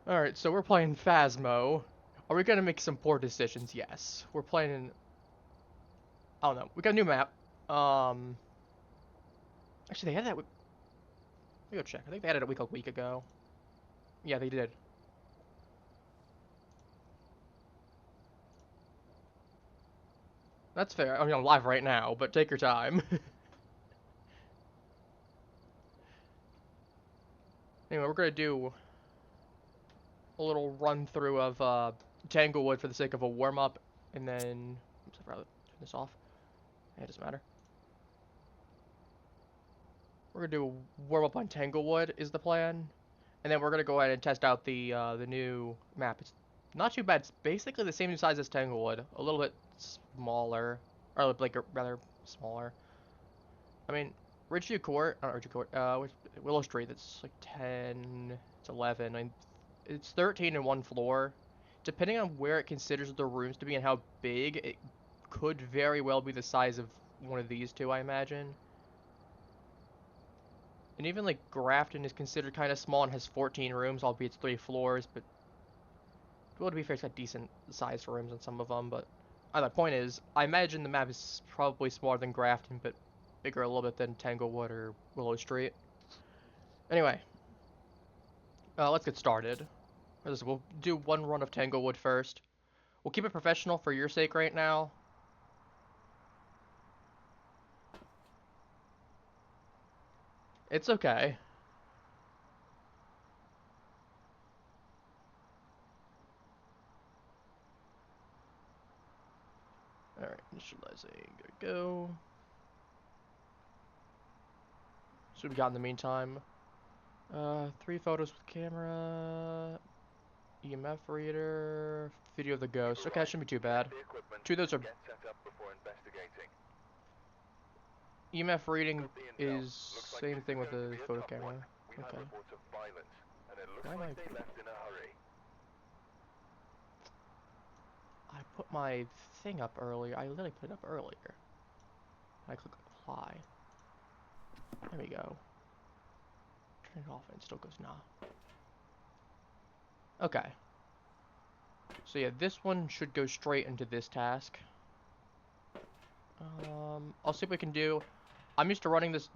Alright, so we're playing Phasmo. Are we gonna make some poor decisions? Yes. We're playing in... I don't know. We got a new map. Actually, they had that... Let me go check. I think they had it a week ago. Yeah, they did. That's fair. I mean, I'm live right now, but take your time. Anyway, we're gonna do a little run through of Tanglewood for the sake of a warm up, and then oops, I'd rather turn this off. Yeah, it doesn't matter. We're gonna do a warm up on Tanglewood is the plan, and then we're gonna go ahead and test out the new map. It's not too bad. It's basically the same size as Tanglewood, a little bit smaller, or like rather smaller. I mean, Ridgeview Court, not Ridgeview Court, Willow Street, that's like 10, it's 11, I mean, it's 13 in one floor. Depending on where it considers the rooms to be and how big, it could very well be the size of one of these two, I imagine. And even like Grafton is considered kind of small and has 14 rooms, albeit it's 3 floors, but well, to be fair, it's got decent sized rooms in some of them, but the point is, I imagine the map is probably smaller than Grafton, but bigger a little bit than Tanglewood or Willow Street. Anyway, let's get started. We'll do one run of Tanglewood first. We'll keep it professional for your sake right now. It's okay. Alright, initializing. There we go. So we got in the meantime. 3 photos with camera. EMF reader. Video of the ghost. Okay, that shouldn't be too bad. 2 of those are... EMF reading is same thing with the photo camera. Okay. Why am I put my thing up earlier. I literally put it up earlier. I click apply. There we go. Turn it off and it still goes nah. Okay. So yeah, this one should go straight into this task. I'll see what we can do. I'm used to running this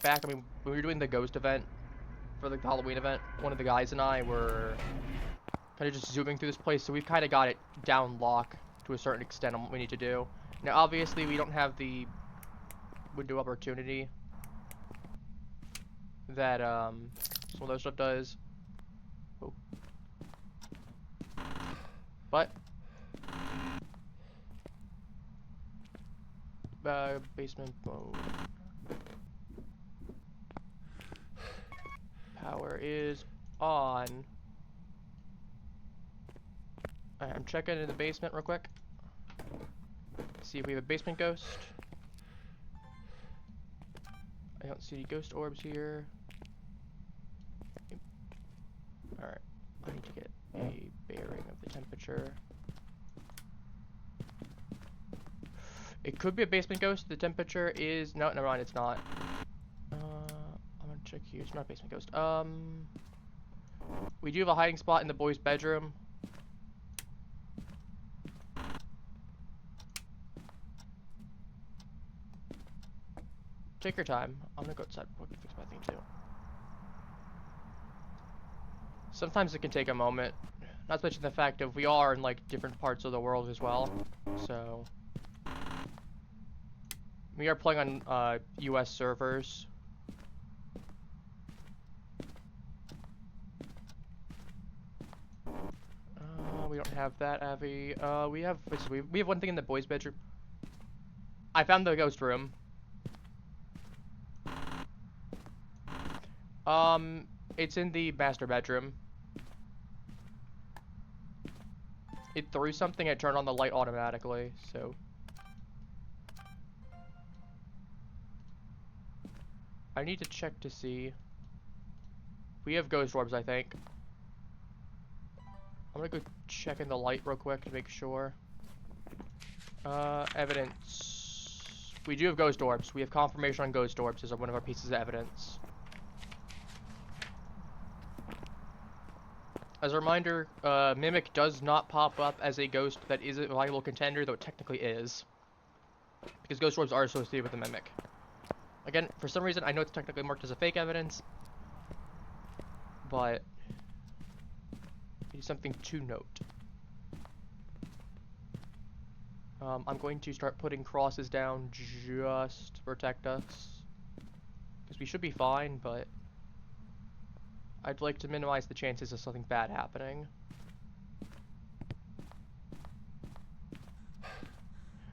back. I mean, when we were doing the ghost event for the Halloween event, one of the guys and I were kind of just zooming through this place, so we've kind of got it down lock to a certain extent on what we need to do. Now, obviously, we don't have the window opportunity that some of those stuff does. Oh. But basement mode. Power is on. Alright, I'm checking in the basement real quick. See if we have a basement ghost. I don't see any ghost orbs here. Alright, I need to get a bearing of the temperature. It could be a basement ghost. The temperature is... No, never mind, it's not. I'm gonna check here. It's not a basement ghost. We do have a hiding spot in the boys' bedroom. Take your time. I'm gonna go outside real quick and fix my thing too. Sometimes it can take a moment. Not to mention the fact that we are in like different parts of the world as well. So we are playing on US servers. We don't have that, Avi. We have one thing in the boys' bedroom. I found the ghost room. It's in the master bedroom. It threw something and turned on the light automatically, so. I need to check to see. We have ghost orbs, I think. I'm gonna go check in the light real quick to make sure. Evidence. We do have ghost orbs. We have confirmation on ghost orbs as one of our pieces of evidence. As a reminder, Mimic does not pop up as a ghost that is a viable contender, though it technically is. Because ghost orbs are associated with the Mimic. Again, for some reason, I know it's technically marked as a fake evidence, but it is something to note. I'm going to start putting crosses down just to protect us. Because we should be fine, but I'd like to minimize the chances of something bad happening.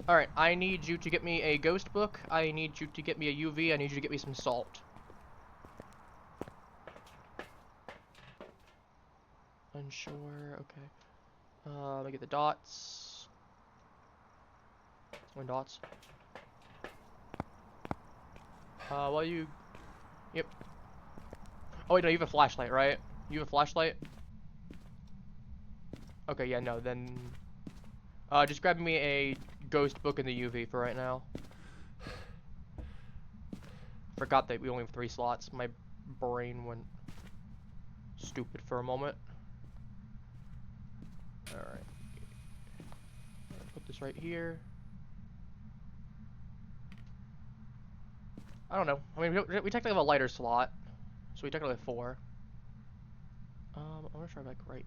Alright, I need you to get me a ghost book, I need you to get me a UV, I need you to get me some salt. Unsure, okay. Let me get the dots. One dots. While you... Yep. Oh wait, no, you have a flashlight, right? You have a flashlight? Okay, yeah, no, then... just grab me a ghost book in the UV for right now. Forgot that we only have 3 slots. My brain went stupid for a moment. Alright. Put this right here. I don't know. I mean, we technically have a lighter slot. So we technically have 4. I'm gonna try like right.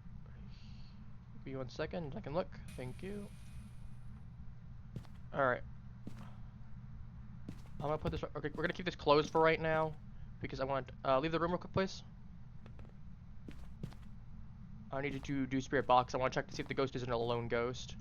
Give me 1 second, I can look. Thank you. Alright. I'm gonna put this. Okay, we're gonna keep this closed for right now. Because I want to leave the room real quick, please. I need you to do spirit box. I want to check to see if the ghost isn't a lone ghost.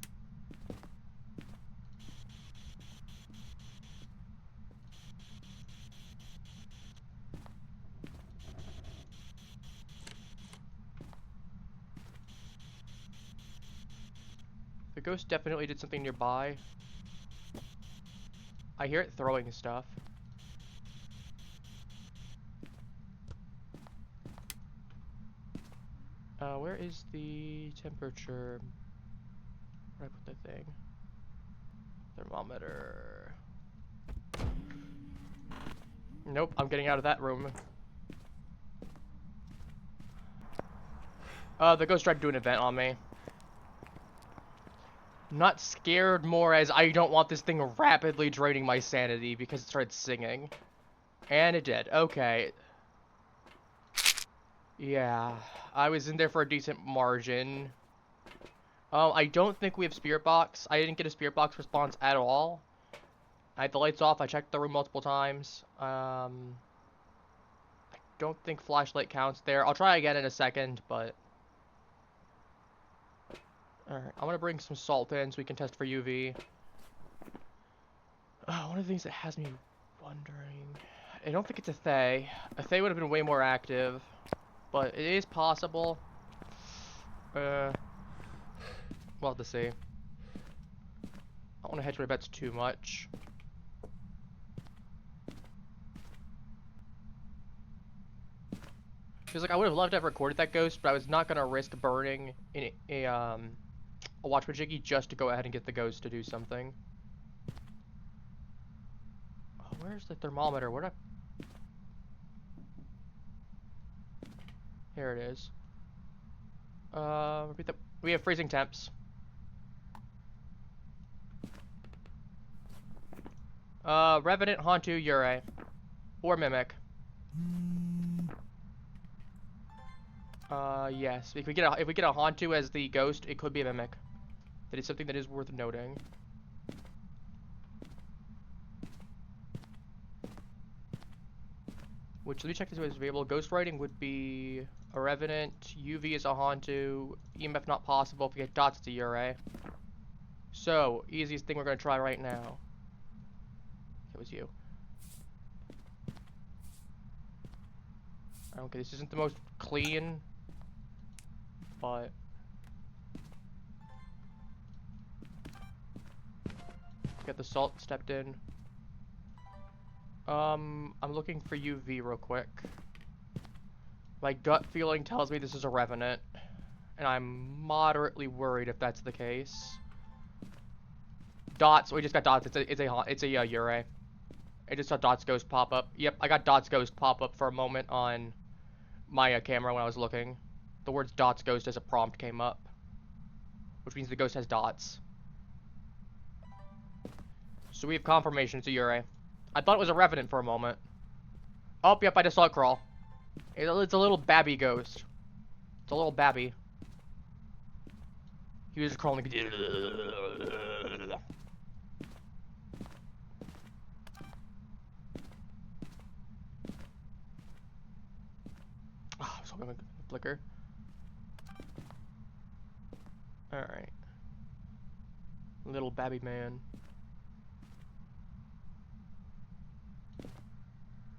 The ghost definitely did something nearby. I hear it throwing stuff. Where is the temperature? Where did I put the thing? Thermometer. Nope, I'm getting out of that room. The ghost tried to do an event on me. I'm not scared more as I don't want this thing rapidly draining my sanity because it started singing. And it did. Okay. Yeah, I was in there for a decent margin. I don't think we have spirit box. I didn't get a spirit box response at all. I had the lights off. I checked the room multiple times. I don't think flashlight counts there. I'll try again in a second, but... Alright, I'm gonna bring some salt in so we can test for UV. One of the things that has me wondering... I don't think it's a Thay. A Thay would have been way more active. But it is possible. We'll have to see. I don't want to hedge my bets too much. Because like I would have loved to have recorded that ghost, but I was not gonna risk burning in a watch majiggy just to go ahead and get the ghost to do something. Oh, where's the thermometer? Where did I... Here it is. Repeat that. We have freezing temps. Revenant, Hantu, Ure. Or Mimic. Yes. If we get a Hantu as the ghost, it could be a Mimic. That is something that is worth noting. Which, let me check this out as available. Ghost writing would be a Revenant, UV is a Hantu, EMF not possible. If we get dots, it's a Ure. So, easiest thing we're going to try right now. It was you. Okay, this isn't the most clean, but... Get the salt stepped in. I'm looking for UV real quick. My gut feeling tells me this is a Revenant, and I'm moderately worried if that's the case. Dots, we just got dots. It's a Ure. I just saw Dots Ghost pop up. Yep, I got Dots Ghost pop up for a moment on my camera when I was looking. the words dots ghost as a prompt came up, which means the ghost has dots. So we have confirmation it's a Yurei. I thought it was a Revenant for a moment. Oh, yep, I just saw it crawl. It's a little babby ghost. It's a little babby. He was just crawling. Oh, I was hoping a flicker. Alright. Little babby man.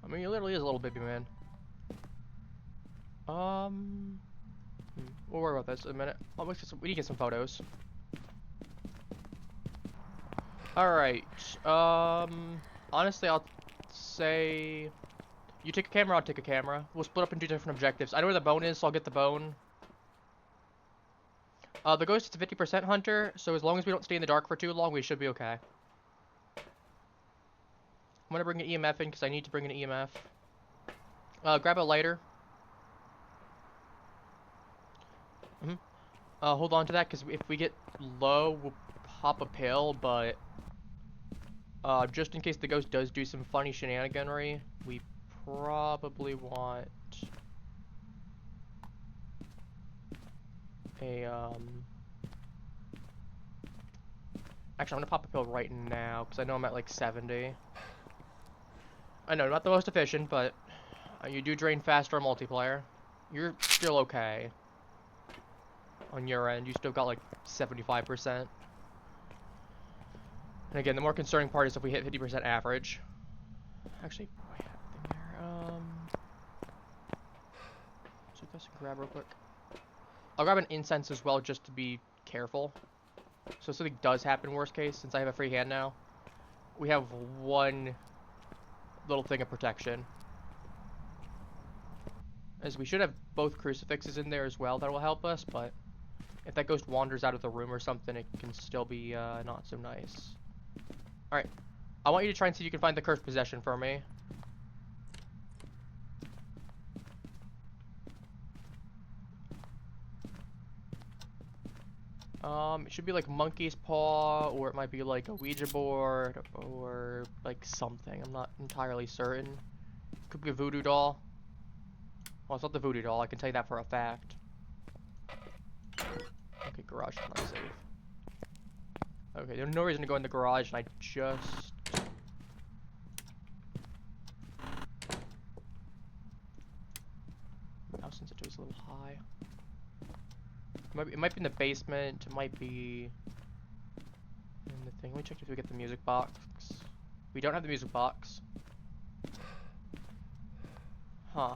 I mean, he literally is a little baby man. We'll worry about this in a minute. We need to get some photos. Alright. Honestly, I'll say... You take a camera, I'll take a camera. We'll split up into different objectives. I know where the bone is, so I'll get the bone. The ghost is a 50% hunter, so as long as we don't stay in the dark for too long, we should be okay. I'm gonna bring an EMF in, because I need to bring an EMF. Grab a lighter. Hold on to that, because if we get low, we'll pop a pill, but... just in case the ghost does do some funny shenaniganry, we probably want... a, Actually, I'm gonna pop a pill right now, because I know I'm at like 70. I know, not the most efficient, but you do drain faster on multiplayer. You're still okay. On your end, you still got like 75%. And again, the more concerning part is if we hit 50% average. Actually, wait, I have a thing there. So I guess I can grab real quick. I'll grab an incense as well, just to be careful. So if something does happen, worst case, since I have a free hand now, we have one little thing of protection. As we should have both crucifixes in there as well, that will help us, but if that ghost wanders out of the room or something, it can still be not so nice. Alright, I want you to try and see if you can find the cursed possession for me. It should be like monkey's paw, or it might be like a Ouija board, or like something. I'm not entirely certain. Could be a voodoo doll. Well, it's not the voodoo doll, I can tell you that for a fact. Okay, garage is not safe. Okay, there's no reason to go in the garage, and I just... Mouse sensitivity is a little high. It might be in the basement, it might be... in the thing. Let me check if we get the music box. We don't have the music box. Huh.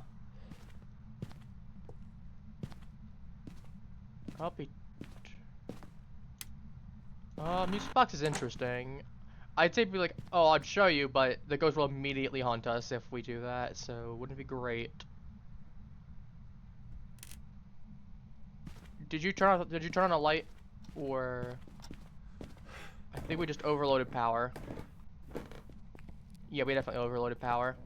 I'll be... music box is interesting. I'd say it'd be like, oh, I'd show you, but the ghost will immediately haunt us if we do that, so wouldn't it be great? Did you turn on a light, or... I think we just overloaded power. Yeah, we definitely overloaded power.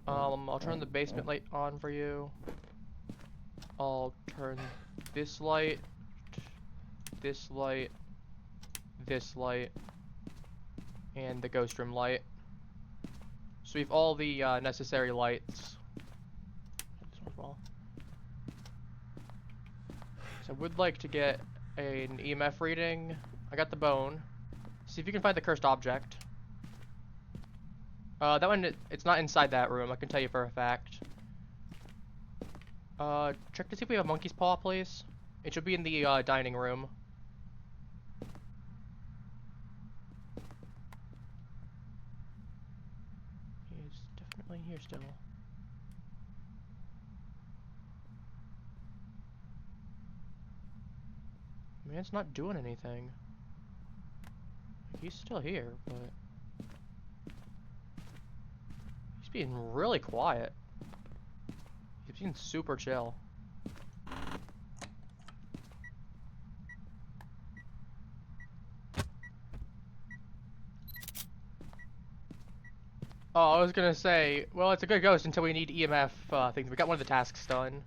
I'll turn the basement light on for you. I'll turn this light, this light, this light, and the ghost room light. So we have all the necessary lights. So I would like to get an EMF reading. I got the bone. See if you can find the cursed object. That one, it's not inside that room, I can tell you for a fact. Check to see if we have a monkey's paw, please. It should be in the dining room. He's definitely here still. Man, it's not doing anything. He's still here, but... he's being really quiet. He's being super chill. Oh, I was gonna say, well, it's a good ghost until we need EMF things. We got one of the tasks done.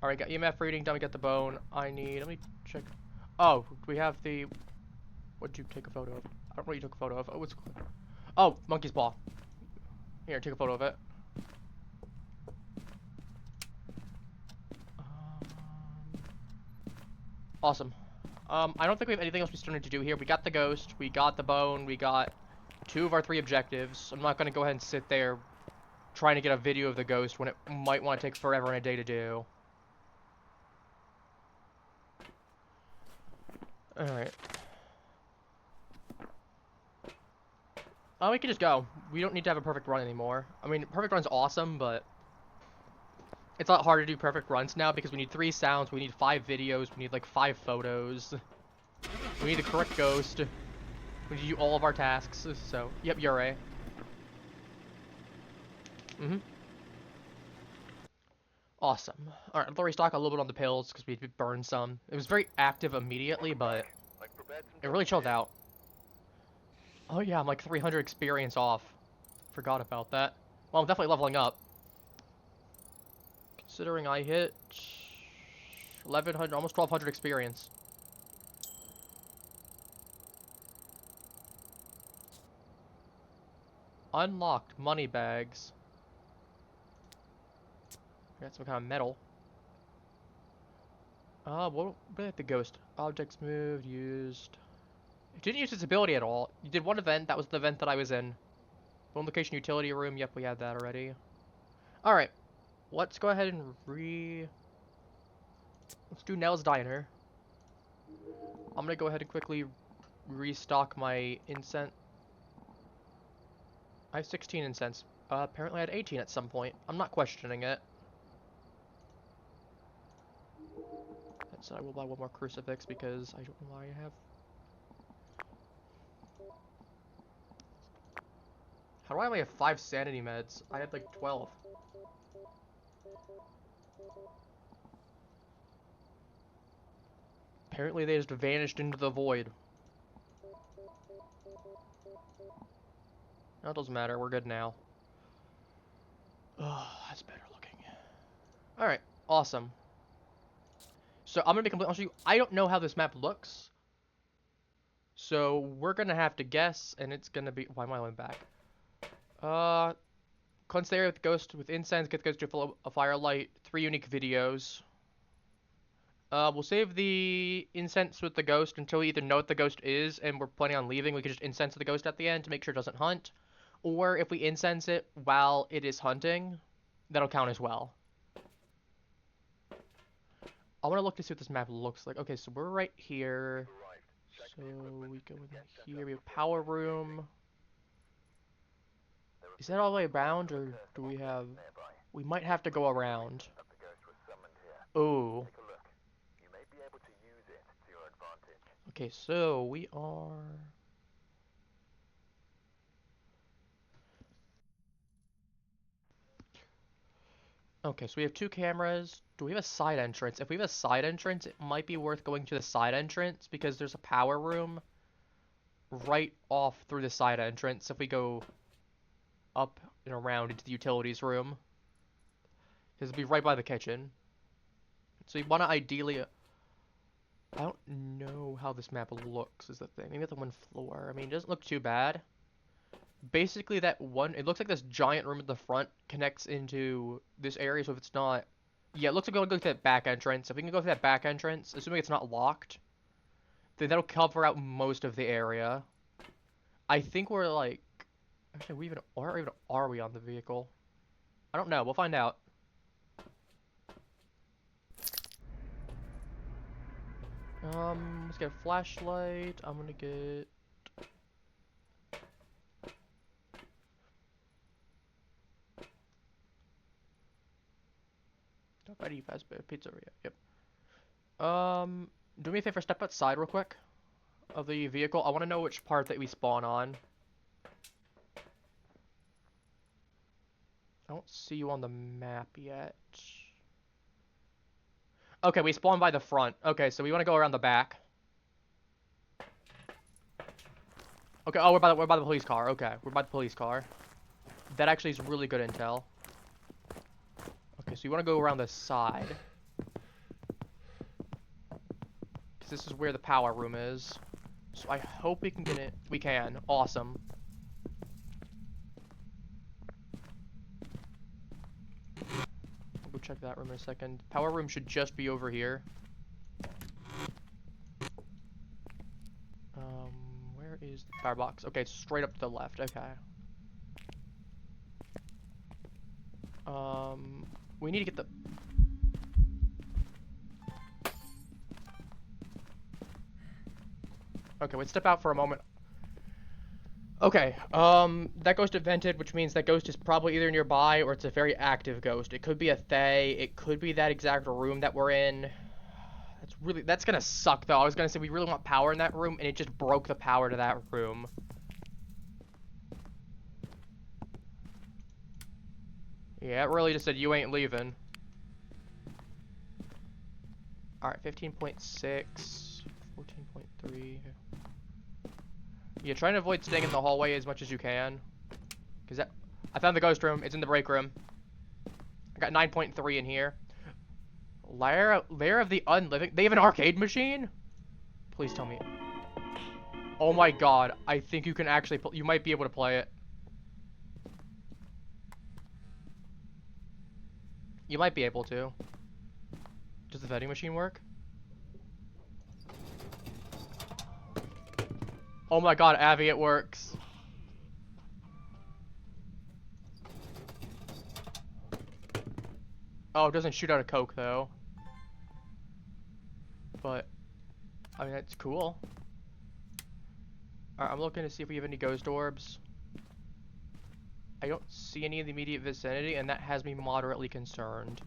Alright, got EMF reading done, we got the bone. Let me check. Oh, we have the, what'd you take a photo of? I don't know what you took a photo of. Oh, monkey's paw. Here, take a photo of it. Awesome. I don't think we have anything else we still need to do here. We got the ghost, we got the bone, we got 2 of our 3 objectives. I'm not gonna go ahead and sit there trying to get a video of the ghost when it might want to take forever and a day to do. Alright. Oh, we can just go. We don't need to have a perfect run anymore. I mean, perfect run's awesome, but it's a lot harder to do perfect runs now because we need 3 sounds, we need 5 videos, we need like 5 photos. We need the correct ghost. We need to do all of our tasks, so, yep, you're right. Awesome. Alright, I'll restock a little bit on the pills because we burned some. It was very active immediately, but it really chilled out. Oh yeah, I'm like 300 experience off. Forgot about that. Well, I'm definitely leveling up. Considering I hit 1100, almost 1200 experience. Unlocked money bags. Got some kind of metal. What about the ghost? Objects moved, used. It didn't use its ability at all. You did one event, that was the event that I was in. Bone location utility room, yep, we had that already. Alright, let's go ahead and let's do Nell's Diner. I'm gonna go ahead and quickly restock my incense. I have 16 incense. Apparently I had 18 at some point. I'm not questioning it. That said, I will buy one more crucifix because I don't know why I have. How do I only have 5 sanity meds? I had like 12. Apparently they just vanished into the void. No, it doesn't matter. We're good now. Oh, that's better looking. Alright, awesome. So I'm gonna be completely honest with you. I don't know how this map looks. So we're gonna have to guess, and it's gonna be. Why am I going back? Cleanse the area with ghost with incense. Get the ghost to follow a firelight. 3 unique videos. We'll save the incense with the ghost until we either know what the ghost is and we're planning on leaving. We can just incense the ghost at the end to make sure it doesn't hunt. Or if we incense it while it is hunting, that'll count as well. I want to look to see what this map looks like. Okay, so we're right here. So we go in here. We have power room. Is that all the way around, or do we have... We might have to go around. Oh. Okay, so we are... Okay, so we have 2 cameras. Do we have a side entrance? If we have a side entrance, it might be worth going to the side entrance because there's a power room right off through the side entrance if we go up and around into the utilities room. Because it'll be right by the kitchen. So you want to ideally... I don't know how this map looks is the thing. Maybe the 1 floor. I mean, it doesn't look too bad. Basically that one... It looks like this giant room at the front connects into this area, so if it's not... Yeah, it looks like we'll go to that back entrance. If we can go through that back entrance, assuming it's not locked, then that'll cover out most of the area. I think we're like... Actually, we even are we on the vehicle? I don't know. We'll find out. Let's get a flashlight. I'm gonna get... Apparitio pizzeria. Yep. Do me a favor. Step outside real quick of the vehicle. I want to know which part that we spawn on. I don't see you on the map yet. Okay, we spawned by the front. Okay, so we want to go around the back. Okay, oh, we're by the police car. Okay, we're by the police car. That actually is really good intel. Okay, so you want to go around the side. Because this is where the power room is. So I hope we can get it. We can. Awesome. I'll go check that room in a second. Power room should just be over here. Where is the power box? Okay, it's straight up to the left. Okay. We need to get the... Okay, wait, step out for a moment. Okay, that ghost vented, which means that ghost is probably either nearby or it's a very active ghost. It could be a Thay, it could be that exact room that we're in. That's gonna suck though. I was gonna say we really want power in that room and it just broke the power to that room. Yeah, it really just said you ain't leaving. Alright, 15.6, 14.3. Yeah, try to avoid staying in the hallway as much as you can. I found the ghost room. It's in the break room. I got 9.3 in here. Lair of the Unliving. They have an arcade machine? Please tell me. Oh my god. I think you can actually... You might be able to play it. You might be able to. Does the vending machine work? Oh my god, Abby, it works. Oh, it doesn't shoot out a Coke, though. But, I mean, that's cool. Alright, I'm looking to see if we have any ghost orbs. I don't see any in the immediate vicinity, and that has me moderately concerned.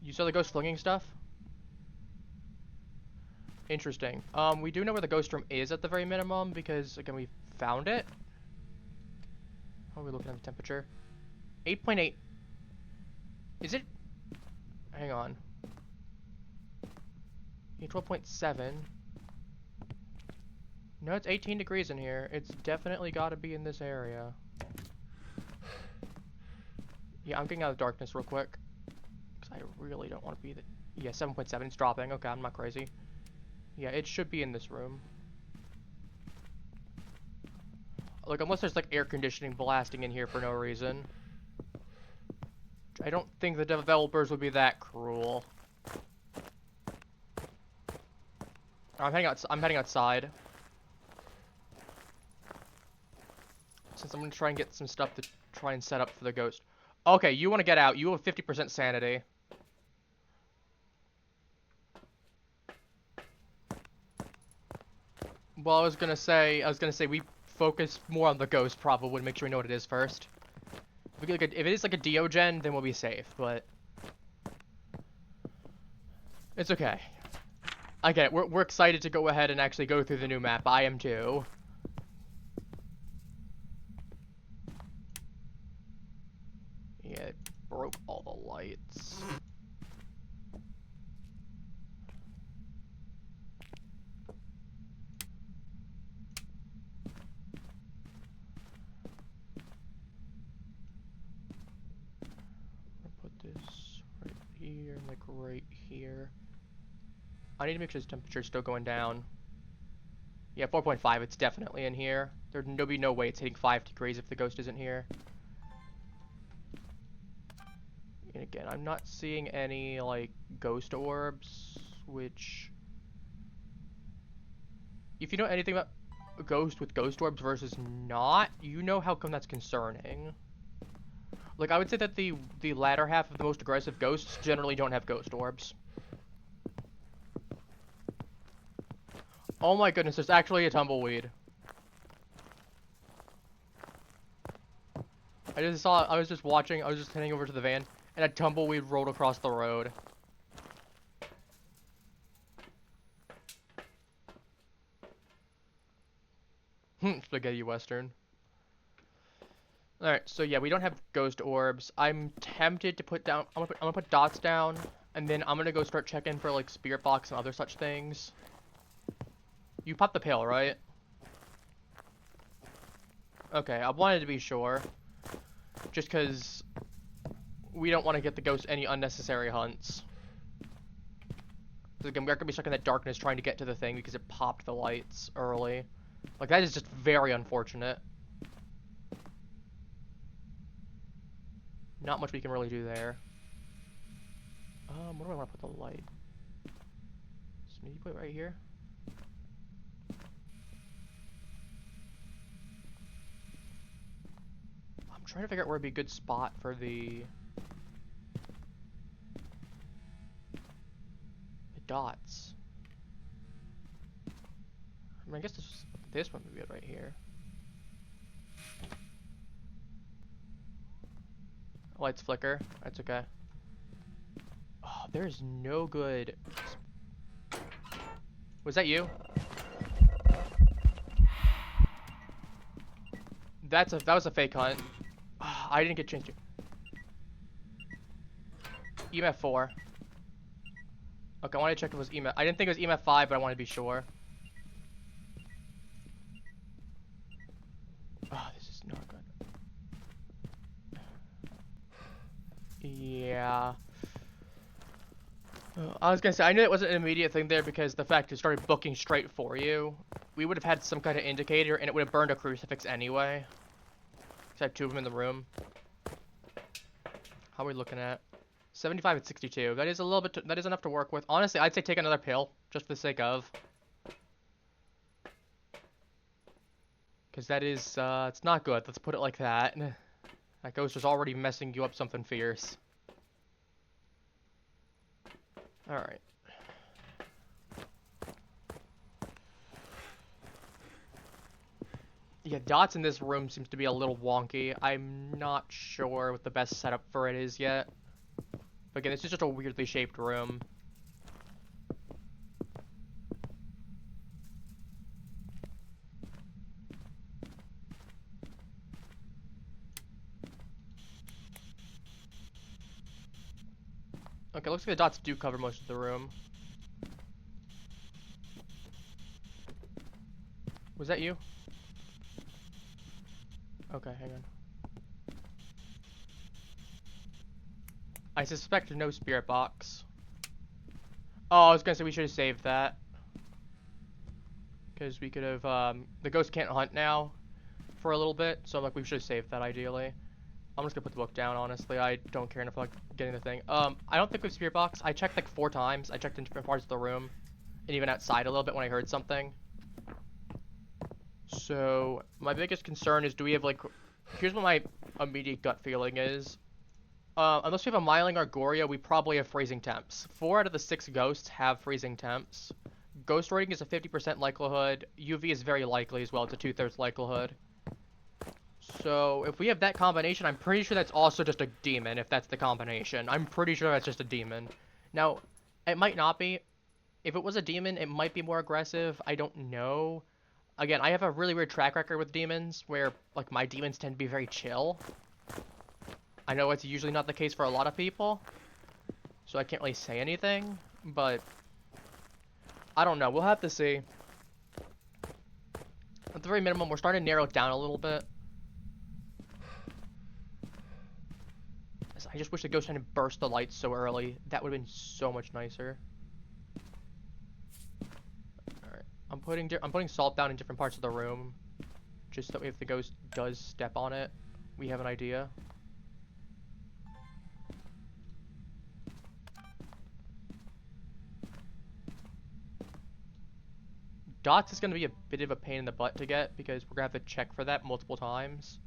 You saw the ghost flinging stuff? Interesting. We do know where the ghost room is at the very minimum, because, again, we found it. How are we looking at the temperature? 8.8. Is it? Hang on. Yeah, 12.7. No, it's 18 degrees in here. It's definitely got to be in this area. Yeah, I'm getting out of the darkness real quick. Because I really don't want to be the... Yeah, 7.7. It's dropping. Okay, I'm not crazy. Yeah, it should be in this room. Like, unless there's, like, air conditioning blasting in here for no reason. I don't think the developers would be that cruel. I'm heading outside. Since I'm gonna try and get some stuff to try and set up for the ghost. Okay, you want to get out. You have 50% sanity. Well, I was gonna say we focus more on the ghost probably, make sure we know what it is first. If it is like a Diogen, then we'll be safe, but... It's okay. I get it. We're excited to go ahead and actually go through the new map. I am too. Yeah, it broke all the lights. Put this right here, like right here. I need to make sure this temperature's still going down. Yeah, 4.5, it's definitely in here. There'd be no way it's hitting 5 degrees if the ghost isn't here. And again, I'm not seeing any, like, ghost orbs, which... If you know anything about a ghost with ghost orbs versus not, you know how come that's concerning. Like, I would say that the latter half of the most aggressive ghosts generally don't have ghost orbs. Oh my goodness, there's actually a tumbleweed. I was just heading over to the van, and a tumbleweed rolled across the road. Spaghetti Western. All right, so yeah, we don't have ghost orbs. I'm tempted to put down. I'm gonna put dots down, and then I'm gonna go start checking for like spirit box and other such things. You popped the pill, right? Okay, I wanted to be sure, just because we don't want to get the ghost any unnecessary hunts. Again, we're gonna be stuck in that darkness trying to get to the thing because it popped the lights early. Like, that is just very unfortunate. Not much we can really do there. Where do I want to put the light? So maybe put it right here? I'm trying to figure out where would be a good spot for the dots. I mean, I guess this one would be it right here. Lights flicker. That's okay. Oh, there's no good. Was that you? That was a fake hunt. I didn't get a chance to. EMF 4. Okay, I wanted to check if it was EMF. I didn't think it was EMF 5, but I wanted to be sure. Oh, this is not good. Yeah. I was gonna say, I knew it wasn't an immediate thing there because the fact it started booking straight for you. We would have had some kind of indicator, and it would have burned a crucifix anyway. I have 2 of them in the room. How are we looking at? 75 and 62. That is a little bit. That is enough to work with. Honestly, I'd say take another pill, just for the sake of. Because that is, it's not good. Let's put it like that. That ghost is already messing you up something fierce. Alright. Yeah, dots in this room seems to be a little wonky. I'm not sure what the best setup for it is yet. But again, this is just a weirdly shaped room. Okay, looks like the dots do cover most of the room. Was that you? Okay, hang on. I suspect no spirit box. Oh, I was gonna say we should have saved that. Because we could have, the ghost can't hunt now for a little bit, so like we should have saved that ideally. I'm just gonna put the book down, honestly. I don't care enough about getting the thing. I don't think we have spirit box. I checked like 4 times. I checked in different parts of the room, and even outside a little bit when I heard something. So, my biggest concern is, do we have like, here's what my immediate gut feeling is. Unless we have a Myling or Goria, we probably have freezing temps. 4 out of the 6 ghosts have freezing temps. Ghost rating is a 50% likelihood. UV is very likely as well. It's a 2/3 likelihood. So, if we have that combination, I'm pretty sure that's also just a demon, if that's the combination. I'm pretty sure that's just a demon. Now, it might not be. If it was a demon, it might be more aggressive. I don't know. Again, I have a really weird track record with demons, where, like, my demons tend to be very chill. I know it's usually not the case for a lot of people, so I can't really say anything, but I don't know. We'll have to see. At the very minimum, we're starting to narrow it down a little bit. I just wish the ghost hadn't burst the lights so early. That would have been so much nicer. Alright. I'm putting salt down in different parts of the room, just so if the ghost does step on it, we have an idea. Dots is going to be a bit of a pain in the butt to get, because we're going to have to check for that multiple times.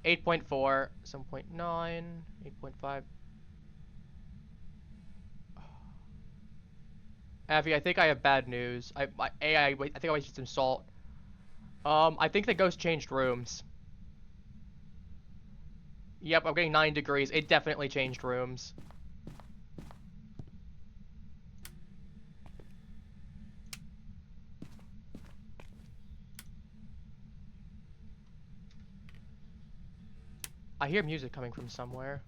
8.4, 7.9, 8.5. Avi, I think I have bad news. I think I wasted some salt. I think the ghost changed rooms. Yep, I'm getting 9 degrees. It definitely changed rooms. I hear music coming from somewhere.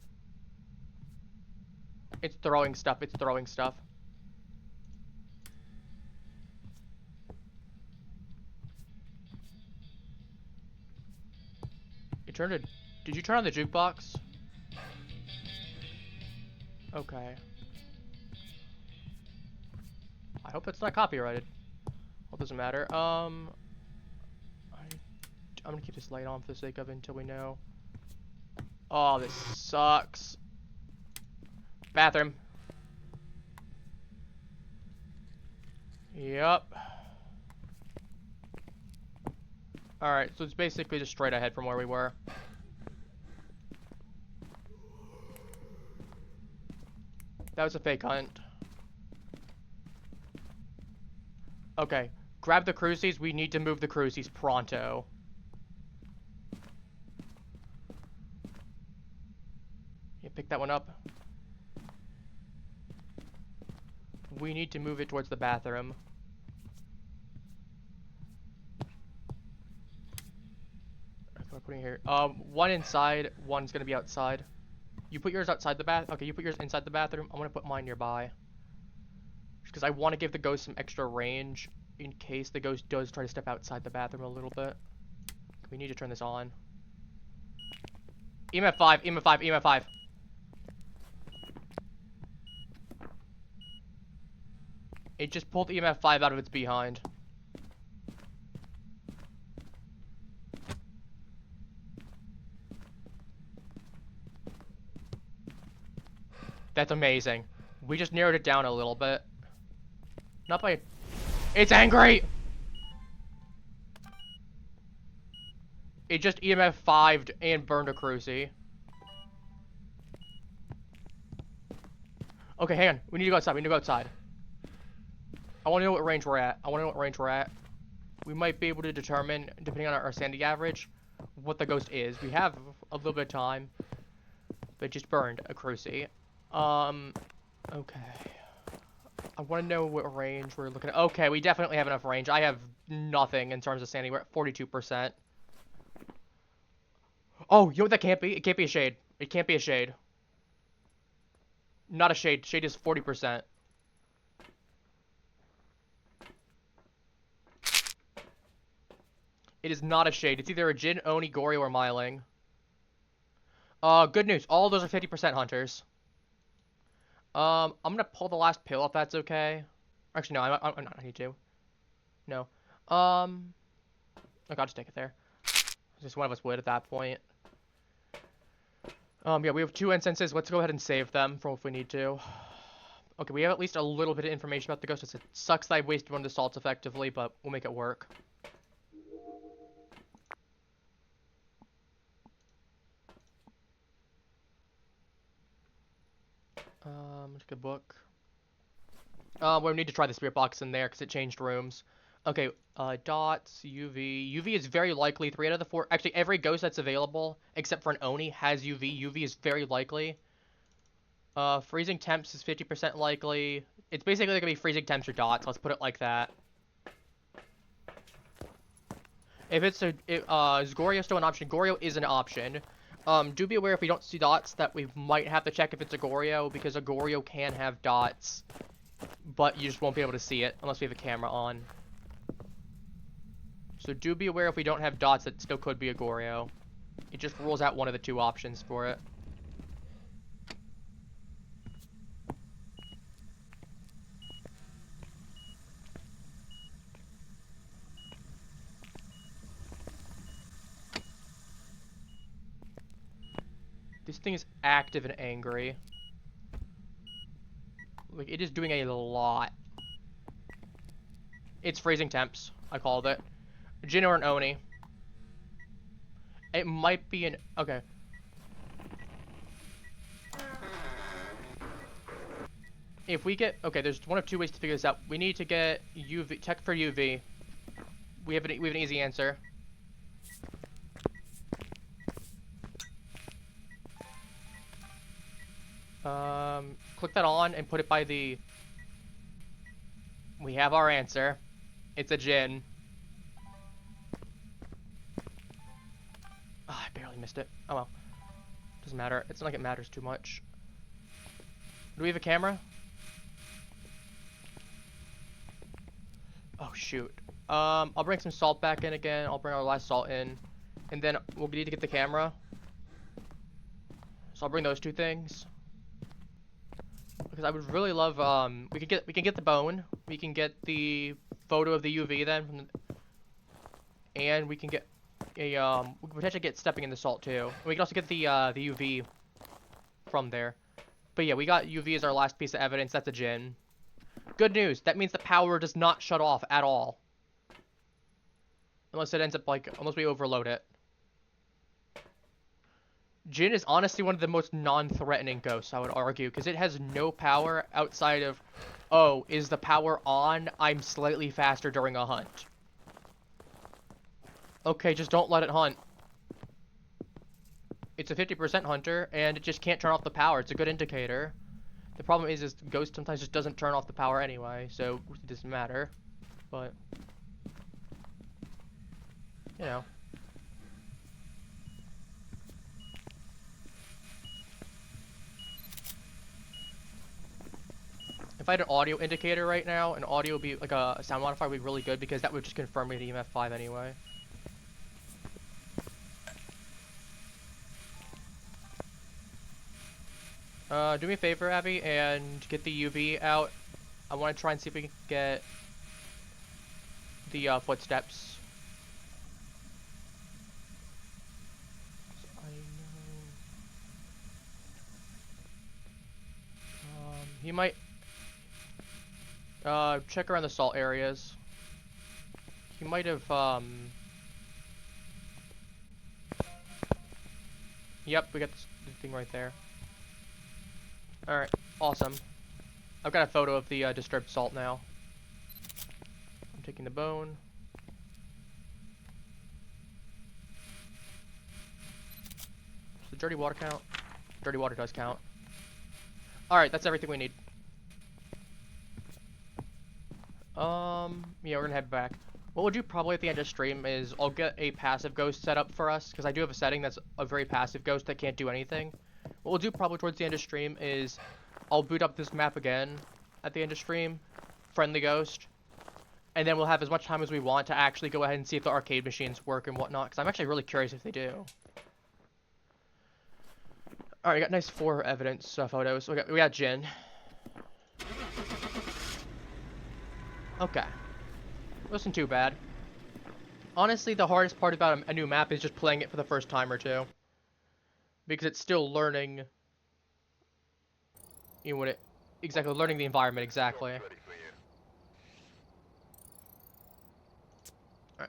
It's throwing stuff. It's throwing stuff. You turned it. Did you turn on the jukebox? Okay. I hope it's not copyrighted. Well, doesn't matter. I'm gonna keep this light on for the sake of it until we know. Oh, this sucks. Bathroom. Yep. Alright, so it's basically just straight ahead from where we were. That was a fake hunt. Okay, grab the crucies. We need to move the crucies pronto. Yeah, pick that one up. We need to move it towards the bathroom. Okay, we're putting here. One inside, one's gonna be outside. You put yours outside the bath. Okay, you put yours inside the bathroom. I'm gonna put mine nearby. Because I want to give the ghost some extra range in case the ghost does try to step outside the bathroom a little bit. We need to turn this on. EMF 5, EMF 5, EMF 5. It just pulled EMF 5 out of its behind. That's amazing. We just narrowed it down a little bit. Not by... It's angry! It just EMF 5'd and burned a crucie. Okay, hang on. We need to go outside. We need to go outside. I want to know what range we're at. We might be able to determine, depending on our sanity average, what the ghost is. We have a little bit of time. But it just burned a crucie. Okay. I want to know what range we're looking at. Okay, we definitely have enough range. I have nothing in terms of sanity. We're at 42%. Oh, you know what that can't be? It can't be a shade. It can't be a shade. Not a shade. Shade is 40%. It is not a shade. It's either a Jin, Oni, Goryo, or Myling. Good news. All those are 50% hunters. I'm gonna pull the last pill if that's okay. Actually, no, I'm not. I need to. No. Okay, I'll just take it there. Just one of us would at that point. Yeah, we have 2 incenses. Let's go ahead and save them for if we need to. Okay, we have at least a little bit of information about the ghost. It sucks that I wasted one of the salts effectively, but we'll make it work. Just a book. We need to try the spirit box in there because it changed rooms. Okay, dots, UV. UV is very likely 3 out of the 4. Actually, every ghost that's available, except for an Oni, has UV. UV is very likely. Freezing temps is 50% likely. It's basically going to be freezing temps or dots. Let's put it like that. If it's a... is Goryo still an option? Goryo is an option. Do be aware if we don't see dots that we might have to check if it's a Goryo, because a Goryo can have dots, but you just won't be able to see it unless we have a camera on. So do be aware if we don't have dots that still could be a Goryo. It just rules out one of the 2 options for it. This thing is active and angry. Like, it is doing a lot. It's freezing temps. I called it. Jin or an Oni. It might be an... Okay. If we get... Okay, there's one of 2 ways to figure this out. We need to get UV... Check for UV. We have an easy answer. Click that on and put it by the... We have our answer. It's a Jin. Oh, I barely missed it. Oh well. Doesn't matter. It's not like it matters too much. Do we have a camera? Oh shoot. I'll bring some salt back in again. I'll bring our last salt in, and then we'll need to get the camera. So I'll bring those two things. Because I would really love we can get the bone. We can get the photo of the UV then from the, and we can get a we can potentially get stepping in the salt too. And we can also get the UV from there. But yeah, we got UV as our last piece of evidence. That's a gin. Good news. That means the power does not shut off at all. Unless it ends up like unless we overload it. Jin is honestly one of the most non-threatening ghosts, I would argue, because it has no power outside of, oh, is the power on? I'm slightly faster during a hunt. Okay, just don't let it hunt. It's a 50% hunter, and it just can't turn off the power. It's a good indicator. The problem is Ghost sometimes just doesn't turn off the power anyway, so it doesn't matter. But, you know. If I had an audio indicator right now, an audio would be like a sound modifier would be really good because that would just confirm me to EMF 5 anyway. Do me a favor, Abby, and get the UV out. I want to try and see if we can get the footsteps. I know. He might. Check around the salt areas. He might have, Yep, we got the thing right there. Alright, awesome. I've got a photo of the, disturbed salt now. I'm taking the bone. Does the dirty water count? Dirty water does count. Alright, that's everything we need. Yeah, we're gonna head back. What we'll do probably at the end of stream is I'll get a passive ghost set up for us, because I do have a setting that's a very passive ghost that can't do anything. What we'll do probably towards the end of stream is I'll boot up this map again at the end of stream, friendly ghost, and then we'll have as much time as we want to actually go ahead and see if the arcade machines work and whatnot, because I'm actually really curious if they do. Alright, I got nice 4 evidence photos. We got Jin. Okay. Wasn't too bad. Honestly, the hardest part about a new map is just playing it for the first time or two. Because it's still learning... You know what it... Exactly, learning the environment, exactly. Alright,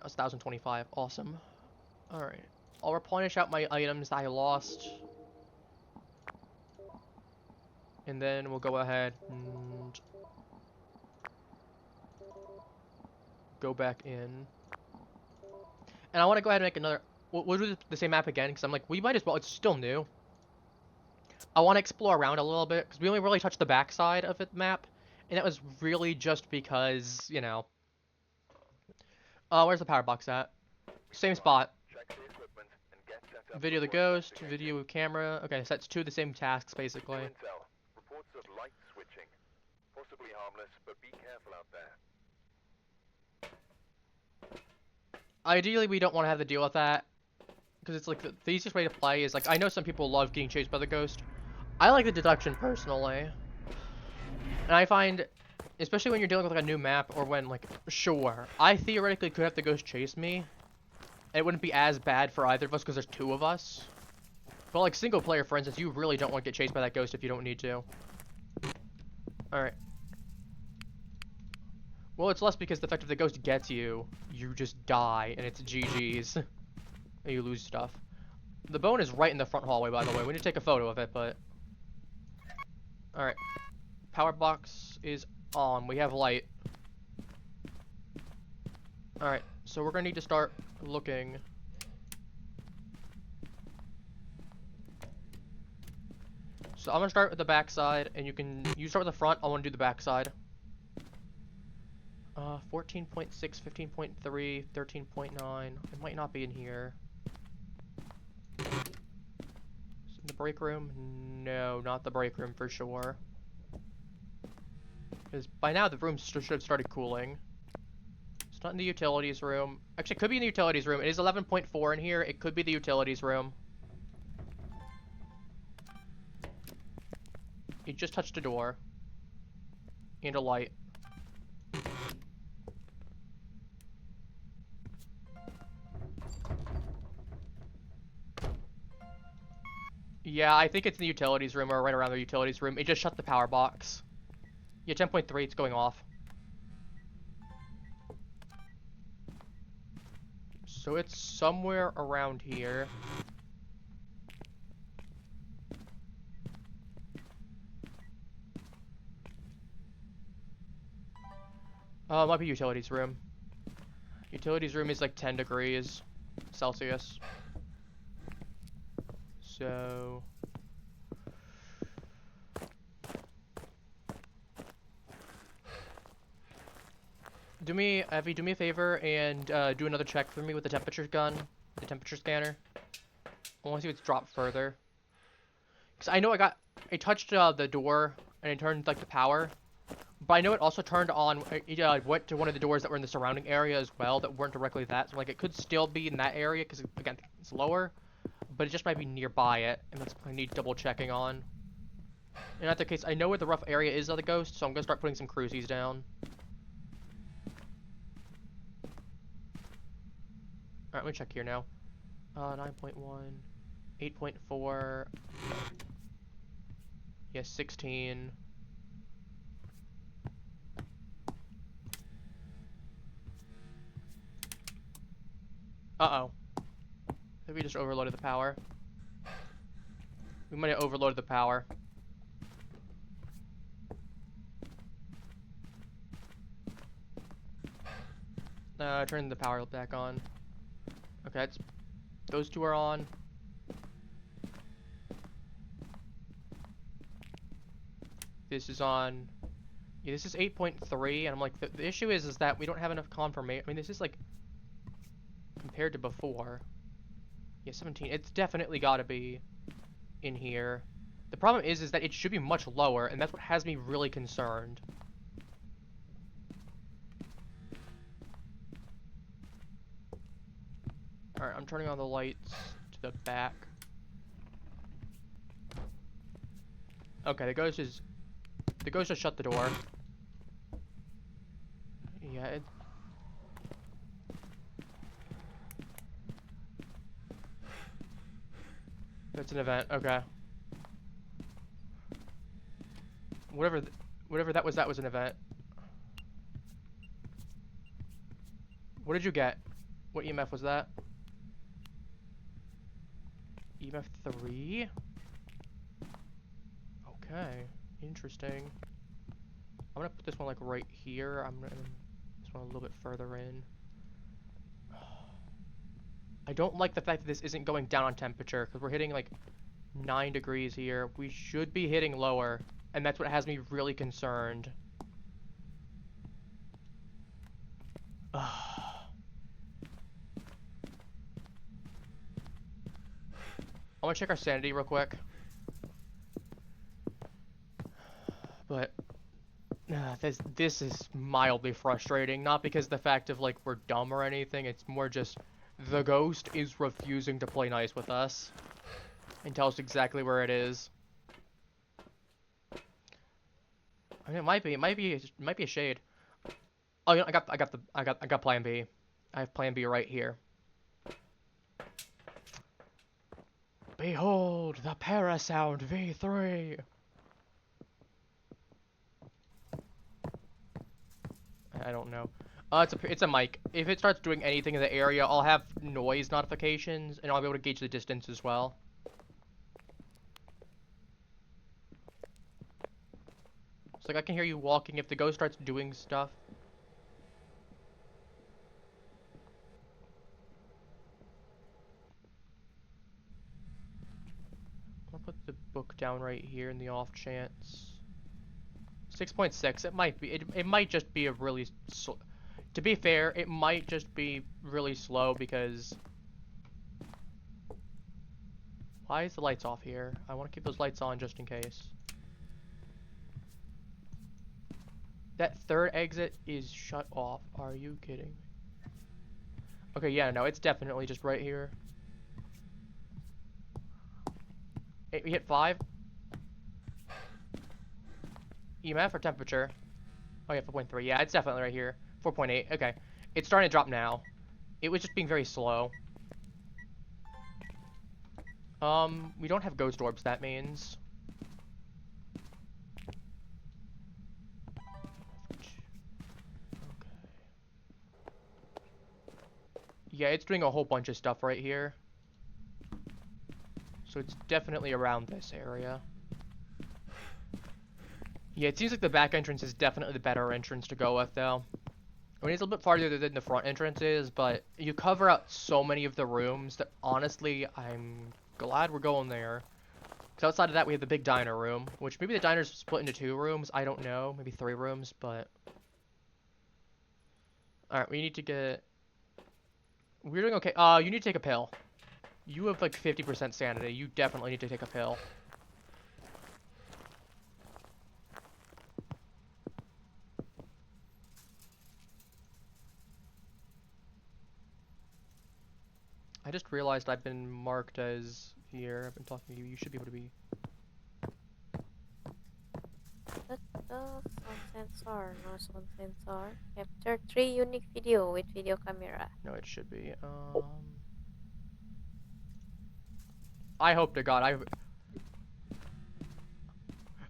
that's 1025. Awesome. Alright. I'll replenish out my items that I lost. And then we'll go ahead and... go back in. And I want to go ahead and make another... We'll do the same map again, because I'm like, we might as well... It's still new. I want to explore around a little bit, because we only really touched the backside of the map. And that was really just because, you know... Where's the power box at? Same spot. Video the ghost, video camera. Okay, so that's 2 of the same tasks, basically. Reports of light switching. Possibly harmless, but be careful out there. Ideally, we don't want to have to deal with that, because it's like the easiest way to play is like, I know some people love getting chased by the ghost. I like the deduction personally, and I find, especially when you're dealing with like a new map or when like, sure, I theoretically could have the ghost chase me. It wouldn't be as bad for either of us because there's 2 of us. But like single player, for instance, you really don't want to get chased by that ghost if you don't need to. All right. Well, it's less because the fact if the ghost gets you, you just die, and it's GG's. And you lose stuff. The bone is right in the front hallway, by the way. We need to take a photo of it, but... Alright. Power box is on. We have light. Alright, so we're gonna need to start looking. So I'm gonna start with the back side, and you start with the front, I wanna do the back side. 14.6, 15.3, 13.9. It might not be in here. The break room? No, not the break room for sure. Because by now the room should have started cooling. It's not in the utilities room. Actually, it could be in the utilities room. It is 11.4 in here. It could be the utilities room. You just touched a door. And a light. Yeah, I think it's in the utilities room or right around the utilities room. It just shut the power box. Yeah, 10.3, it's going off. So it's somewhere around here. It might be utilities room. Utilities room is like 10 degrees Celsius. So... Evie, do me a favor and do another check for me with the temperature gun, the temperature scanner. I want to see if it's dropped further. Because I know I touched the door and it turned like the power. But I know it also turned on, it went to one of the doors that were in the surrounding area as well that weren't directly that. So like it could still be in that area because again, it's lower. But it just might be nearby it, and that's what I need double checking on. In that case, I know where the rough area is of the ghost, so I'm going to start putting some cruisies down. Alright, let me check here now. 9.1, 8.4, yeah, 16. Uh-oh. I think we just overloaded the power. We might have overloaded the power. Turn the power back on. Okay, those two are on. This is on. Yeah, this is 8.3, and I'm like, the issue is that we don't have enough confirmation. I mean, this is like compared to before. Yeah, 17. It's definitely got to be in here. The problem is that it should be much lower, and that's what has me really concerned. Alright, I'm turning on the lights to the back. Okay, the ghost just shut the door. Yeah, that's an event, okay. Whatever that was an event. What did you get? What EMF was that? EMF 3? Okay, interesting. I'm gonna put this one like right here. I'm gonna this one a little bit further in. I don't like the fact that this isn't going down on temperature because we're hitting like 9 degrees here. We should be hitting lower, and that's what has me really concerned. I want to check our sanity real quick. But this is mildly frustrating. Not because the fact of like we're dumb or anything. It's more just the ghost is refusing to play nice with us and tell us exactly where it is. I mean, it might be a shade. Oh, you know, I got Plan B. I have Plan B right here. Behold the Parasound V3. I don't know. It's a mic. If it starts doing anything in the area, I'll have noise notifications, and I'll be able to gauge the distance as well. It's like I can hear you walking if the ghost starts doing stuff. I'll put the book down right here in the off chance. 6.6. It might be. It might just be a really. To be fair, it might just be really slow because Why is the lights off here? I want to keep those lights on just in case. That third exit is shut off. Are you kidding me? Okay, yeah, no, it's definitely just right here. Hey, we hit 5. EMF or temperature? Oh yeah, 4.3. Yeah, it's definitely right here. 4.8. Okay. It's starting to drop now. It was just being very slow. We don't have ghost orbs, that means. Okay. Yeah, it's doing a whole bunch of stuff right here. So it's definitely around this area. Yeah, it seems like the back entrance is definitely the better entrance to go with, though. I mean, it's a little bit farther than the front entrance is, but you cover out so many of the rooms that, honestly, I'm glad we're going there. Because outside of that, we have the big diner room, which maybe the diner's split into 2 rooms. I don't know. Maybe 3 rooms, but... Alright, we need to get... We're doing okay. You need to take a pill. You have, like, 50% sanity. You definitely need to take a pill. I just realized I've been marked as here. I've been talking to you. You should be able to be... Sound sensor, no sound sensor. Capture 3 unique video with video camera. No, it should be. I hope to God.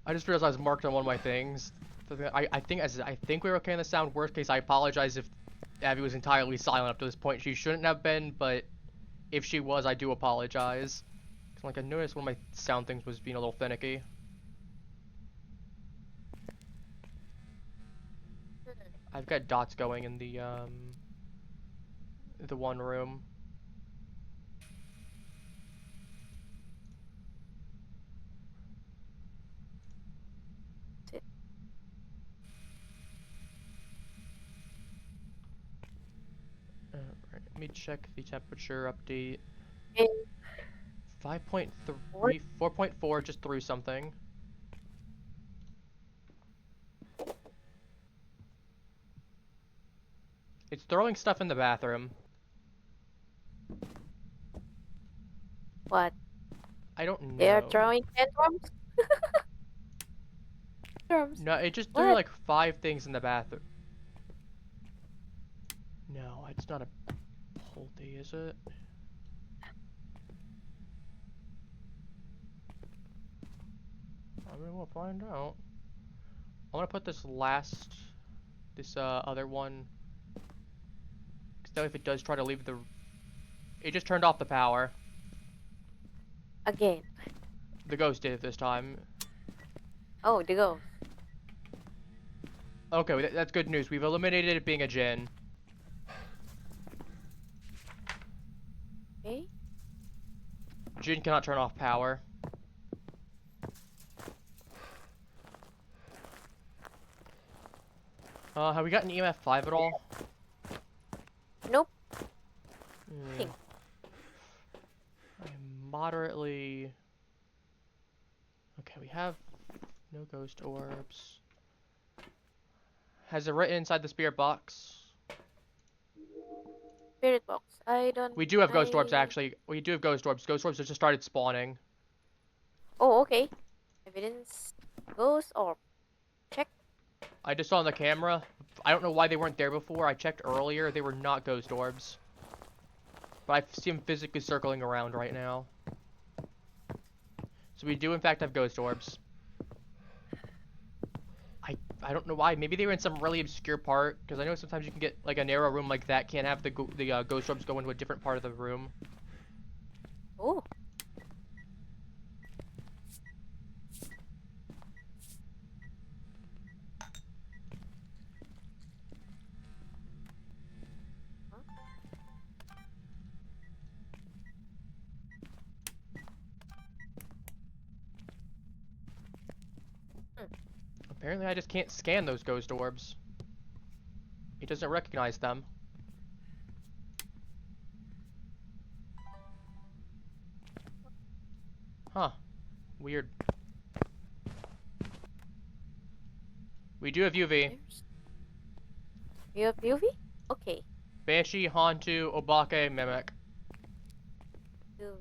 I just realized I was marked on one of my things. I think we were okay in the sound. Worst case, I apologize if Abby was entirely silent up to this point. She shouldn't have been, but if she was, I do apologize. Like, I noticed one of my sound things was being a little finicky. I've got dots going in the one room. Right, let me check the temperature update. 5.3, 4.4 just threw something. It's throwing stuff in the bathroom. What? I don't know. They are throwing tantrums? No, it just threw like 5 things in the bathroom. No, it's not a Pulte, is it? I mean, we'll find out. I want to put this other one. Because now if it does try to leave the... It just turned off the power. Again. The ghost did it this time. Oh, the ghost. Okay, that's good news. We've eliminated it being a djinn. Okay. Djinn cannot turn off power. Have we gotten EMF 5 at all? Nope. I'm moderately... Okay, we have no ghost orbs. Has it written inside the spirit box? Spirit box. I don't... We do have ghost orbs, actually. We do have ghost orbs. Ghost orbs have just started spawning. Oh, okay. Evidence. Ghost orb. Check. I just saw on the camera. I don't know why they weren't there before. I checked earlier. They were not ghost orbs. But I see them physically circling around right now. So we do, in fact, have ghost orbs. I don't know why. Maybe they were in some really obscure part. Because I know sometimes you can get, like, a narrow room like that. Can't have the ghost orbs go into a different part of the room. Oh. Apparently I just can't scan those ghost orbs. It doesn't recognize them. Huh. Weird. We do have UV. You have UV? Okay. Banshee, Hantu, Obake, Mimic. UV.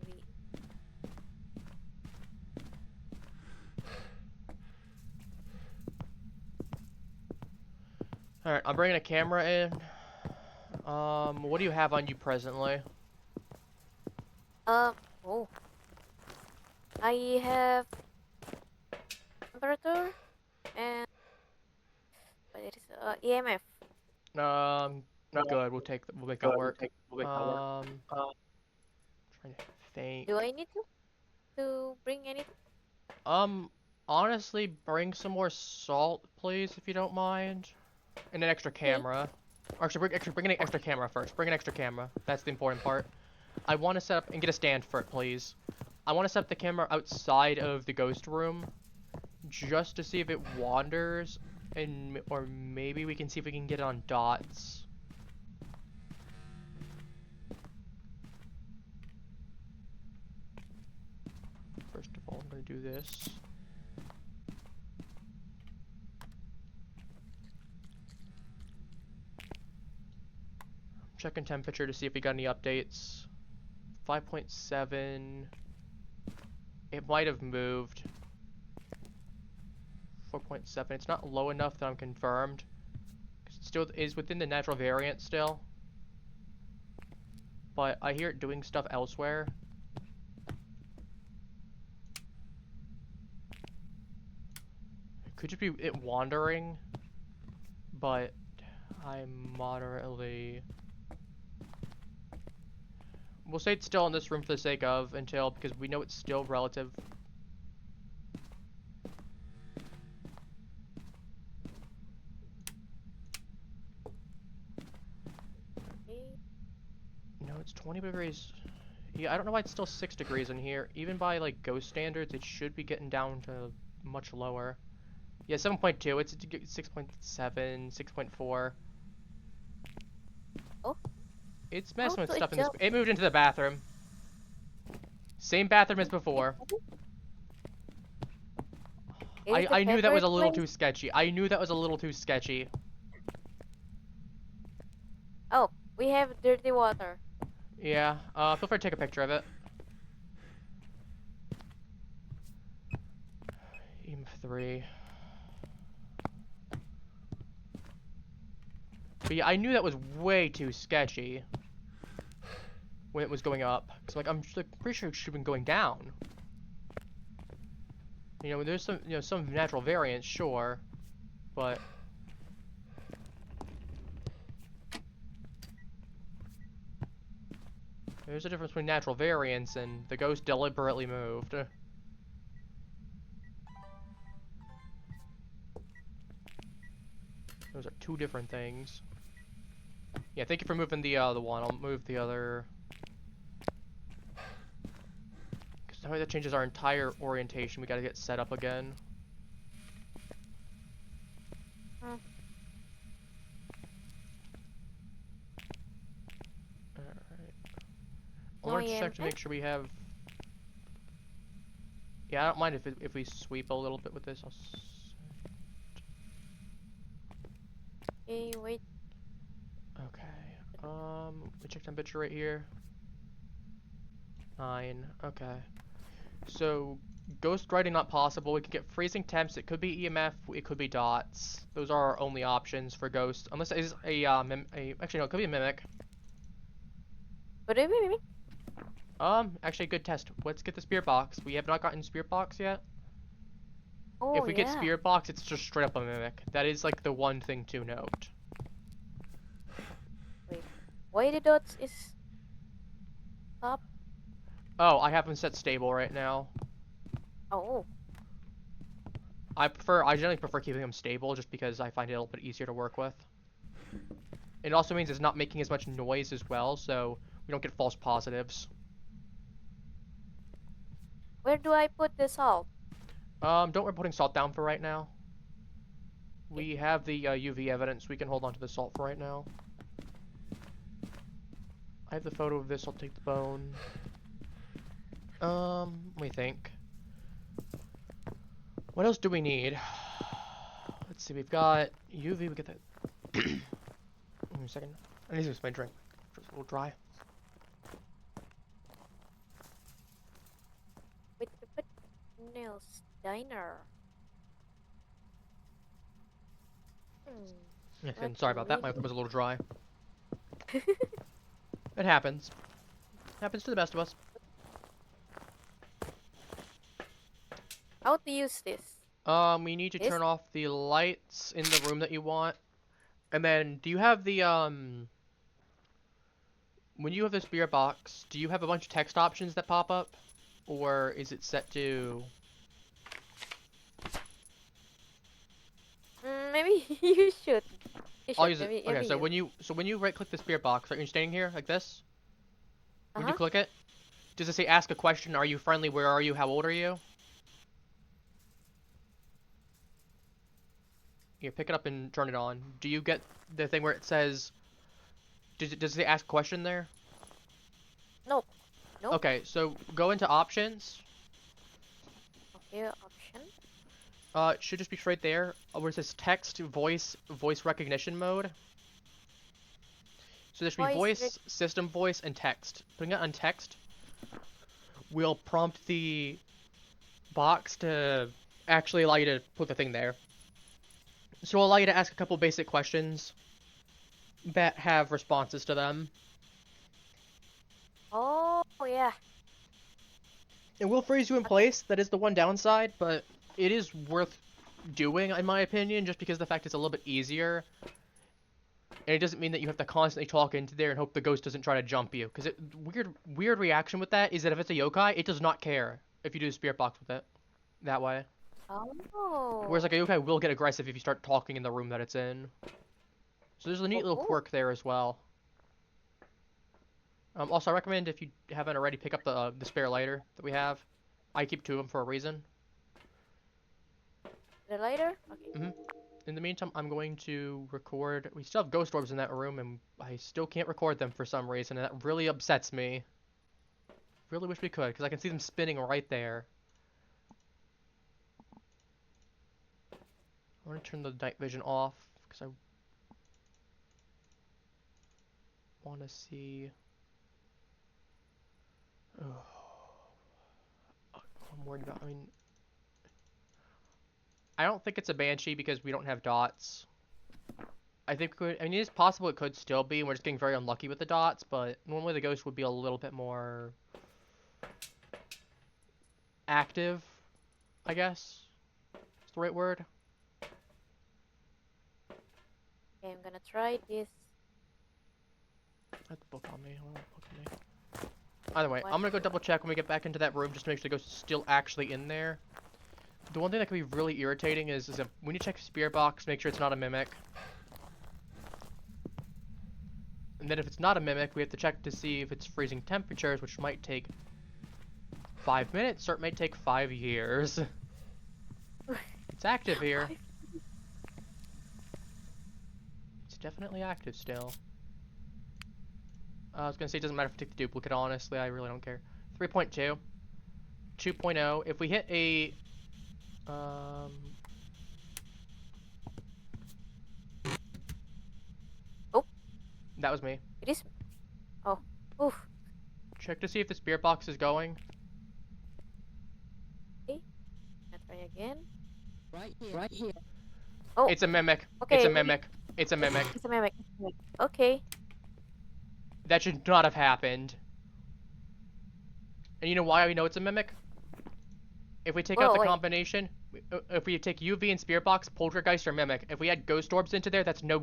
Alright, I'm bringing a camera in. What do you have on you presently? Oh. I have temperature and what it is EMF. Good. We'll make that work. Trying to think. Do I need to bring anything? Honestly, bring some more salt, please, if you don't mind. And an extra Okay. camera. Or actually, bring an extra camera first. Bring an extra camera. That's the important part. I want to set up and get a stand for it, please. I want to set up the camera outside of the ghost room, just to see if it wanders, or maybe we can see if we can get it on dots. First of all, I'm gonna do this. Checking temperature to see if we got any updates. 5.7. It might have moved. 4.7. It's not low enough that I'm confirmed. It still is within the natural variant still. But I hear it doing stuff elsewhere. It could just be it wandering. But I'm moderately... We'll say it's still in this room for the sake of until, because we know it's still relative. No, it's 20 degrees. Yeah, I don't know why it's still 6 degrees in here. Even by like ghost standards, it should be getting down to much lower. Yeah, 7.2. It's 6.7, 6.4. Oh. It's messing with so stuff it in this. jumped. It moved into the bathroom. Same bathroom as before. I knew that was a little too sketchy. I knew that was a little too sketchy. Oh, we have dirty water. Yeah, feel free to take a picture of it. EM3. But yeah, I knew that was way too sketchy when it was going up. Cause like I'm pretty sure it should have been going down. You know, there's some natural variants, sure, but there's a difference between natural variants and the ghost deliberately moved. Those are two different things. Yeah, thank you for moving the one. I'll move the other. Because now that changes our entire orientation. We gotta get set up again. Hmm. Alright. I No want to check to EMF? make sure we have... Yeah, I don't mind if we sweep a little bit with this. Okay, wait. Okay. We check temperature right here. 9. Okay. So, ghost writing not possible. We can get freezing temps. It could be EMF. It could be dots. Those are our only options for ghost. Unless it is actually no, it could be a mimic. What do you mean? Actually, good test. Let's get the spirit box. We have not gotten spirit box yet. Oh, If we get yeah. spirit box, it's just straight up a mimic. That is like the one thing to note. Wait. Why the dots is up? Oh, I have them set stable right now. Oh. I generally prefer keeping them stable just because I find it a little bit easier to work with. It also means it's not making as much noise as well, so we don't get false positives. Where do I put the salt? Don't worry putting salt down for right now. We have the UV evidence. We can hold on to the salt for right now. I have the photo of this. I'll take the bone. Let me think. What else do we need? Let's see, we've got UV, we get that. Give me a second. I need to use my drink. It's a little dry. Wait, Nell's Diner. Yeah, What and sorry about that, my really- throat was a little dry. It happens. Happens to the best of us. How to use this? We need to This? turn off the lights in the room that you want. And then, do you have the, when you have the spirit box, do you have a bunch of text options that pop up? Or is it set to... Maybe you should. I'll use it. Maybe, Okay, maybe so you. when you right-click the spirit box, are you standing here, like this? When you Uh-huh. click it, does it say ask a question? Are you friendly? Where are you? How old are you? Here, pick it up and turn it on. Do you get the thing where it says... does it say ask a question there? Nope. Nope. Okay, so go into options. Okay, option. It should just be right there, where it says text, voice recognition mode. So there should be voice, system voice, and text. Putting it on text will prompt the box to actually allow you to put the thing there. So it'll allow you to ask a couple basic questions that have responses to them. Oh, yeah. It will freeze you in place, that is the one downside, but it is worth doing, in my opinion, just because of the fact it's a little bit easier. And it doesn't mean that you have to constantly talk into there and hope the ghost doesn't try to jump you. Because weird reaction with that is that if it's a yokai, it does not care if you do a spirit box with it that way. Oh. Whereas like a yokai will get aggressive if you start talking in the room that it's in. So there's a neat little quirk there as well. Also, I recommend if you haven't already, pick up the spare lighter that we have. I keep two of them for a reason. The lighter? Okay. In the meantime, I'm going to record. We still have ghost orbs in that room, and I still can't record them for some reason, and that really upsets me. Really wish we could, because I can see them spinning right there. I want to turn the night vision off, because I want to see... Oh. I'm worried about, I mean... I don't think it's a banshee because we don't have dots. I think I mean, it is possible it could still be, and we're just getting very unlucky with the dots, but normally the ghost would be a little bit more active, I guess. Is the right word? Okay, I'm gonna try this. I have the book on me. I don't have the book on me. Either way, I'm gonna go double check when we get back into that room just to make sure the ghost is still actually in there. The one thing that can be really irritating is if, when you check spirit box, make sure it's not a mimic. And then if it's not a mimic, we have to check to see if it's freezing temperatures, which might take 5 minutes, or it might take 5 years. It's active here. It's definitely active still. I was gonna say it doesn't matter if we take the duplicate, honestly, I really don't care. 3.2. 2.0. If we hit a... Oh. That was me. It is. Oh. Oof. Check to see if the spirit box is going. Okay. I'll try again. Right here. Oh. It's a mimic. Okay. It's a mimic. It's a mimic. It's a mimic. Okay. That should not have happened. And you know why we know it's a mimic? If we take out the combination, if we take UV and spirit box, poltergeist or mimic. If we add ghost orbs into there, that's no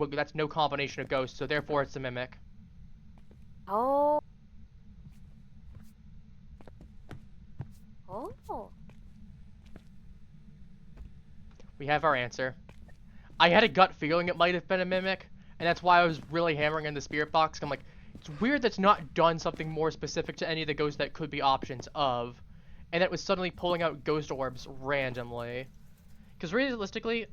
combination of ghosts, so therefore it's a mimic. Oh. Oh. We have our answer. I had a gut feeling it might have been a mimic, and that's why I was really hammering in the spirit box. I'm like, it's weird that's not done something more specific to any of the ghosts that could be options of. And it was suddenly pulling out ghost orbs randomly. Because realistically,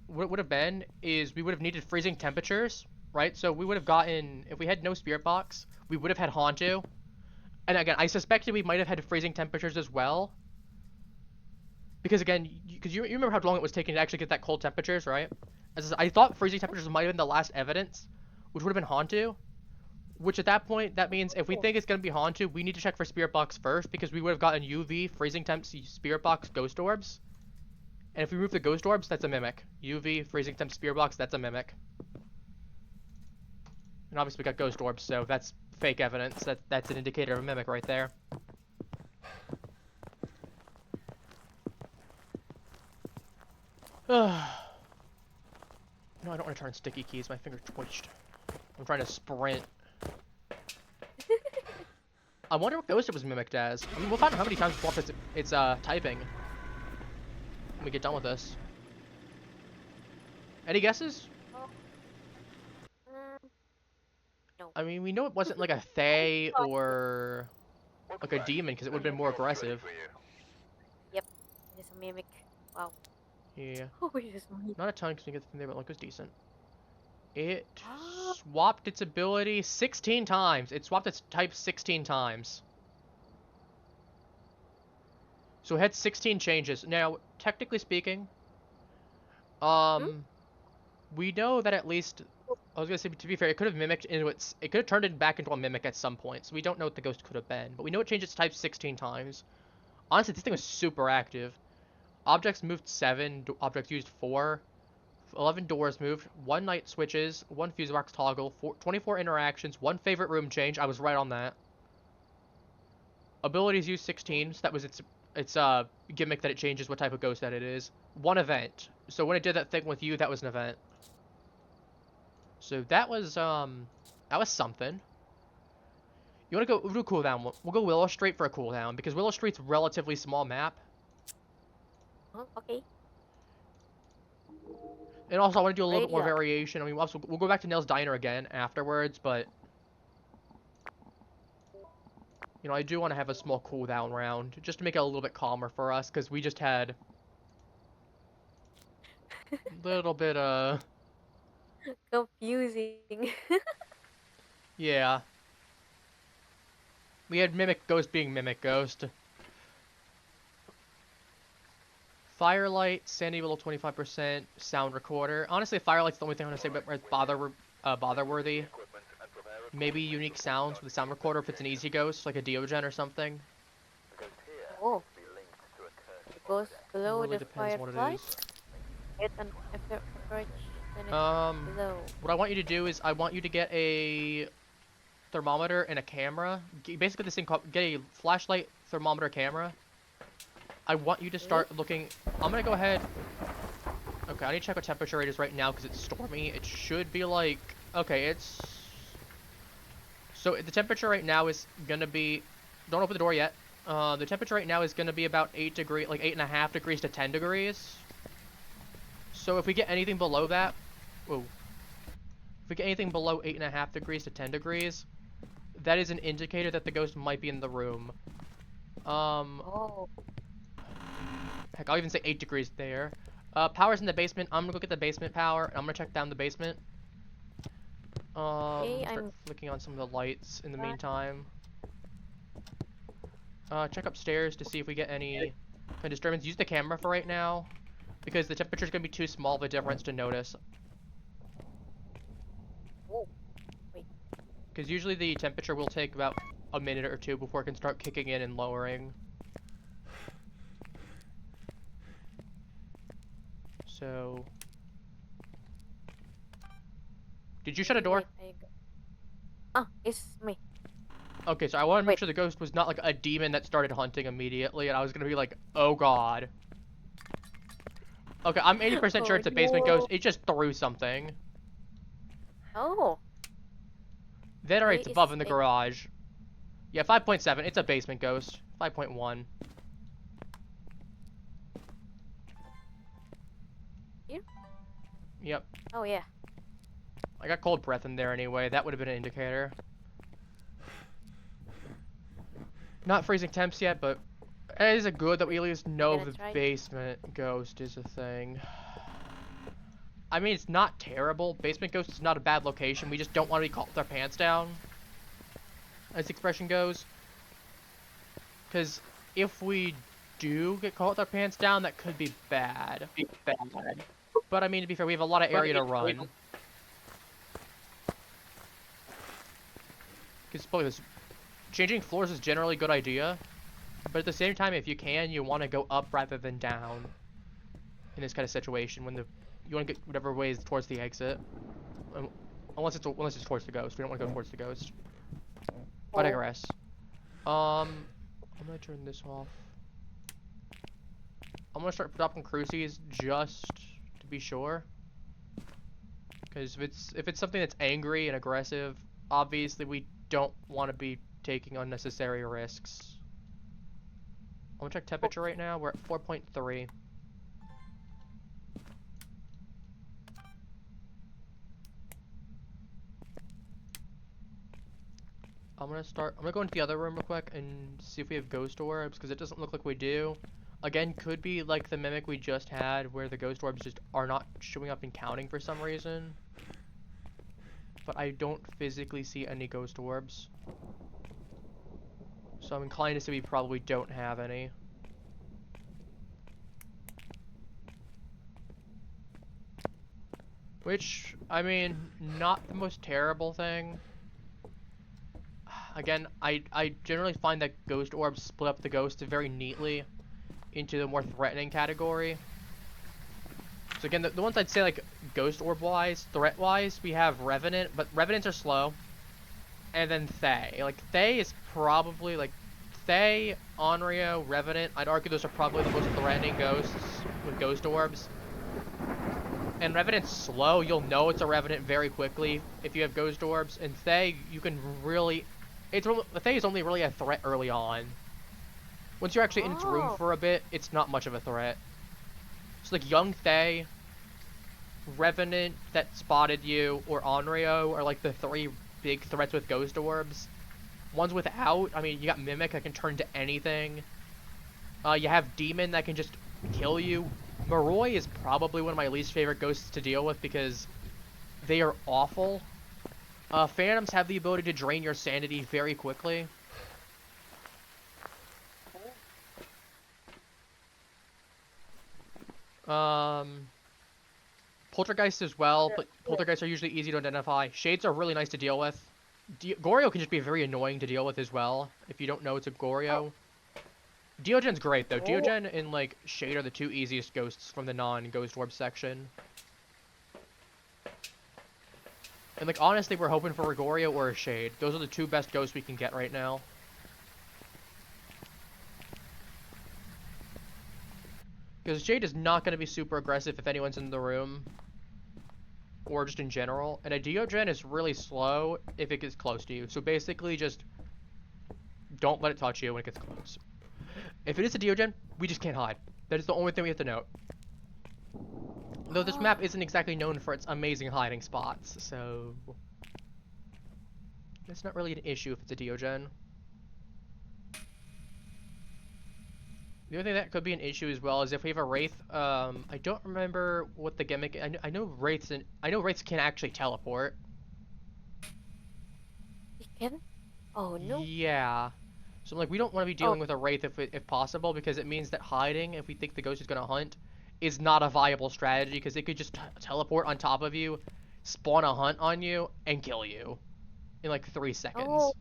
what it would have been is we would have needed freezing temperatures, right? So we would have gotten, if we had no spirit box, we would have had Hantu. And again, I suspected we might have had freezing temperatures as well. Because again, because you remember how long it was taking to actually get that cold temperatures, right? I thought freezing temperatures might have been the last evidence, which would have been Hantu. Which at that point, that means if we think it's gonna be Hantu, we need to check for spirit box first because we would have gotten UV, freezing temps, spirit box, ghost orbs. And if we remove the ghost orbs, that's a mimic. UV, freezing temp, spirit box, that's a mimic. And obviously we got ghost orbs, so that's fake evidence. That's an indicator of a mimic right there. No, I don't want to turn sticky keys. My finger twitched. I'm trying to sprint. I wonder what ghost it was mimicked as. I mean, we'll find out how many times it's typing when we get done with this. Any guesses? No. I mean, we know it wasn't like a Thay or like a demon because it would have been more aggressive. Yep. It is a mimic. Wow. Yeah. Oh, it is a mimic. Not a ton because we get the thing there, but like it was decent. It swapped its ability 16 times. It swapped its type 16 times. So it had 16 changes. Now, technically speaking, we know that at least, I was gonna say, to be fair, it could have mimicked into it could have turned it back into a mimic at some point. So we don't know what the ghost could have been, but we know it changed its type 16 times. Honestly, this thing was super active. Objects moved 7, objects used 4. 11 doors moved, 1 night switches, 1 fuse box toggle, 24 interactions, 1 favorite room change. I was right on that. Abilities used 16, so that was its gimmick that it changes what type of ghost that it is. 1 event. So when it did that thing with you, that was an event. So that was something. You wanna go do a cooldown? We'll go Willow Street for a cooldown because Willow Street's a relatively small map. Oh, okay. And also, I want to do a little bit more Radio. variation. I mean, also, we'll go back to Nell's Diner again afterwards, but you know, I do want to have a small cooldown round just to make it a little bit calmer for us, because we just had a little bit, Confusing. yeah. We had Mimic Ghost being Mimic Ghost. Firelight, Sandy Willow 25%, Sound Recorder. Honestly, Firelight's the only thing I want to say about bother-worthy. Maybe unique sounds with the Sound Recorder if it's an easy ghost, like a Diogen or something. Oh. It goes below Really the depends what it firefly. is. It's an approach. Then it's Um, below. What I want you to do is I want you to get a thermometer and a camera. Basically this thing called, get a flashlight, thermometer, camera. I want you to start looking. I'm gonna go ahead. Okay, I need to check what temperature it is right now because it's stormy. It should be like, okay, it's, so the temperature right now is gonna be, don't open the door yet. The temperature right now is gonna be about 8 degrees, like 8.5 degrees to 10 degrees. So if we get anything below that, whoa. If we get anything below 8.5 degrees to 10 degrees, that is an indicator that the ghost might be in the room. Oh. Heck, I'll even say 8 degrees there. Power's in the basement. I'm gonna go get the basement power, and I'm gonna check down the basement. Okay, Start I'm flicking on some of the lights in the meantime. Check upstairs to see if we get any kind of disturbance. Use the camera for right now, because the temperature's gonna be too small of a difference to notice. Whoa. Wait. Because usually the temperature will take about a minute or two before it can start kicking in and lowering. So, did you shut a door? Wait, ah, it's me. Okay, so I want to make Wait. sure the ghost was not like a demon that started hunting immediately, and I was gonna be like, oh god. Okay, I'm 80% sure Oh, it's a basement ghost. no. It just threw something. Oh. Then alright, it's Wait, above is in the it- garage. Yeah, 5.7. It's a basement ghost. 5.1. Here? Yep. Oh yeah. I got cold breath in there anyway. That would have been an indicator. Not freezing temps yet, but it is a good that we at least know Gonna the try. basement ghost is a thing. I mean, it's not terrible. Basement ghost is not a bad location. We just don't want to be caught with our pants down, as the expression goes. Because if we do get caught with our pants down, that could be bad. But I mean, to be fair, we have a lot of area to run. Because changing floors is generally a good idea. But at the same time, if you can, you want to go up rather than down. In this kind of situation, when you want to get whatever way is towards the exit. Unless it's towards the ghost. We don't want to go towards the ghost. I digress. I'm gonna turn this off. I'm gonna start dropping crucies just to be sure. Because if it's something that's angry and aggressive, obviously we don't want to be taking unnecessary risks. I'm gonna check temperature right now. We're at 4.3. I'm gonna go into the other room real quick and see if we have ghost orbs, because it doesn't look like we do. Again, could be like the mimic we just had, where the ghost orbs just are not showing up and counting for some reason. But I don't physically see any ghost orbs. So I'm inclined to say we probably don't have any. Which, I mean, not the most terrible thing. Again, I generally find that ghost orbs split up the ghosts very neatly into the more threatening category. So again, the ones I'd say like ghost orb wise, threat wise, we have Revenant, but Revenants are slow. And then Thay. Like Thay is probably like Thay, Onryo, Revenant. I'd argue those are probably the most threatening ghosts with ghost orbs. And Revenant's slow. You'll know it's a Revenant very quickly if you have ghost orbs. And Thay, you can really... Thay is only really a threat early on. Once you're actually in its room for a bit, it's not much of a threat. So like young Thay, Revenant that spotted you, or Onryo are like the three big threats with ghost orbs. Ones without, I mean, you got Mimic that can turn into anything. You have Demon that can just kill you. Moroi is probably one of my least favorite ghosts to deal with because they are awful. Phantoms have the ability to drain your sanity very quickly. Poltergeist as well, but Poltergeists are usually easy to identify. Shades are really nice to deal with. Goryo can just be very annoying to deal with as well, if you don't know it's a Goryo. Diogen's great, though. Diogen and, like, Shade are the two easiest ghosts from the non-Ghost Orb section. And, like, honestly, we're hoping for a Goryo or a Shade. Those are the two best ghosts we can get right now. Because Shade is not going to be super aggressive if anyone's in the room. Or just in general. And a Diogen is really slow if it gets close to you. So basically just don't let it touch you when it gets close. If it is a Diogen, we just can't hide. That is the only thing we have to note. Though this map isn't exactly known for its amazing hiding spots, so... it's not really an issue if it's a Diogen. The only thing that could be an issue as well is if we have a Wraith. I don't remember what the gimmick. I know Wraiths can actually teleport. You can? Oh no. Yeah. So like we don't want to be dealing with a Wraith if possible, because it means that hiding, if we think the ghost is gonna hunt, is not a viable strategy, because it could just teleport on top of you, spawn a hunt on you, and kill you in like 3 seconds. Oh.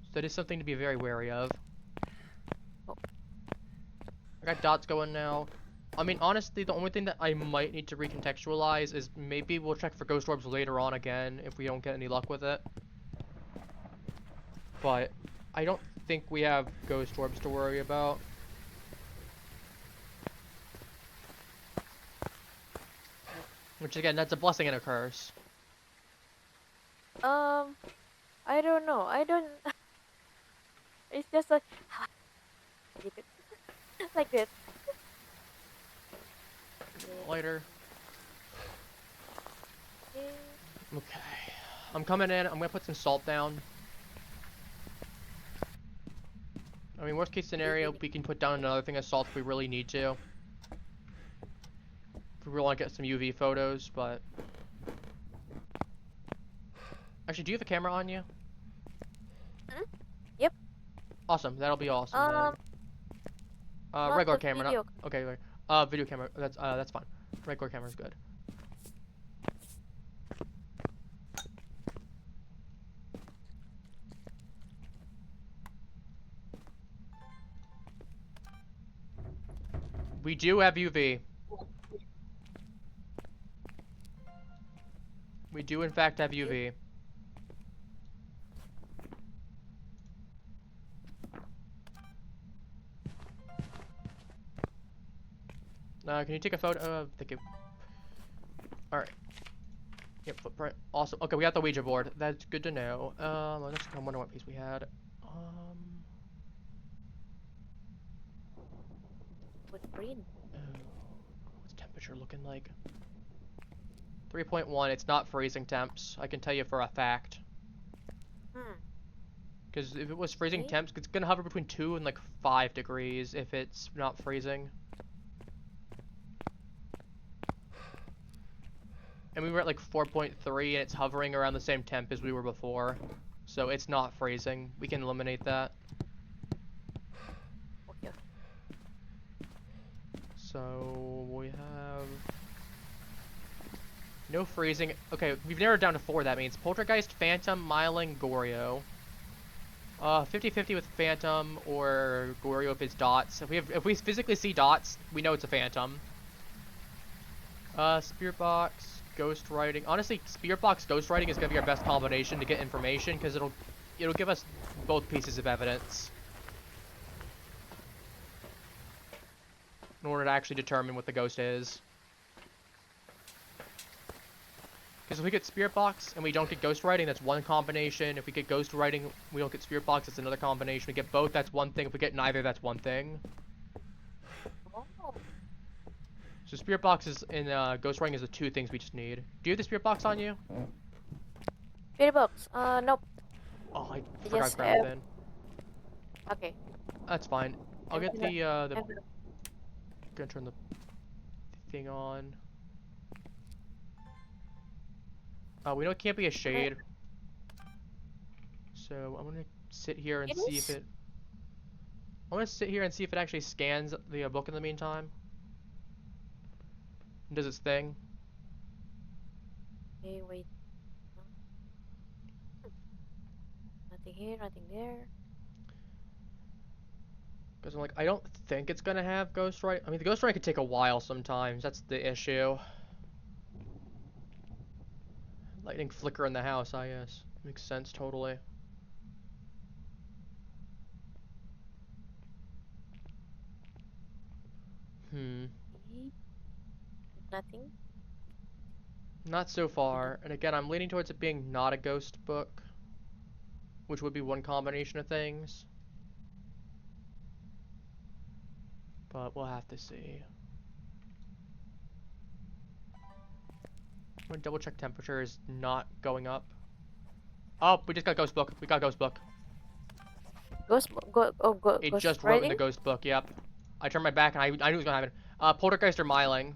So that is something to be very wary of. I got dots going now. I mean, honestly, the only thing that I might need to recontextualize is maybe we'll check for ghost orbs later on again if we don't get any luck with it. But I don't think we have ghost orbs to worry about. Which again, that's a blessing and a curse. I don't know. I don't. It's just like like this. Later. Okay. I'm coming in. I'm gonna put some salt down. I mean, worst case scenario, we can put down another thing of salt if we really need to. If we really want to get some UV photos, but... Actually, do you have a camera on you? Hmm? Yep. Awesome. That'll be awesome, then. Not Regular the camera, video. not okay. Wait. Video camera. That's fine. Regular camera's good. We do have UV. We do in fact have UV. Can you take a photo? Thank you. All right. Yep, footprint. Awesome. Okay, we got the Ouija board. That's good to know. I wonder what piece we had. With green. What's temperature looking like? 3.1. It's not freezing temps. I can tell you for a fact. Because if it was freezing Okay. temps, it's gonna hover between 2 and like 5 degrees if it's not freezing. And we were at like 4.3 and it's hovering around the same temp as we were before. So it's not freezing. We can eliminate that. Okay. So we have no freezing. Okay, we've narrowed down to 4. That means Poltergeist, Phantom, Myling, Goryo. 50-50 with Phantom or Goryo if it's dots. If we physically see dots, we know it's a Phantom. Spirit Box, Ghost Writing. Honestly, Spirit Box, Ghost Writing is gonna be our best combination to get information because it'll give us both pieces of evidence in order to actually determine what the ghost is. Because if we get Spirit Box and we don't get Ghost Writing, that's one combination. If we get Ghost Writing, we don't get Spirit Box, that's another combination. We get both, that's one thing. If we get neither, that's one thing. Oh. So Spirit Box is and Ghost Writing is the 2 things we just need. Do you have the Spirit Box on you? Spirit box. Nope. Oh, I I forgot just to grab have- the bin. Okay. That's fine. I'll get the I'm gonna turn the thing on. We know it can't be a shade. So I'm gonna sit here and It see is. if it. I'm gonna sit here and see if it actually scans the book in the meantime. And does its thing. Okay, wait. Nothing here, nothing there. Because I'm like, I don't think it's gonna have Ghost Writing. I mean, the Ghost Writing could take a while sometimes. That's the issue. Lightning flicker in the house, I guess. Makes sense, totally. Okay. Nothing. Not so far. And again, I'm leaning towards it being not a ghost book, which would be one combination of things. But we'll have to see. I'm gonna double check temperature is not going up. Oh, we just got ghost book. We got ghost book. Ghost. It Ghost just wrote in writing? the ghost book. Yep. I turned my back and I knew it was gonna happen. Poltergeist or Myling.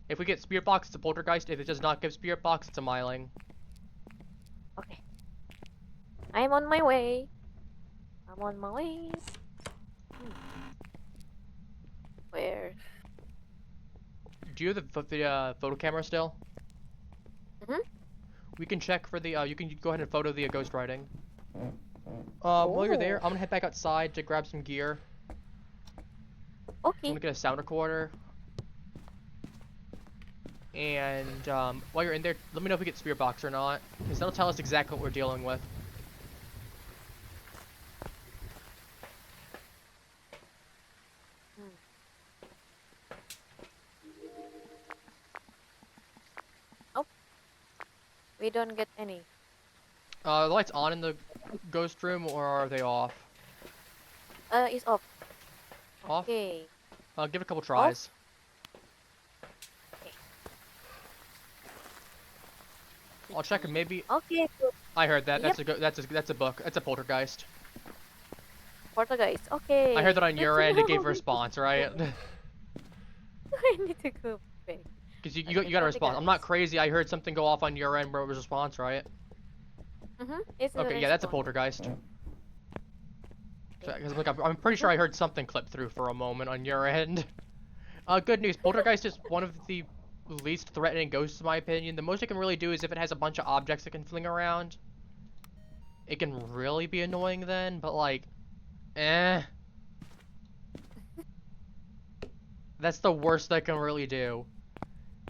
If we get Spirit Box, it's a Poltergeist. If it does not give Spirit Box, it's a Myling. Okay. I'm on my way. I'm on my way. Where? Do you have the photo camera still? Mhm. We can check for the. You can go ahead and photo the ghost writing. While you're there, I'm gonna head back outside to grab some gear. I'm Okay. gonna get a sound recorder. And while you're in there, let me know if we get Spirit Box or not, because that'll tell us exactly what we're dealing with. We don't get any. The lights on in the ghost room, or are they off? It's off. Off? Okay. Give it a couple tries. I'll check it. Maybe Okay. Good. I heard that. That's a book. That's a poltergeist. Poltergeist. Okay. I heard that on your Let's end. It gave a go. response, right? I need to go back. Because you Okay, got a response. I'm not poltergeist. crazy. I heard something go off on your end where it was a response, right? It's a Okay, yeah, that's a response. poltergeist. Because like, I'm pretty sure I heard something clip through for a moment on your end. Good news. Poltergeist is one of the least threatening ghosts, in my opinion. The most it can really do is if it has a bunch of objects it can fling around. It can really be annoying then, but like, eh. That's the worst that it can really do.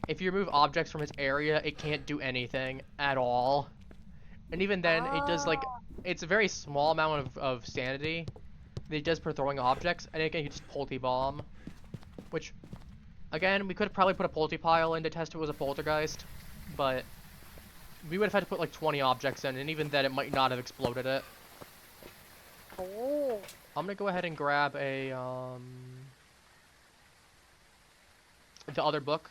If you remove objects from its area, it can't do anything at all. And even then, it does like, it's a very small amount of sanity that it does per throwing objects, and it can just Polty Bomb. Which, again, we could have probably put a Polty Pile in to test if it was a Poltergeist, but we would have had to put like 20 objects in, and even then it might not have exploded it. Oh. I'm gonna go ahead and grab a, the other book.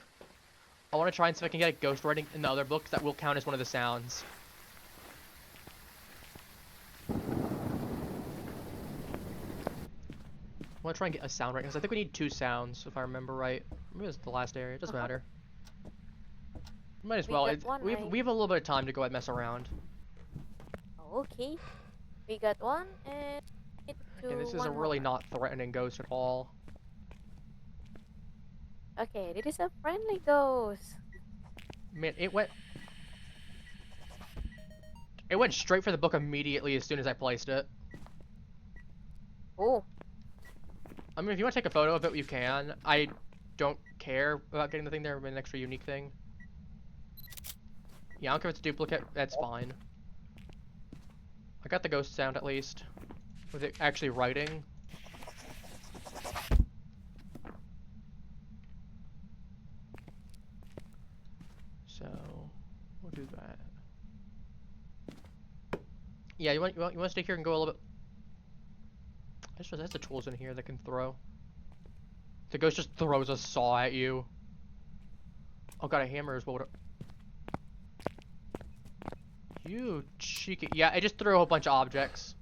I want to try and see if I can get a ghost writing in the other book, 'cause that will count as one of the sounds. I want to try and get a sound right, because I think we need 2 sounds, if I remember right. Maybe it's the last area, it doesn't matter. Might as well, we have a little bit of time to go ahead and mess around. Okay. We got one and Okay, this is a really not threatening ghost at all. Okay, it is a friendly ghost. Man, it went straight for the book immediately as soon as I placed it. Oh. I mean, if you want to take a photo of it, you can. I don't care about getting the thing there, an extra unique thing. Yeah, I don't care if it's a duplicate, that's fine. I got the ghost sound at least. With it actually writing. So, we'll do that. Yeah, you want to stay here and go a little bit. I just realized the tools in here that can throw. The ghost just throws a saw at you. Oh, got a hammer as well. You cheeky. Yeah, it just threw a whole bunch of objects.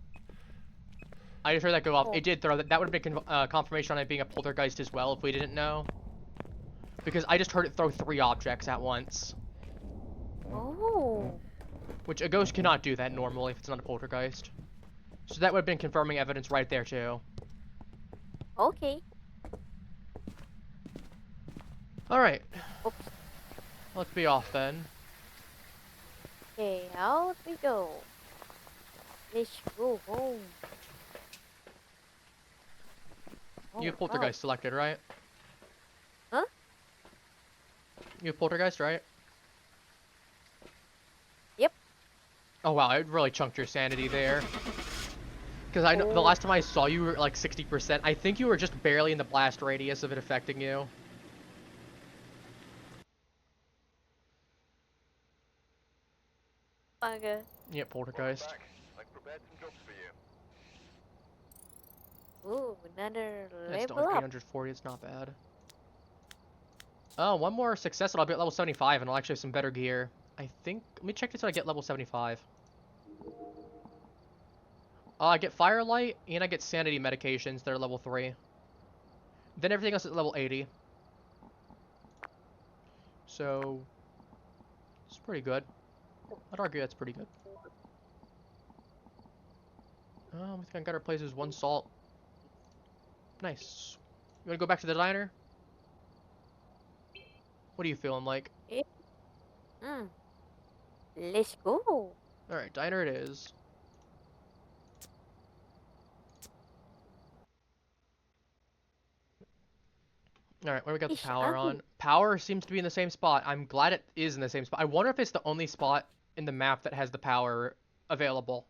I just heard that go off. It did throw that. That would have been confirmation on it being a poltergeist as well if we didn't know. Because I just heard it throw 3 objects at once. Oh. Which a ghost cannot do that normally if it's not a poltergeist. So that would have been confirming evidence right there too. Okay. Alright. Oops. Let's be off then. Okay, out we go. Let's go home. You have poltergeist selected, right? Huh? You have poltergeist, right? Yep. Oh wow, it really chunked your sanity there. Because I know the last time I saw you were like 60%. I think you were just barely in the blast radius of it affecting you. Okay. Yep, poltergeist. I've prepared some jobs for you. Ooh, another It's still level like up. 840, it's not bad. Oh, one more success and I'll be at level 75 and I'll actually have some better gear. I think, let me check this so I get level 75. I get Firelight and I get Sanity medications that are level 3. Then everything else is level 80. So, it's pretty good. I'd argue that's pretty good. I think I got our places 1 salt. Nice. You wanna go back to the diner? What are you feeling like? Let's go. Alright, diner it is. Alright, where we got the power on? Power seems to be in the same spot. I'm glad it is in the same spot. I wonder if it's the only spot in the map that has the power available.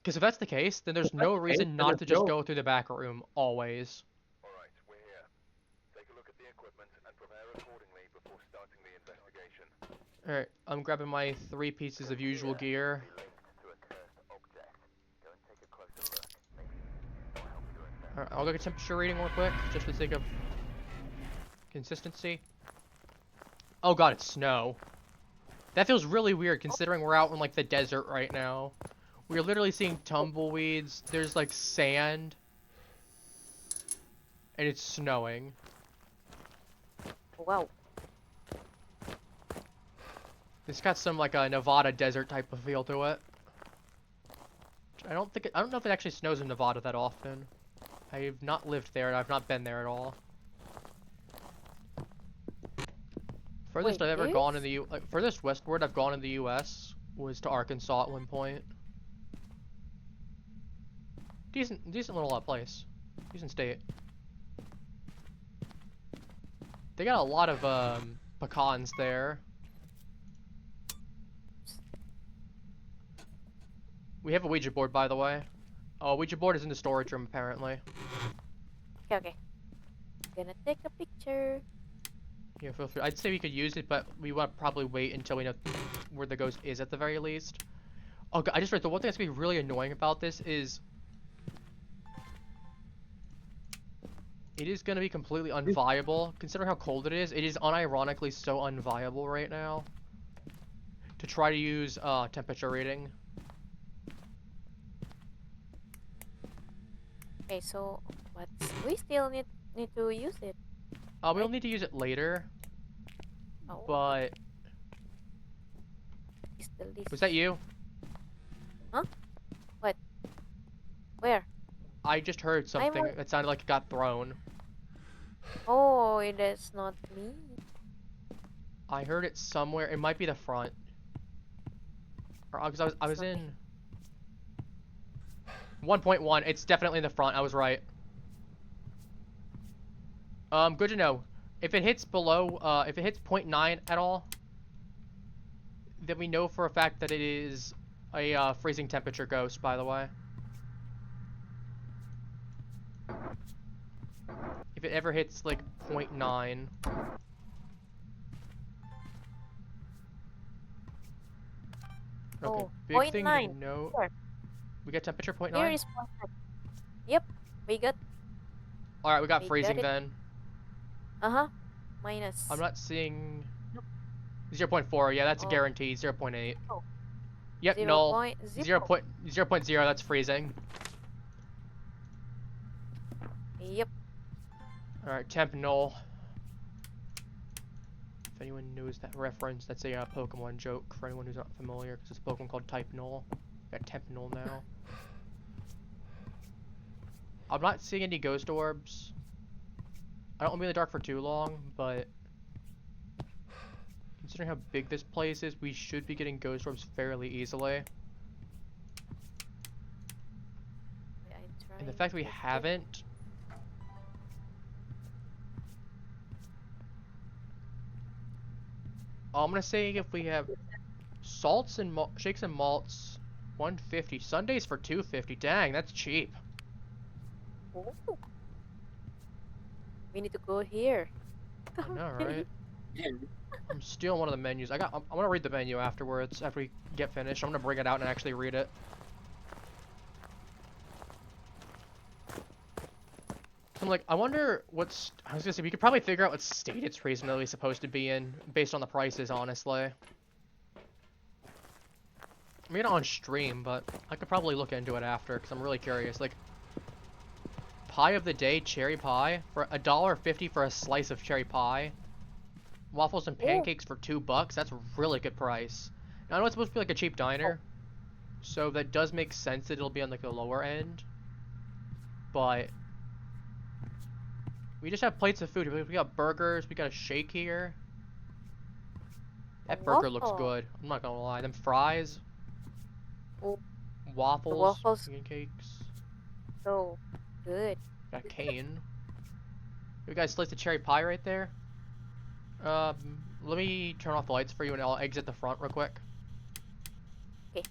Because if that's the case, then there's no reason not to just go through the back room always. Alright, we're here. Take a look at the equipment and prepare accordingly before starting the investigation. Alright, I'm grabbing my 3 pieces of usual gear. Alright, I'll go get temperature reading real quick, just for the sake of consistency. Oh god, it's snow. That feels really weird considering we're out in like the desert right now. We're literally seeing tumbleweeds, there's like sand, and it's snowing. Wow. It's got some like a Nevada desert type of feel to it. I don't know if it actually snows in Nevada that often. I've not lived there and I've not been there at all. Furthest Wait, I've ever gone in this? the furthest westward I've gone in the U.S. was to Arkansas at one point. Decent little place. Decent state. They got a lot of pecans there. We have a Ouija board, by the way. Oh, Ouija board is in the storage room apparently. Okay, okay. Gonna take a picture. Yeah, feel free. I'd say we could use it, but we want to probably wait until we know where the ghost is at the very least. Oh, I just realized the one thing that's gonna be really annoying about this is it is gonna be completely unviable. Considering how cold it is unironically so unviable right now to try to use temperature reading. Okay, so we still need to use it. We'll need to use it later, Oh, but still this. was that you? Huh? What? Where? I just heard something wa- that sounded like it got thrown. Oh, it is not me. I heard it somewhere. It might be the front. Or because I was in 1.1. It's definitely in the front. I was right. Good to know. If it hits below, if it hits 0.9 at all, then we know for a fact that it is a freezing temperature ghost, by the way. If it ever hits like 0.9. Okay, Oh, big thing to 0.9. note. Sure. We got temperature 0.9? Here is 0.9. Yep, we got. Alright, we got we freezing got it. then. Minus. I'm not seeing 0.4. Yeah, that's a Oh. guarantee. 0.8. Oh. Yep, 0. null. 0.0. 0.0. That's freezing. Yep. All right, temp null. If anyone knows that reference, that's a Pokemon joke for anyone who's not familiar, because it's a Pokemon called Type Null. Got temp null now. I'm not seeing any ghost orbs. I don't want to be in the dark for too long, but considering how big this place is, we should be getting ghost orbs fairly easily. And the fact we haven't, I'm gonna say if we have salts and shakes and malts, 150. Sundays for 250. Dang, that's cheap. Oh. We need to go here. I know, right? I'm stealing one of the menus. I'm gonna read the menu afterwards. After we get finished, I'm gonna bring it out and actually read it. I'm like, I wonder what's. I was gonna say we could probably figure out what state it's reasonably supposed to be in based on the prices, honestly. I mean, on stream, but I could probably look into it after because I'm really curious. Like, pie of the day, cherry pie for $1.50 for a slice of cherry pie. Waffles and pancakes for $2. That's a really good price. Now, I know it's supposed to be like a cheap diner, so that does make sense that it'll be on like the lower end. But we just have plates of food. We got burgers. We got a shake here. That burger looks Waffle. good. I'm not gonna lie. Them fries, Oh, waffles, waffles. pancakes. so good. Got cane. You guys slice the cherry pie right there. Let me turn off the lights for you and I'll exit the front real quick. Okay.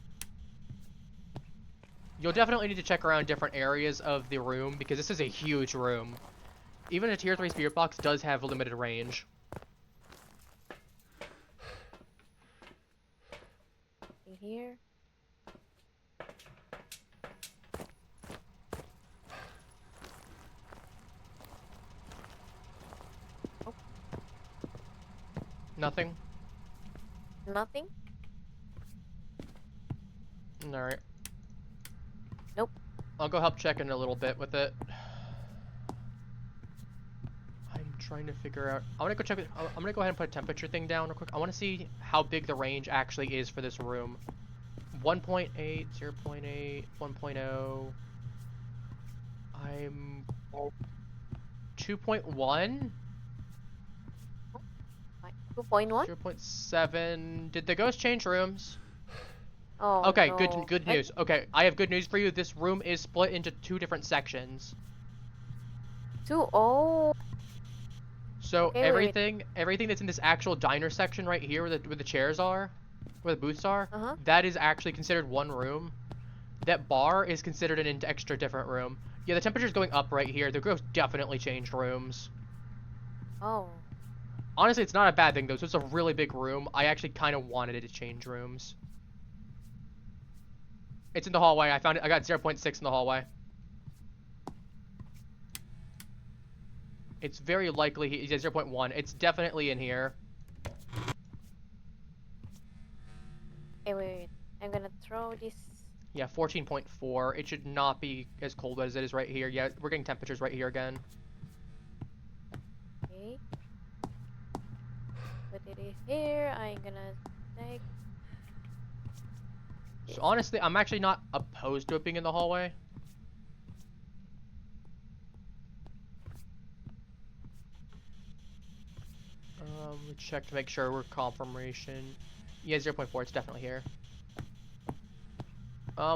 You'll definitely need to check around different areas of the room because this is a huge room. Even a tier 3 spirit box does have limited range. In here. Nothing? Nothing. Alright. Nope. I'll go help check in a little bit with it. I'm trying to figure out. I'm gonna go check it. I'm gonna go ahead and put a temperature thing down real quick. I want to see how big the range actually is for this room. 1.8, 0.8, 1.0. I'm 2.1, Like 2.1? 0.7. Did the ghost change rooms? Oh Okay, no. good What? news. Okay, I have good news for you. This room is split into 2 different sections. 2? Oh. So Okay, wait. everything that's in this actual diner section right here, where the chairs are, where the booths are, Uh-huh. that is actually considered one room. That bar is considered an extra different room. Yeah, the temperature's going up right here. The ghost definitely changed rooms. Oh. Honestly, it's not a bad thing though. So it's a really big room. I actually kind of wanted it to change rooms. It's in the hallway. I found it. I got 0.6 in the hallway. It's very likely he's at 0.1. It's definitely in here. Hey, wait. I'm gonna throw this. Yeah, 14.4. It should not be as cold as it is right here. Yeah, we're getting temperatures right here again. Okay. Put it in here. I'm gonna take. So honestly, I'm actually not opposed to it being in the hallway. Check to make sure we're confirmation. Yeah, 0.4. It's definitely here.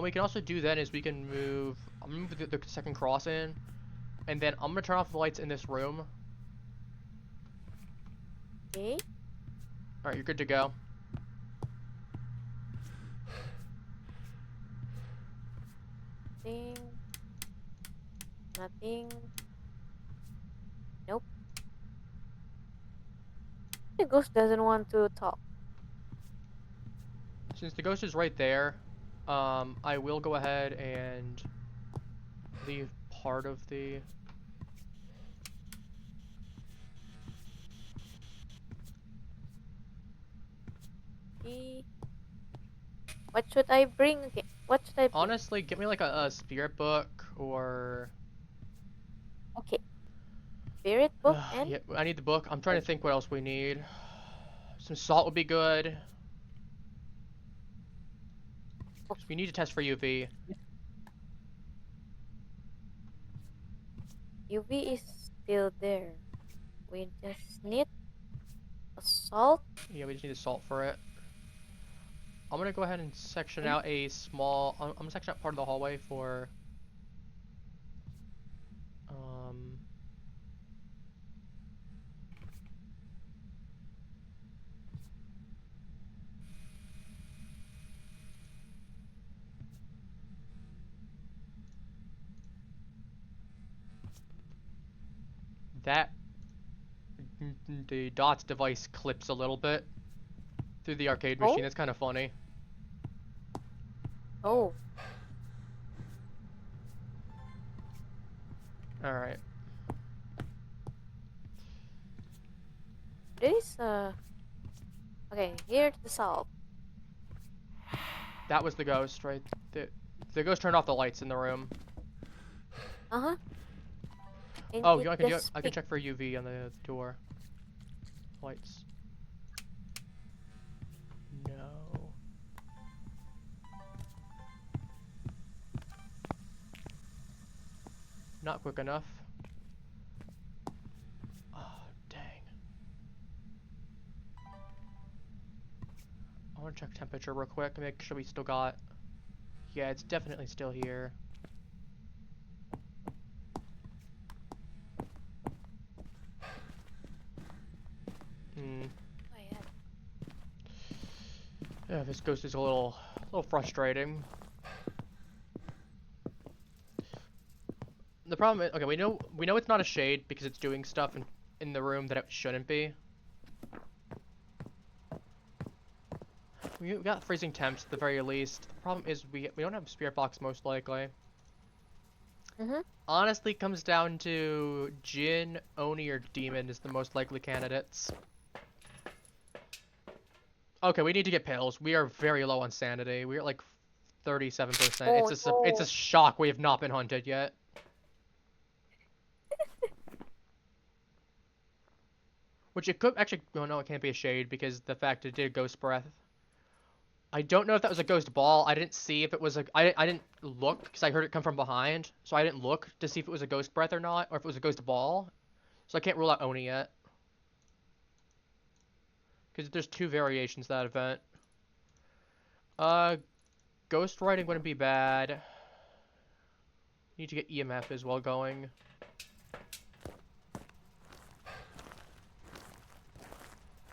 We can also do then is we can move. I'm gonna move the second cross in, and then I'm gonna turn off the lights in this room. Okay. All right, you're good to go. Nothing. Nothing. Nope. The ghost doesn't want to talk. Since the ghost is right there, I will go ahead and leave part of the. Okay. What should I bring? Okay. What should I bring? Honestly, get me like a spirit book or. Okay. Spirit book and Yeah, I need the book. I'm trying to think what else we need. Some salt would be good. 'Cause we need to test for UV. UV is still there. We just need a salt. Yeah, we just need the salt for it. I'm gonna go ahead and section out a small. I'm gonna section out part of the hallway for. Um. That. The dots device clips a little bit through the arcade machine. Oh. That's kind of funny. Oh. All right. This Okay, here's the salt. That was the ghost, right? The ghost turned off the lights in the room. Uh-huh. And Oh, it I can just check for UV on the door. Lights. No. Not quick enough. Oh, dang. I want to check temperature real quick and make sure we still got. Yeah, it's definitely still here. Hmm. Oh, yeah. Yeah, this ghost is a little frustrating. The problem is, okay, we know it's not a shade because it's doing stuff in the room that it shouldn't be. We got freezing temps at the very least. The problem is we don't have spirit box most likely. Honestly, it comes down to Jinn, Oni, or Demon is the most likely candidates. Okay, we need to get pills. We are very low on sanity. We are like 37%. Oh, It's a shock we have not been hunted yet. Which it could actually. Oh no, it can't be a shade because the fact it did ghost breath. I don't know if that was a ghost ball. I didn't see if it was a. I didn't look because I heard it come from behind, so I didn't look to see if it was a ghost breath or not, or if it was a ghost ball. So I can't rule out Oni yet. Because there's two variations of that event. Ghost writing wouldn't be bad. Need to get EMF as well going.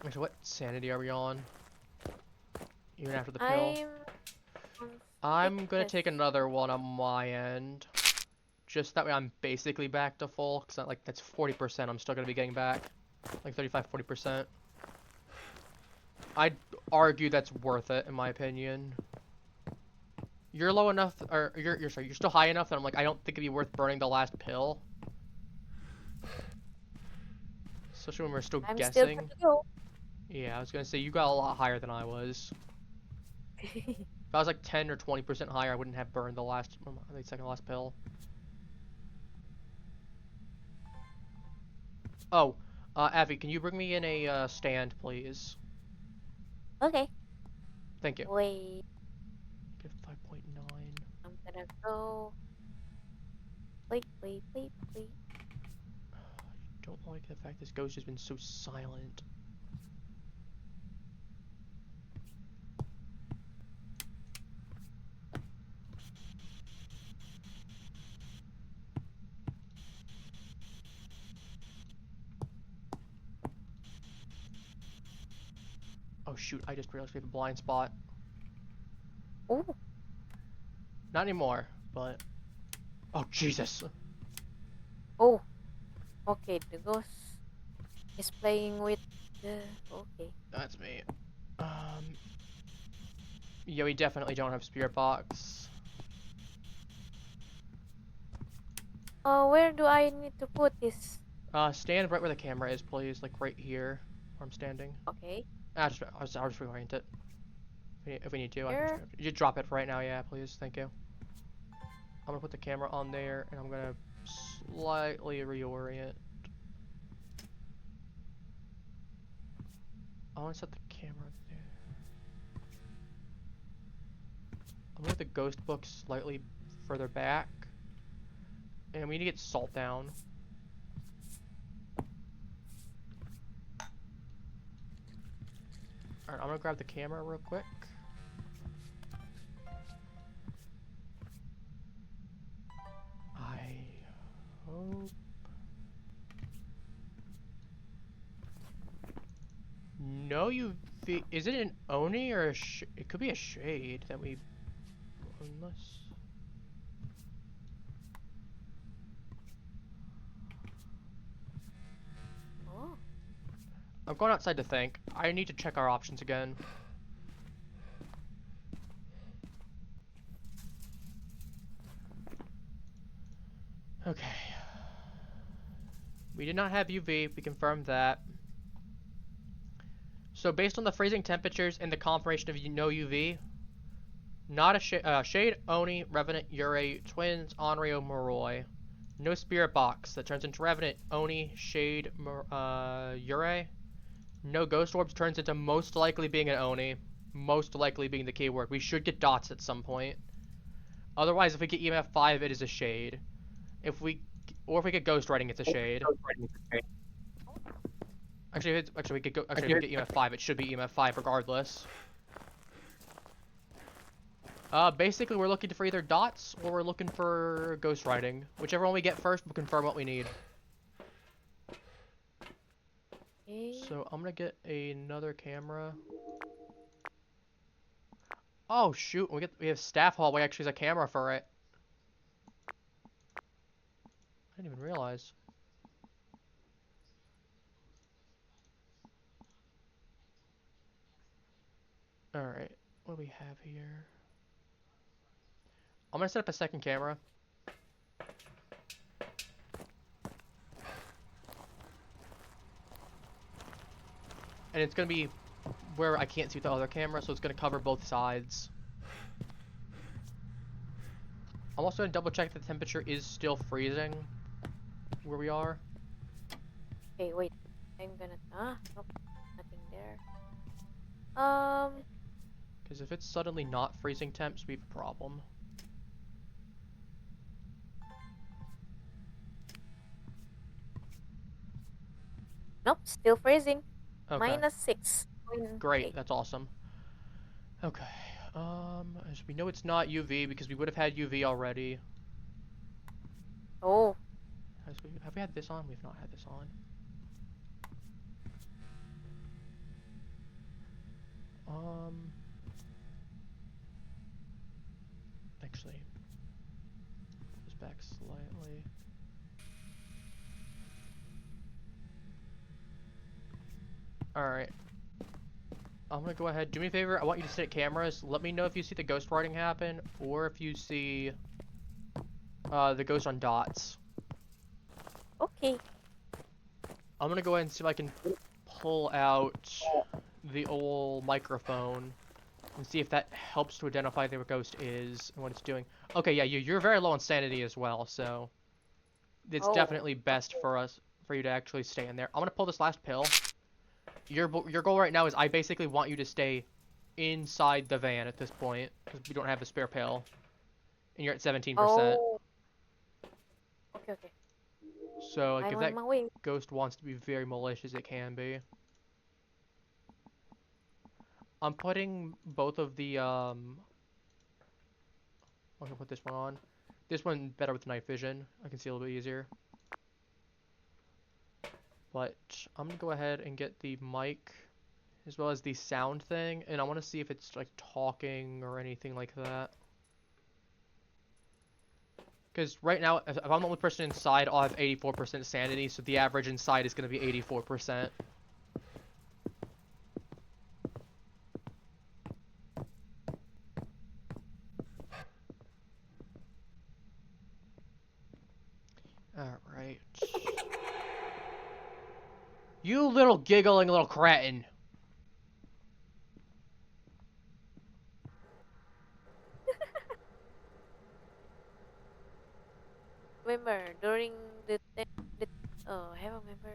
Actually, what sanity are we on? Even after the pill? I'm gonna take another one on my end. Just that way I'm basically back to full, because like that's 40% I'm still gonna be getting back. Like 35-40%. I'd argue that's worth it in my opinion. You're low enough, or you're sorry, you're still high enough that I'm like, I don't think it'd be worth burning the last pill. Especially when we're still I'm guessing. still good to go. Yeah, I was gonna say you got a lot higher than I was. If I was like 10 or 20% higher, I wouldn't have burned the last, I think second last pill. Oh, Avi, can you bring me in a stand, please? Okay. Thank you. Wait, Give 5.9. I'm gonna go. Wait. Don't like the fact this ghost has been so silent. Oh shoot, I just realized we have a blind spot. Oh, Not anymore, but... Oh, Jesus! oh. Okay, the ghost is playing with the. Okay. That's me. Yeah, we definitely don't have spirit box. Where do I need to put this? Stand right where the camera is, please. Like right here, where I'm standing. Okay. I'll just reorient it. If we need to, Here? you drop it right now, yeah, please. Thank you. I'm gonna put the camera on there, and I'm gonna slightly reorient. I want to set the camera there. I'm gonna put the ghost book slightly further back, and we need to get salt down. Alright, I'm gonna grab the camera real quick. I hope... No UV... Is it an Oni or a it could be a shade that we... Unless... Oh. I'm going outside to think. I need to check our options again. Okay. We did not have UV, we confirmed that. So based on the freezing temperatures and the confirmation of no UV, not a Shade, Oni, Revenant, Yurei, Twins, Onryo, Moroi. No spirit box that turns into Revenant, Oni, Shade, Yurei. No ghost orbs turns into most likely being an Oni. Most likely being the keyword. We should get dots at some point. Otherwise, if we get EMF 5, it is a Shade. If we get ghost writing, it's a Shade. Actually, if we get EMF 5, it should be EMF 5 regardless. Basically, we're looking for either dots or we're looking for ghost writing. Whichever one we get first will confirm what we need. Okay. So I'm gonna get another camera. Oh shoot, we have staff hallway actually has a camera for it. I didn't even realize. Alright, what do we have here? I'm gonna set up a second camera. And it's gonna be where I can't see with the other camera, so it's gonna cover both sides. I'm also gonna double check that the temperature is still freezing where we are. Okay, wait. I'm gonna. Nope. Nothing there. Because if it's suddenly not freezing temps, we have a problem. Nope, still freezing. Okay. -6.8. Great, that's awesome. Okay. As we know it's not UV because we would have had UV already. Oh, Have we had this on? We've not had this on. Actually, pull this back slightly. Alright. I'm gonna go ahead. Do me a favor. I want you to sit at cameras. Let me know if you see the ghost writing happen, or if you see the ghost on dots. okay. I'm gonna go ahead and see if I can pull out the old microphone and see if that helps to identify the ghost is and what it's doing. Okay, yeah, you're very low on sanity as well, so it's Oh. definitely best for you to actually stay in there. I'm gonna pull this last pill. Your goal right now is I basically want you to stay inside the van at this point because we don't have a spare pill, and you're at 17%. Oh. Okay, okay. So like, I'm if on that my way. ghost wants to be very malicious, it can be. I'm putting both of the I'm gonna put this one on. This one better with night vision. I can see a little bit easier. But I'm gonna go ahead and get the mic as well as the sound thing, and I want to see if it's like talking or anything like that. Because right now, if I'm the only person inside, I'll have 84% sanity, so the average inside is gonna be 84%. Alright. You little giggling little cretin. Remember, during the oh, I remember.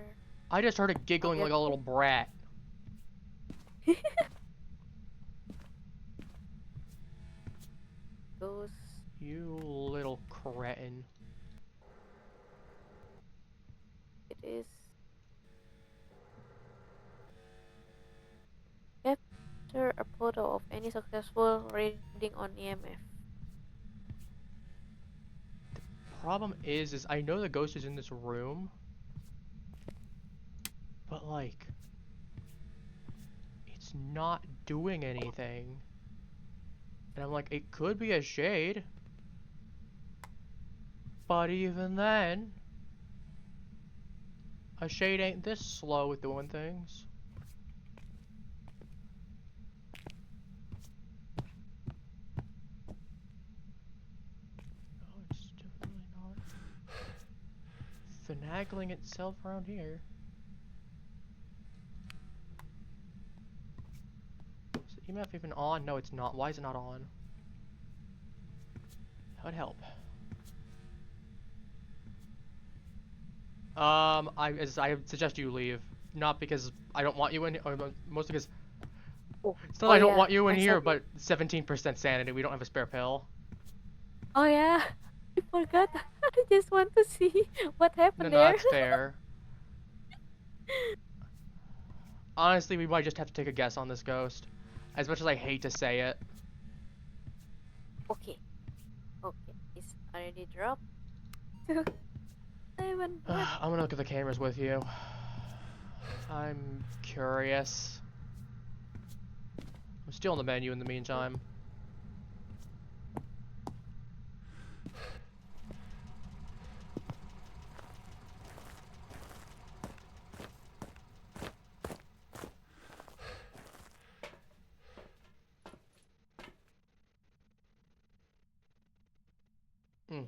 I just started giggling like a little brat. Those. You little cretin. It is. Capture a photo of any successful reading on EMF. Problem is I know the ghost is in this room, but like, it's not doing anything. And I'm like, it could be a shade. But even then, a shade ain't this slow with doing things. Oh, it's definitely not finagling itself around here. Is the EMF even on? No, it's not. Why is it not on? That would help. I suggest you leave. Not because I don't want you in, or mostly because Oh, it's not I don't yeah, want you in I here, saw but 17% sanity. We don't have a spare pill. Oh yeah, I forgot. I just want to see what No, happened no, there. that's fair. Honestly, we might just have to take a guess on this ghost. As much as I hate to say it. Okay, okay, it's already dropped. 7. What? I'm gonna look at the cameras with you. I'm curious. I'm still in the menu in the meantime.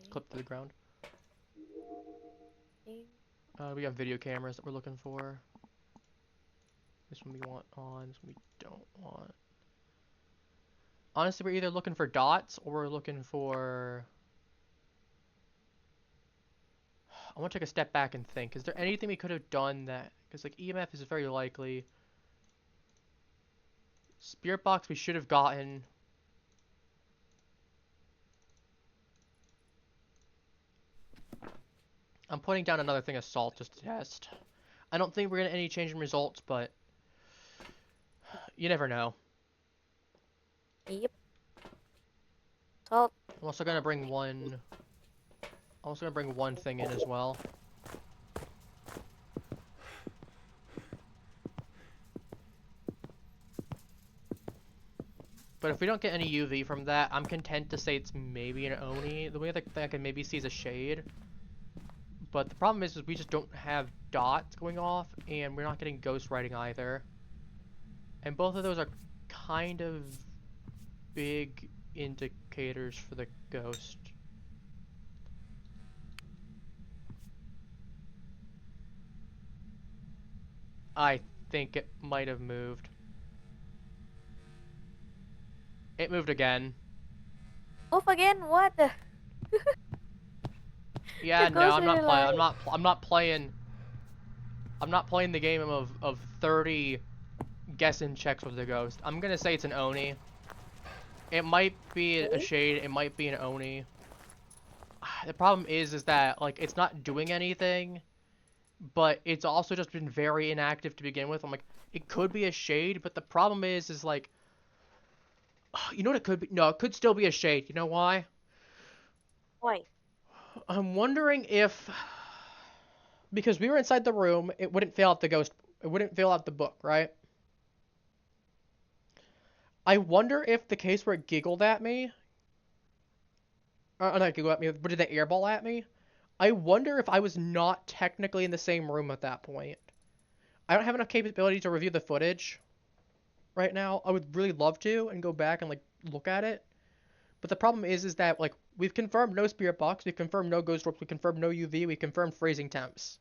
Clip to the ground. We got video cameras that we're looking for. This one we want on, this one we don't want. Honestly, we're either looking for dots or we're looking for... I want to take a step back and think. Is there anything we could have done that... Because like EMF is very likely... Spirit box we should have gotten. I'm putting down another thing of salt just to test. I don't think we're gonna any change in results, but you never know. Yep. Salt. I'm also gonna bring one. I'm also gonna bring one thing in as well. But if we don't get any UV from that, I'm content to say it's maybe an Oni. The only other thing I can maybe see is a shade. But the problem is we just don't have dots going off, and we're not getting ghost writing either. And both of those are kind of big indicators for the ghost. I think it might have moved. It moved again. Move again? What the? Yeah, The no, ghost I'm not really playing. like- I'm not playing. I'm not playing the game of 30 guessing checks with the ghost. I'm gonna say it's an Oni. It might be a shade. It might be an Oni. The problem is that like it's not doing anything, but it's also just been very inactive to begin with. I'm like, it could be a shade, but the problem is like, you know what it could be? No, it could still be a shade. You know why? Why? I'm wondering if because we were inside the room, it wouldn't fill out the ghost. It wouldn't fill out the book, right? I wonder if the case where it giggled at me, not giggled at me, but did the airball at me? I wonder if I was not technically in the same room at that point. I don't have enough capability to review the footage right now. I would really love to and go back and like look at it. But the problem is that like we've confirmed no spirit box, we've confirmed no ghost orbs, we confirmed no UV, we confirmed freezing temps.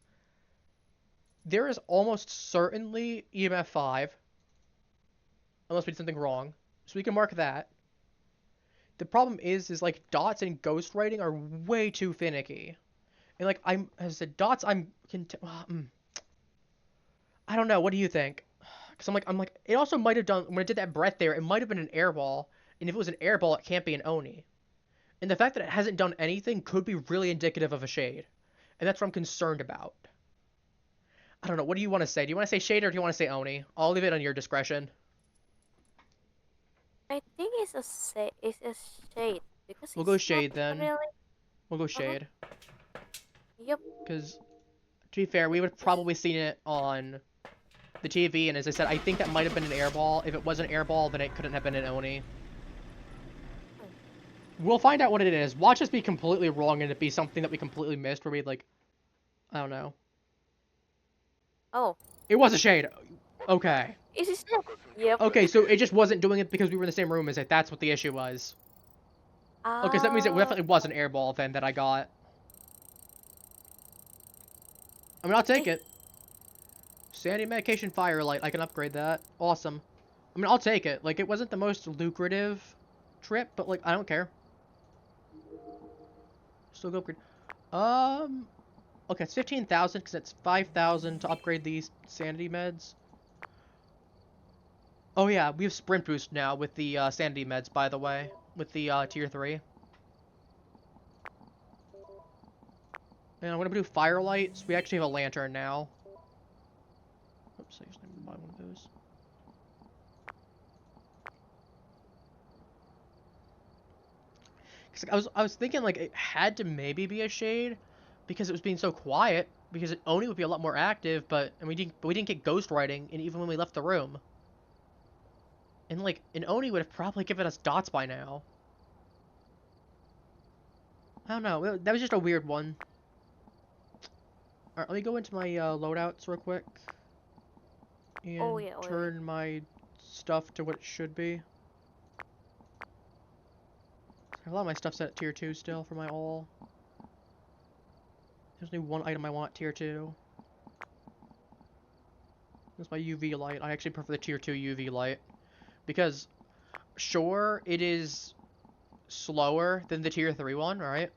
There is almost certainly EMF 5, unless we did something wrong. So we can mark that. The problem is like dots and ghost writing are way too finicky. And like as I said, dots I don't know. What do you think? Because I'm like, it also might have done when it did that breath there. It might have been an airball, and if it was an airball, it can't be an Oni. And the fact that it hasn't done anything could be really indicative of a shade, and that's what I'm concerned about. I don't know. What do you want to say? Do you want to say shade or do you want to say Oni? I'll leave it on your discretion. I think it's it's a shade because We'll go it's not shade then. really. We'll go shade. Yep. Because, to be fair, we would have probably seen it on the TV, and as I said, I think that might have been an airball. If it was an airball, then it couldn't have been an Oni. We'll find out what it is. Watch us be completely wrong and it be something that we completely missed where we like, I don't know. Oh. It was a shade. Okay. Is it? Yep. Okay, so it just wasn't doing it because we were in the same room as it. That's what the issue was. Okay, so that means it definitely was an airball then that I got. I mean, I'll take it. Sandy medication firelight. I can upgrade that. Awesome. I mean, I'll take it. Like, it wasn't the most lucrative trip, but, like, I don't care. Still go upgrade. Okay, it's 15,000 because it's 5,000 to upgrade these sanity meds. Oh, yeah, we have sprint boost now with the sanity meds, by the way. With the tier 3. And I'm going to do firelight, so we actually have a lantern now. Oops, I just need to buy one of those. Cause I was thinking like it had to maybe be a shade because it was being so quiet because it only would be a lot more active, but we didn't get ghost writing, and even when we left the room. And like an Oni would have probably given us dots by now. I don't know. That was just a weird one. Alright, let me go into my loadouts real quick. And turn my stuff to what it should be. I have a lot of my stuff set at tier 2 still for my all. There's only one item I want tier 2. That's my UV light. I actually prefer the tier 2 UV light. Because, sure, it is slower than the tier 3 one, right?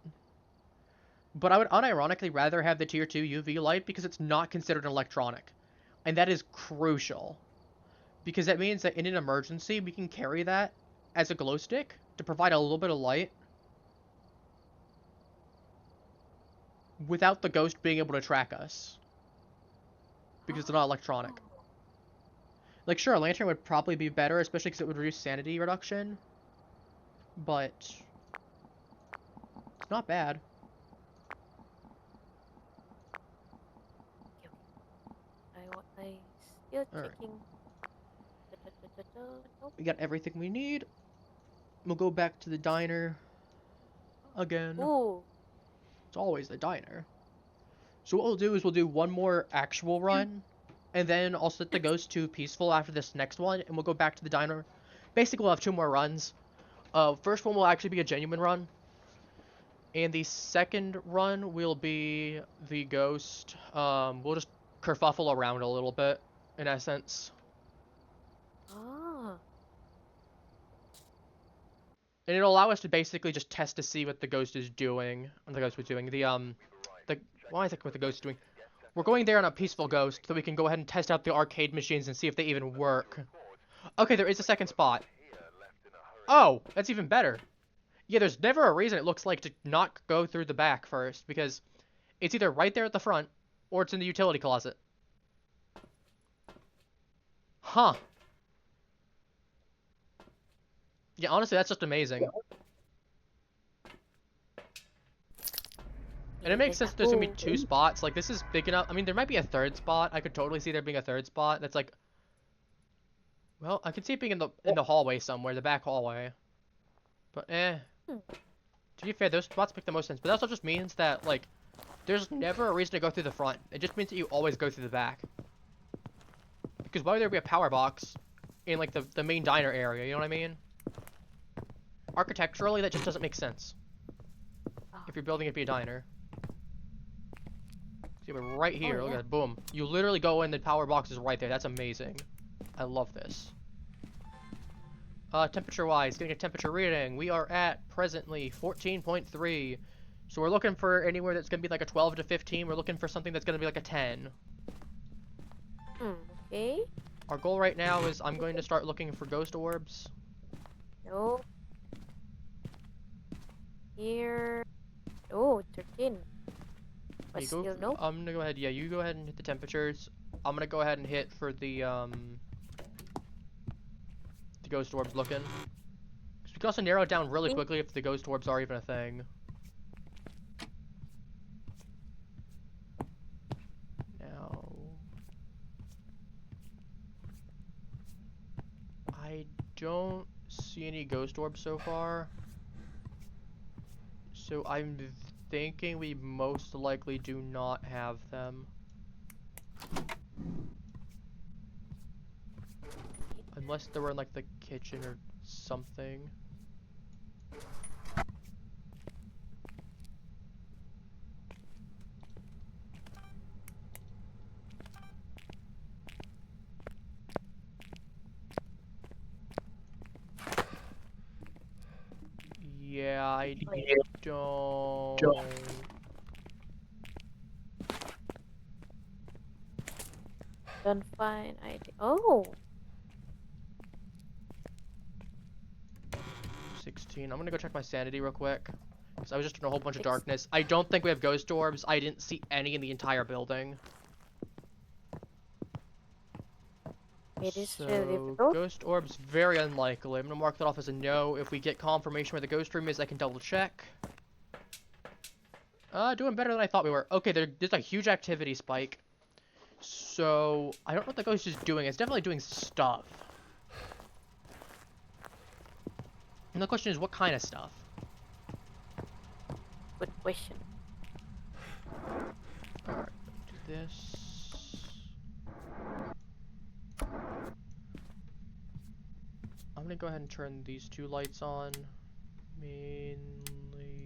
But I would unironically rather have the tier 2 UV light because it's not considered an electronic. And that is crucial. Because that means that in an emergency, we can carry that as a glow stick to provide a little bit of light without the ghost being able to track us. Because it's not electronic. Like, sure, a lantern would probably be better, especially because it would reduce sanity reduction. But it's not bad. I still Alright. checking. Nope. We got everything we need. We'll go back to the diner again. Ooh. It's always the diner. So what we'll do is we'll do one more actual run, and then I'll set the ghost to peaceful after this next one, and we'll go back to the diner. Basically, we'll have 2 more runs. First one will actually be a genuine run, and the second run will be the ghost. We'll just kerfuffle around a little bit, in essence. Ah. And it'll allow us to basically just test to see what the ghost is doing. What the ghost was doing. Why is it what the ghost is doing? We're going there on a peaceful ghost, so we can go ahead and test out the arcade machines and see if they even work. Okay, there is a second spot. Oh, that's even better. Yeah, there's never a reason it looks like to not go through the back first, because it's either right there at the front, or it's in the utility closet. Huh. Yeah, honestly, that's just amazing. And it makes sense there's gonna be 2 spots. Like, this is big enough. I mean, there might be a 3rd spot. I could totally see there being a 3rd spot. That's like... Well, I could see it being in the hallway somewhere, the back hallway. But, To be fair, those spots make the most sense. But that also just means that, like, there's never a reason to go through the front. It just means that you always go through the back. Because why would there be a power box in, like, the main diner area? You know what I mean? Architecturally, that just doesn't make sense. If you're building it to be a diner. See, we're right here. Look at that. Boom. You literally go in, the power box is right there. That's amazing. I love this. Temperature-wise, getting a temperature reading. We are at, presently, 14.3. So we're looking for anywhere that's going to be like a 12 to 15. We're looking for something that's going to be like a 10. Okay. Our goal right now is I'm going to start looking for ghost orbs. No. Here. Oh, 13. But still no. I'm going to go ahead. Yeah, you go ahead and hit the temperatures. I'm going to go ahead and hit for the ghost orbs looking. 'Cause we can also narrow it down really quickly if the ghost orbs are even a thing. Now, I don't see any ghost orbs so far. So I'm thinking we most likely do not have them. Unless they were in like the kitchen or something. Yeah, I don't. Don't find ID. Oh. 16. I'm gonna go check my sanity real quick. Because I was just in a whole bunch of darkness. I don't think we have ghost orbs. I didn't see any in the entire building. It is So, really difficult. ghost orbs, very unlikely. I'm gonna mark that off as a no. If we get confirmation where the ghost room is, I can double check. Doing better than I thought we were. Okay, there's a huge activity spike. So, I don't know what the ghost is doing. It's definitely doing stuff. And the question is, what kind of stuff? Good question. Alright, do this. I'm gonna go ahead and turn these 2 lights on. Mainly...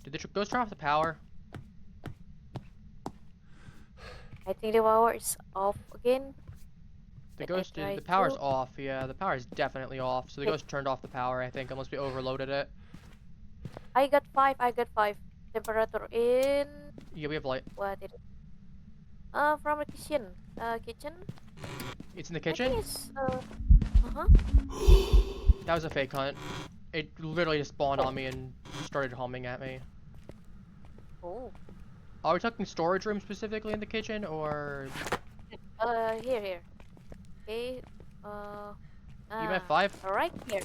Did the ghost turn off the power? I think the power is off again. The But I ghost tried the power's to. off, yeah, the power is definitely off. So the ghost turned off the power, I think, unless we overloaded it. I got 5. Temperature in. Yeah, we have light. What it is? From the kitchen. Kitchen. It's in the I kitchen? think it's uh-huh. That was a fake hunt. It literally just spawned on me and started humming at me. Oh. Are we talking storage room specifically in the kitchen, or Here. Okay. EMF 5? Right here.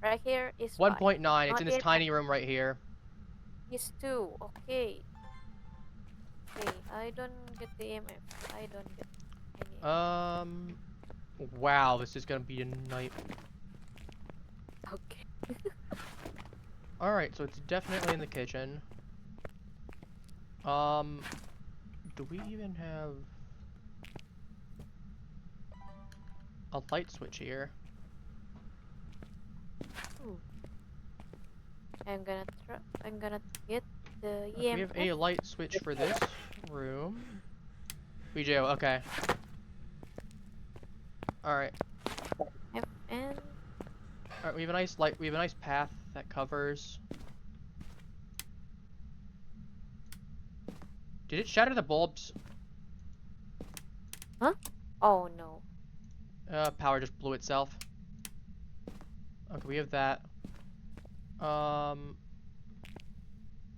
Right here is 5. 1.9. It's Not in this yet. tiny room right here. Is 2. Okay. Okay. I don't get the EMF. I don't get any. Wow, this is gonna be a night. Okay. Alright, so it's definitely in the kitchen. Do we even have a light switch here? I'm gonna get the We have a EMF. light switch for this room. We do, okay. Alright. And Alright, we have a nice light, we have a nice path that covers. Did it shatter the bulbs? oh no. Power just blew itself. Okay, we have that.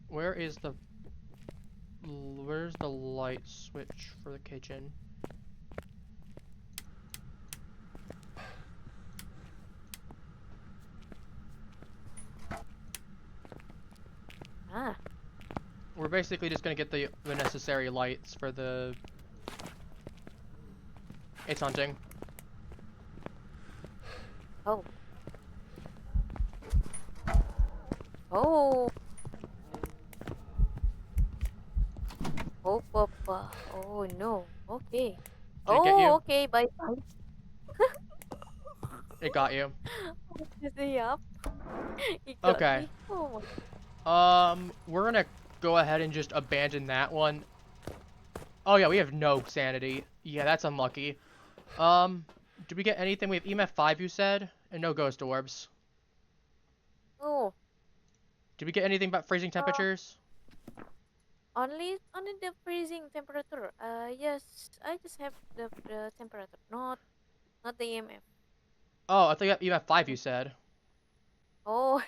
Where's the light switch for the kitchen? Ah. We're basically just gonna get the necessary lights for the... It's hunting. Oh. Oh. Oh, Papa. Oh no. Okay. Did it get you? Okay. Bye bye. It got you. Yup. It got Okay. me. Oh We're gonna go ahead and just abandon that one. Oh yeah, we have no sanity. Yeah, that's unlucky. Did we get anything? We have EMF 5, you said? And no ghost orbs. Oh. Did we get anything about freezing temperatures? Only the freezing temperature. Yes. I just have the temperature, not the EMF. Oh, I thought you got EMF 5, you said. Oh.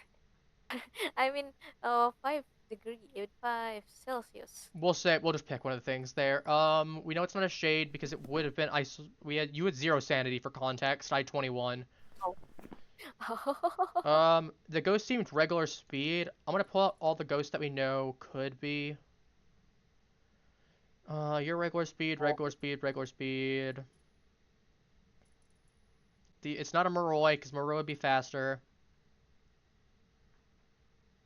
I mean, 5 degree, 5 Celsius. We'll just pick one of the things there. We know it's not a shade because it would have been you had 0 sanity for context. I had 21. Oh. The ghost seemed regular speed. I'm gonna pull out all the ghosts that we know could be. Your regular speed, regular speed, regular speed. It's not a Moroi because Moroi would be faster.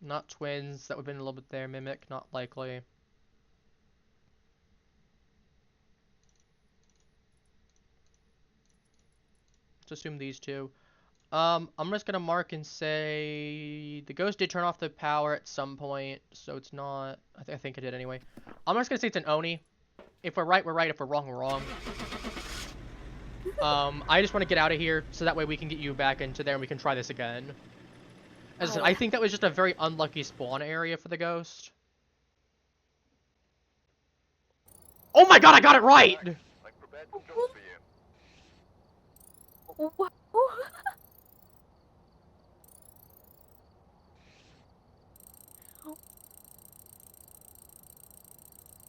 Not twins. That would have been a little bit there. Mimic, not likely. Let's assume these two. I'm just gonna mark and say the ghost did turn off the power at some point, so it's not. I think it did anyway. I'm just gonna say it's an Oni. If we're right, we're right. If we're wrong, we're wrong. I just want to get out of here so that way we can get you back into there and we can try this again. As I said, I think that was just a very unlucky spawn area for the ghost. Oh my god, I got it right! I prepared some jobs for you. Wow.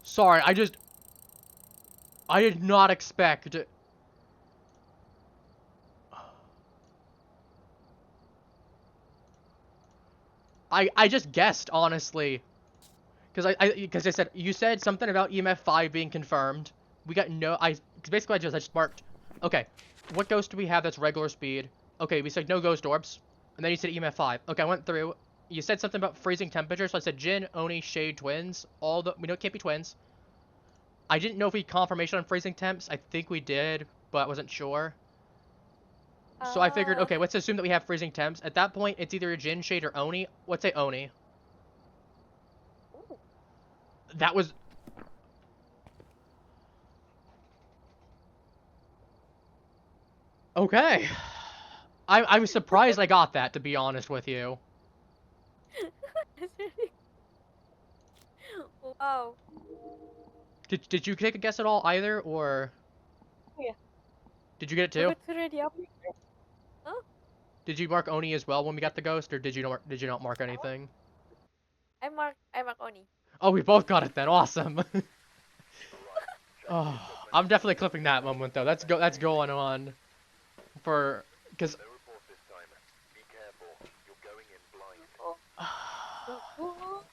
Sorry, I did not expect... I just guessed, honestly. Because I said, you said something about EMF 5 being confirmed. We got no, cause basically I just marked, okay, what ghost do we have that's regular speed? Okay, we said no ghost orbs. And then you said EMF 5. Okay, I went through. You said something about freezing temperature, so I said Jin, Oni, Shade, twins. We know it can't be twins. I didn't know if we had confirmation on freezing temps. I think we did, but I wasn't sure. So I figured, okay, let's assume that we have freezing temps. At that point, it's either a Jin, Shade, or Oni. Let's say Oni. Ooh. That was... Okay. I was surprised I got that, to be honest with you. Wow. Did you take a guess at all either, or Yeah. did you get it But too? it's already up. Huh? Did you mark Oni as well when we got the ghost, or did you not mark anything? I mark Oni. Oh, we both got it then. Awesome. Right. Check the Oh, equipment I'm and definitely prepare clipping that for moment though. That's going on for because No report this time. Be careful. You're going in blind. Oh, so cool.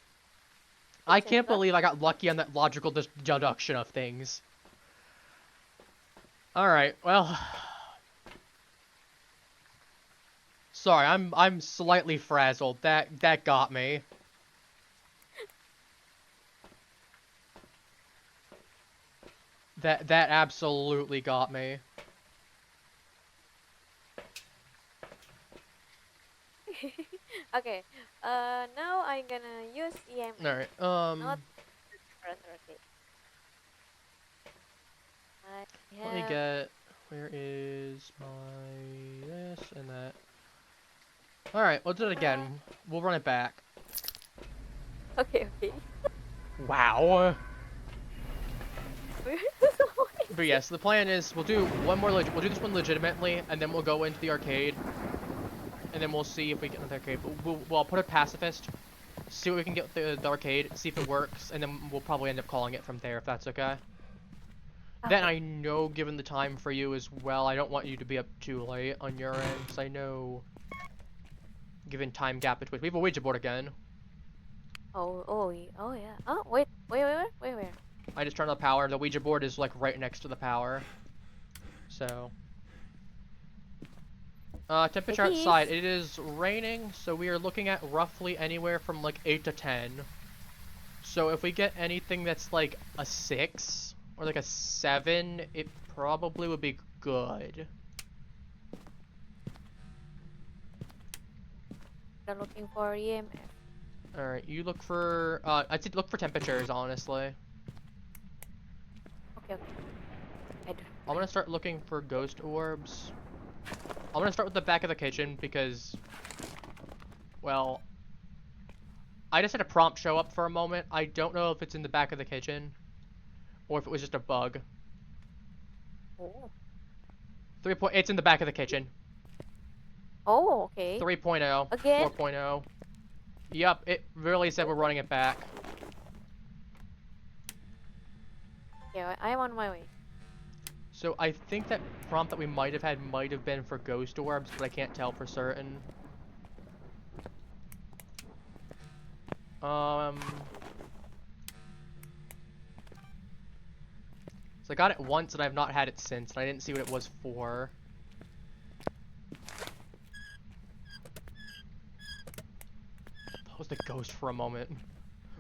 I It's can't Sandra. believe I got lucky on that logical deduction of things. All right, well, sorry, I'm slightly frazzled. That got me. That absolutely got me. Okay. Now I'm gonna use EMF, All right, not temperature. Okay. I let me have. get. Where is my this and that? All right, we'll do it again. We'll run it back. Okay. Okay. Wow. Where is the But yes, the plan is we'll do one more. We'll do this one legitimately, and then we'll go into the arcade, and then we'll see if we get into the arcade. Well, I'll put a pacifist, see what we can get with the arcade, see if it works, and then we'll probably end up calling it from there if that's okay. Then Okay. I know, given the time for you as well, I don't want you to be up too late on your end, because I know, given time gap between, we have a Ouija board again. Oh yeah. Oh wait. I just turned on the power. The Ouija board is like right next to the power, so. Temperature It is. outside, it is raining, so we are looking at roughly anywhere from like 8 to 10. So if we get anything that's like a 6 or like a 7, it probably would be good. I'm looking for EMF. Alright, you look for, I'd say look for temperatures, honestly. Okay. I do. I'm gonna start looking for ghost orbs. I'm gonna start with the back of the kitchen because, well, I just had a prompt show up for a moment. I don't know if it's in the back of the kitchen or if it was just a bug. Oh. It's in the back of the kitchen. Oh, okay. 3.0, Again? 4.0. Yup, it really said we're running it back. Yeah, I'm on my way. So I think that prompt that we might have had might have been for ghost orbs, but I can't tell for certain. So I got it once and I've not had it since, and I didn't see what it was for. That was the ghost for a moment. I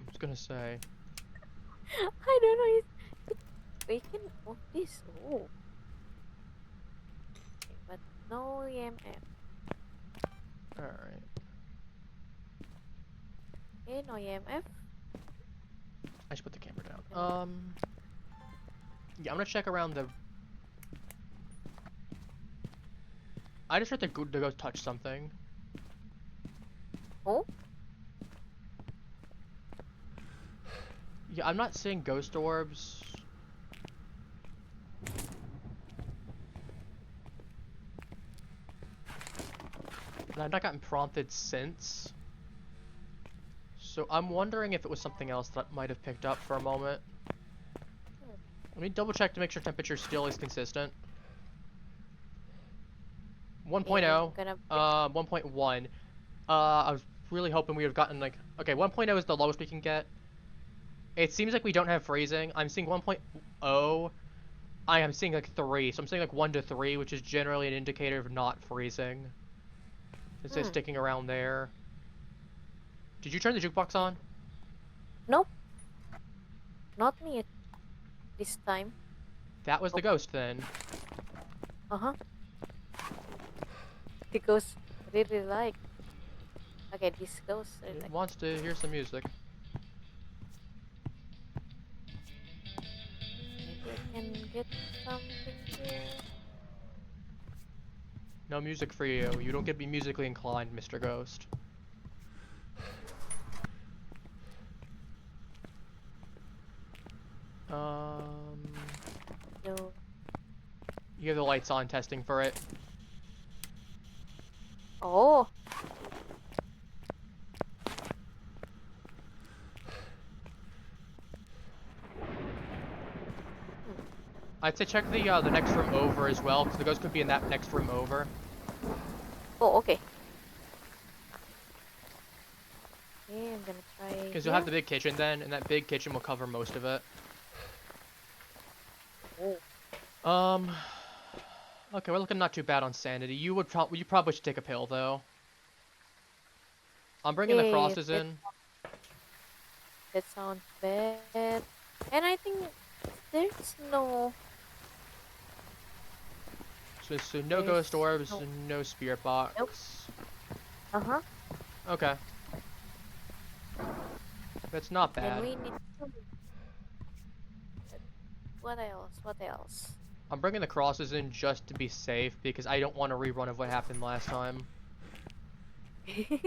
was gonna say. I don't know. We can move this. Oh. Okay, but no EMF. Alright. Okay, no EMF. I should put the camera down. Yeah, I'm gonna check around the... I just heard the ghost touch something. Oh? Yeah, I'm not seeing ghost orbs. And I've not gotten prompted since. So I'm wondering if it was something else that I might have picked up for a moment. Let me double check to make sure temperature still is consistent. 1.0, Gonna 1.1. I was really hoping we would have gotten like, okay, 1.0 is the lowest we can get. It seems like we don't have freezing. I'm seeing 1.0. I am seeing like 3, so I'm seeing like 1 to 3, which is generally an indicator of not freezing. It says sticking around there. Did you turn the jukebox on? Nope. Not me this time. That was the ghost then. Uh-huh. The ghost really like. Okay, this ghost really It like. wants to hear some music. Maybe I can get something here. No music for you. You don't get to be musically inclined, Mr. Ghost. You have the lights on testing for it. Oh. I'd say check the next room over as well, because the ghost could be in that next room over. Oh, okay. Okay, I'm gonna try. Because you'll have the big kitchen then, and that big kitchen will cover most of it. Oh. Okay, we're looking not too bad on sanity. You probably should take a pill though. I'm bringing the Yeah, crosses in. That sounds bad. And I think there's no. So no There's ghost orbs, no- no spirit box. Nope. Uh-huh. Okay. That's not And bad. we need to. What else? What else? I'm bringing the crosses in just to be safe because I don't want a rerun of what happened last time. Okay.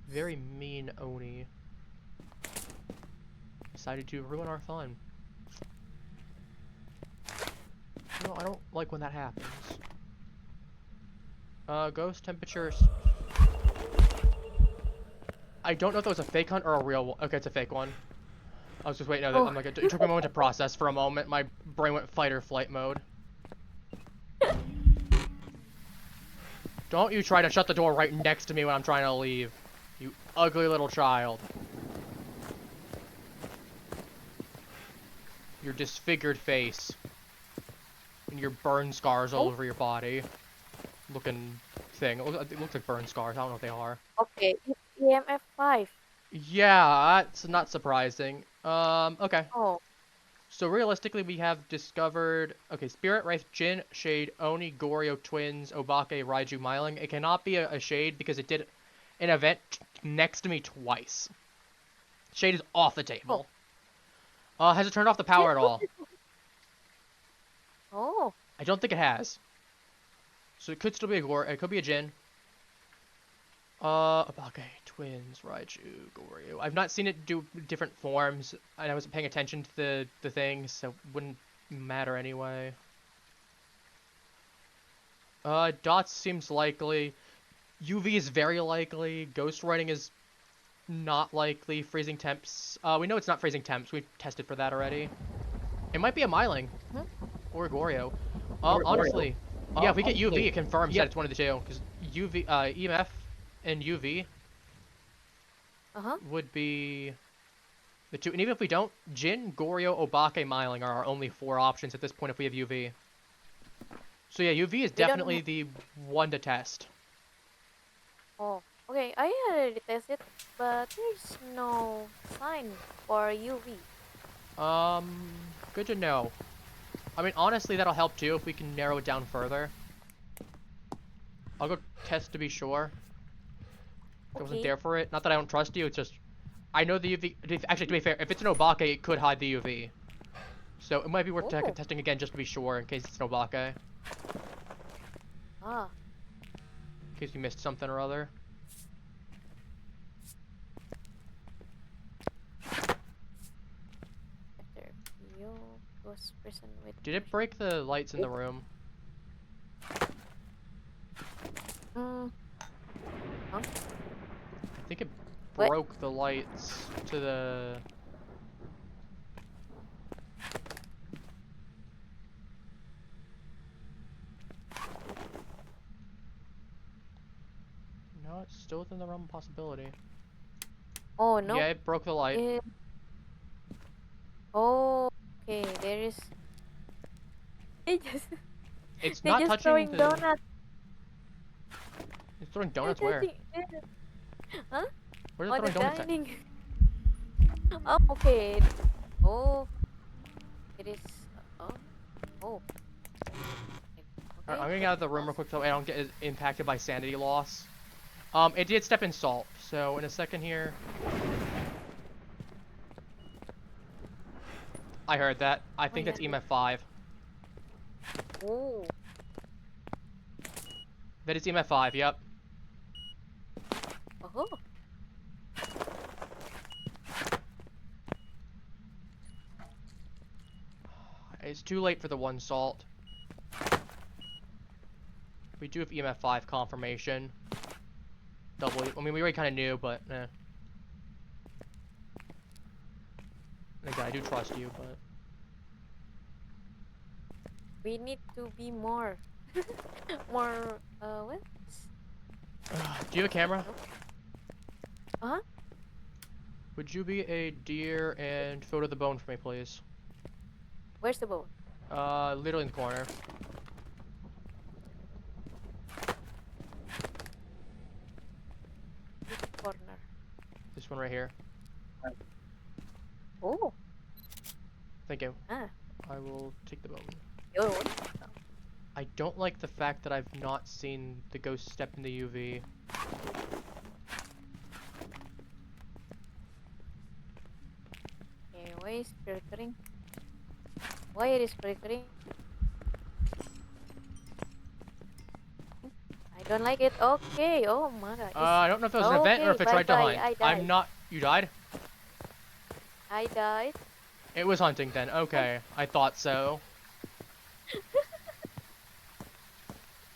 Very mean Oni. Decided to ruin our fun. No, I don't like when that happens. Ghost temperatures. I don't know if that was a fake hunt or a real one. Okay, it's a fake one. I was just waiting. No, Oh. I'm like, it took me a moment to process for a moment. My brain went fight or flight mode. Don't you try to shut the door right next to me when I'm trying to leave. You ugly little child. Your disfigured face. And your burn scars all over your body. Looking thing. It looks like burn scars. I don't know what they are. Okay, it's EMF 5. Yeah, that's not surprising. Okay. Oh. So realistically, we have discovered, okay, Spirit, Wraith, Jin, Shade, Oni, Goryo, Twins, Obake, Raiju, Myling. It cannot be a Shade because it did an event next to me twice. Shade is off the table. Has it turned off the power at all? Oh. I don't think it has. So it could still be a Goryo, it could be a Jin. Obake, Twins, Raiju, Goryu. I've not seen it do different forms, and I wasn't paying attention to the things, so it wouldn't matter anyway. Dots seems likely. UV is very likely. Ghost writing is not likely. Freezing temps. We know it's not freezing temps. We've tested for that already. It might be a Myling. Or a Goryo. Honestly. Yeah, if we get UV, it confirms that it's one of the two. Because UV, EMF and UV would be the two. And even if we don't, Jin, Goryo, Obake, Myling are our only 4 options at this point if we have UV. So yeah, UV is definitely the one to test. Oh. Okay, I already tested, but there's no sign for UV. Good to know. I mean, honestly, that'll help too if we can narrow it down further. I'll go test to be sure. I wasn't there for it. Not that I don't trust you, it's just... I know the UV... Actually, to be fair, if it's an Obake, it could hide the UV. So it might be worth testing again just to be sure in case it's an Obake. Ah. In case you missed something or other. Did it break the lights in the room? Huh? I think it broke the lights to the... No, it's still within the realm of possibility. Oh, no. Yeah, it broke the light. Oh, okay, there is... It's They're not just touching throwing the... donuts. It's throwing donuts where? Huh? Where are they throwing donuts dining. Oh, okay. Oh. It is... Oh. Oh. Alright, I'm gonna get out of the room real quick so I don't get impacted by sanity loss. It did step in salt, so in a second here... I heard that. I think that's EMF 5. Oh. That is EMF 5, yep. Oh. It's too late for the one salt. We do have EMF 5 confirmation. Double. I mean, we already kind of knew, but eh. Again, I do trust you, but We need to be more, more. What? do you have a camera? Huh? Would you be a deer and photo the bone for me, please? Where's the bone? Literally in the corner. Which corner? This one right here. Oh. Thank you. Ah. I will take the bone. Yo. I don't like the fact that I've not seen the ghost step in the UV. Okay, why is flickering? Why it is flickering? I don't like it. Okay. Oh my god. I don't know if it was an event or if it tried to bye-bye, hunt. I died. I'm not. You died? I died. It was hunting then. Okay, I thought so.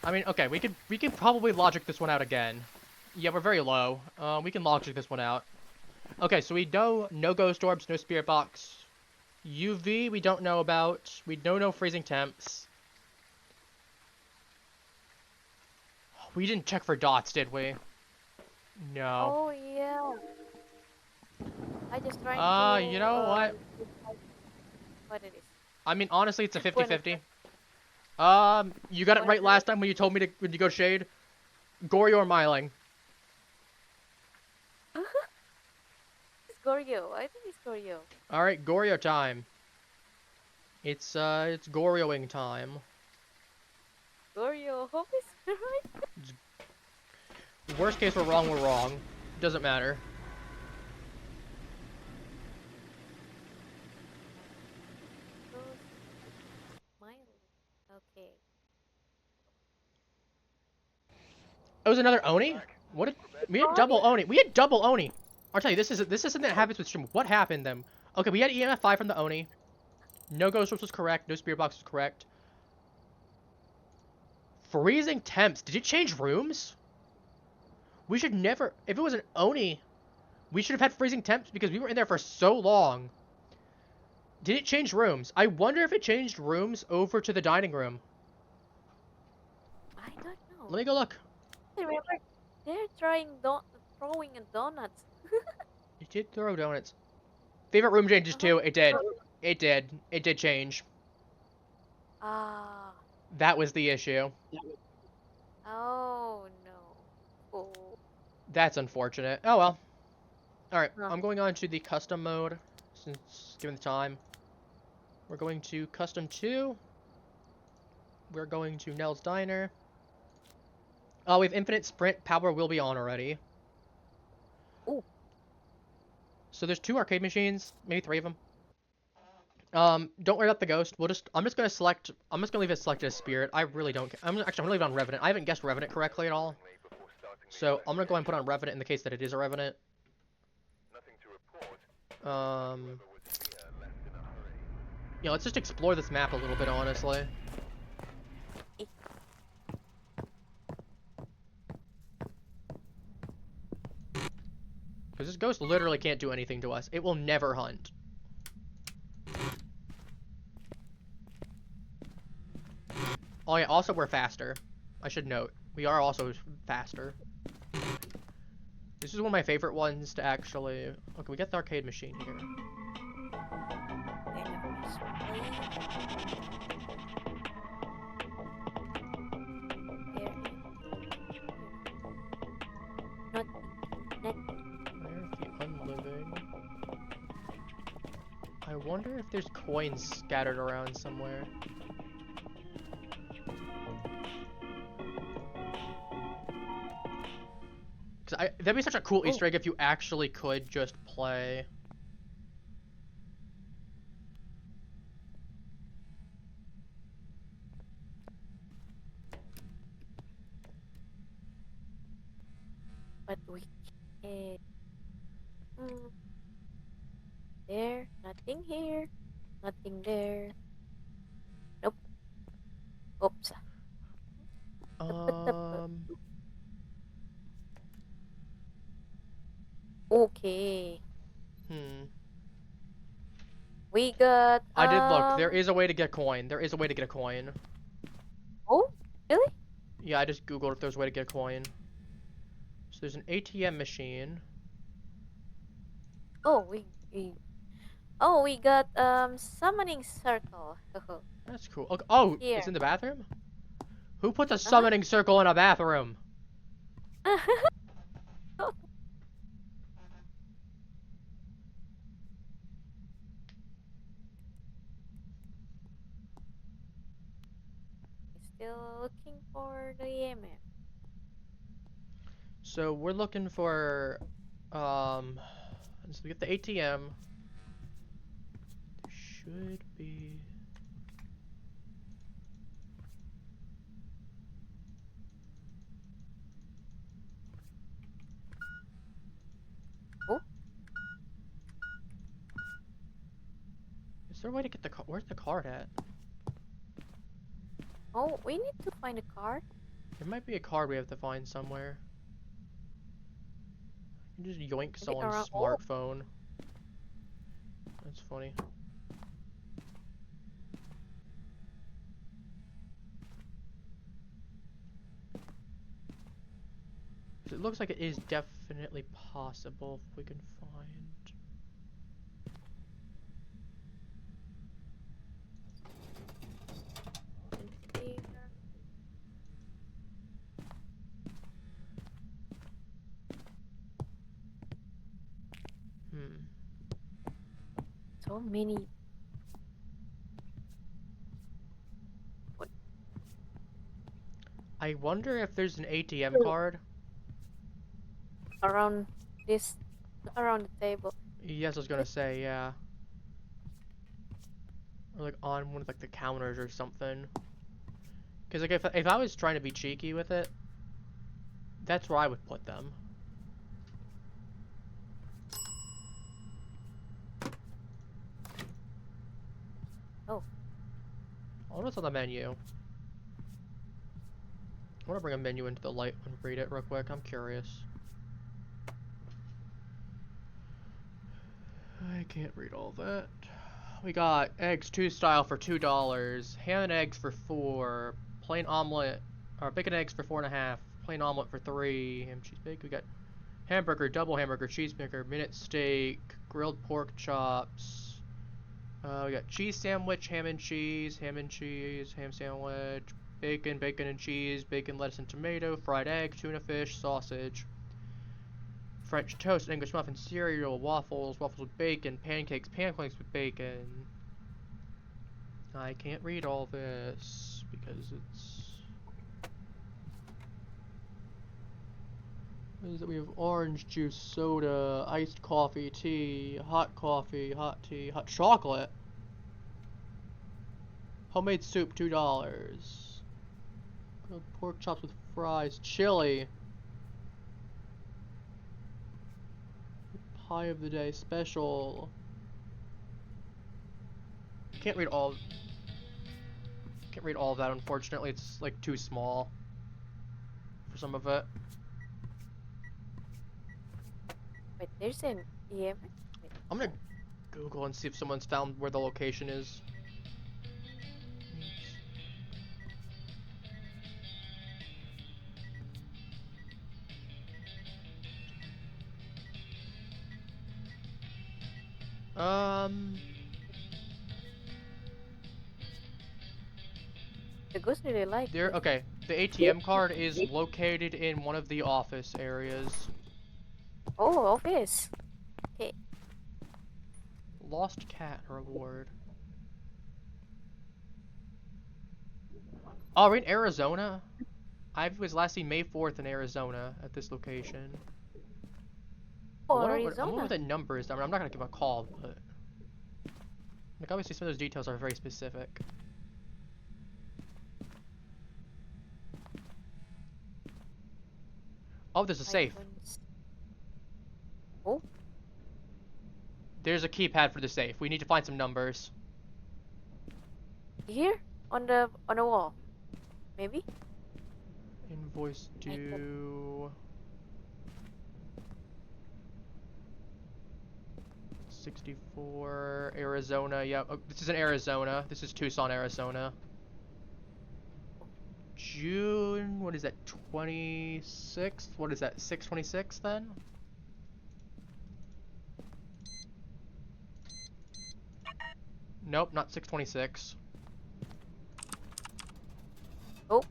I mean, okay, we could probably logic this one out again. Yeah, we're very low. We can logic this one out. Okay, so we know no ghost orbs, no spirit box. UV we don't know about. We know no freezing temps. We didn't check for dots, did we? No. Oh yeah. I just trying to. You know what? What it is? I mean, honestly, it's a When 50-50. You got it right last time when you told me to when you go shade. Goryo or Myling? It's Goryo. I think it's Goryo. All right, Goryo time. It's Goryoing time. Goryo. Hope it's right. Worst case, we're wrong. We're wrong. Doesn't matter. Mine. Okay. It was another Oni. What? We had double Oni. We had double Oni. I'll tell you, this is something that happens with stream. What happened then? Okay, we had EMF 5 from the Oni. No ghost orbs was correct. No spirit box was correct. Freezing temps. Did it change rooms? We should never. If it was an Oni, we should have had freezing temps because we were in there for so long. Did it change rooms? I wonder if it changed rooms over to the dining room. I don't know. Let me go look. I remember they're throwing a donuts. It did throw donuts. Favorite room changes too. It did. It did. It did change. Ah. That was the issue. Oh no. Oh. That's unfortunate. Oh well. Alright, Huh. I'm going on to the custom mode, since given the time. We're going to custom 2. We're going to Nell's Diner. We have infinite sprint. Power will be on already. Ooh. So there's 2 arcade machines, maybe 3 of them. Don't worry about the ghost. I'm just gonna leave it selected as spirit. I really don't care. I'm gonna leave it on Revenant. I haven't guessed Revenant correctly at all. So I'm gonna go ahead and put on Revenant in the case that it is a Revenant. Nothing to report. Um, Whoever was here left in a hurry. yeah, let's just explore this map a little bit, honestly. Because this ghost literally can't do anything to us. It will never hunt. Oh yeah, also we're faster. I should note. We are also faster. This is one of my favorite ones to actually... Okay, we got the arcade machine here. Where's the unliving? I wonder if there's coins scattered around somewhere. That'd be such a cool Easter egg if you actually could just play. But we can't. There, nothing here, nothing there. Oops. Tepet-tepet. Um, Okay. hmm. We got I did look. There is a way to get a coin. There is a way to get a coin. Oh, really? Yeah, I just googled if there's a way to get a coin. So there's an ATM machine. Oh, we got summoning circle. That's cool. Okay. Oh, it's Here. in the bathroom? Who puts a Uh-huh. summoning circle in a bathroom? Still looking for the EMF. So we're looking for, so we get the ATM. There should be. Oh, Is there a way to get the card? Where's the card at? oh, we need to find a card. There might be a card we have to find somewhere. You can just yoink Maybe someone's around- oh. smartphone. That's funny. It looks like it is definitely possible if we can find. Hmm. So many. I wonder if there's an ATM card. Around this, around the table. Yes, I was gonna say, yeah. Or like on one of like the counters or something. Cause like if I was trying to be cheeky with it, that's where I would put them. Oh. I wonder what's on the menu. I want to bring a menu into the light and read it real quick. I'm curious. I can't read all that. We got eggs 2 style for $2, ham and eggs for 4, plain omelet, or bacon and eggs for 4.5, plain omelet for 3, ham cheese bacon. We got hamburger, double hamburger, cheeseburger, minute steak, grilled pork chops. We got cheese sandwich, ham cheese, ham sandwich, bacon, bacon and cheese, bacon, lettuce and tomato, fried egg, tuna fish, sausage. French toast, English muffin, cereal, waffles, waffles with bacon, pancakes, pancakes with bacon. I can't read all this because it's. What is it? We have orange juice, soda, iced coffee, hot tea, hot chocolate. Homemade soup, $2. Grilled pork chops with fries, chili. Pie of the day special. Can't read all of that, unfortunately. It's like too small for some of it. Wait, there's an EMF. Wait. I'm gonna Google and see if someone's found where the location is. The ghost really like There. this. Okay, the ATM card is located in one of the office areas. Oh, office. Okay. Lost cat reward. Oh, we're in Arizona? I was last seen May 4th in Arizona at this location. Oh, I wonder Arizona. what the number is. I mean, I'm not gonna give a call, but like obviously some of those details are very specific. Oh, there's a safe. Oh, There's a keypad for the safe. We need to find some numbers. here on the wall. Maybe? Invoice I thought- due. 64 Arizona. Yep. Oh, this is in Arizona. This is Tucson, Arizona. June. What is that? 26th. What is that? 6/26 then? Nope, not 6/26. Oh.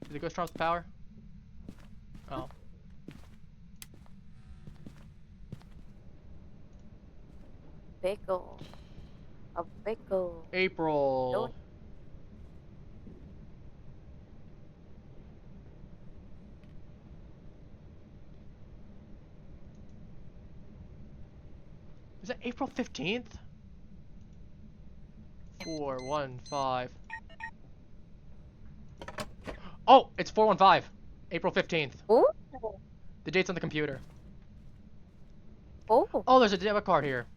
Did it go strong with power? Oh. Pickle. A pickle. April. Don't- Is that April 15th? 415. Oh, it's 415. April 15th. Oh. The date's on the computer. Oh. Oh, there's a debit card here.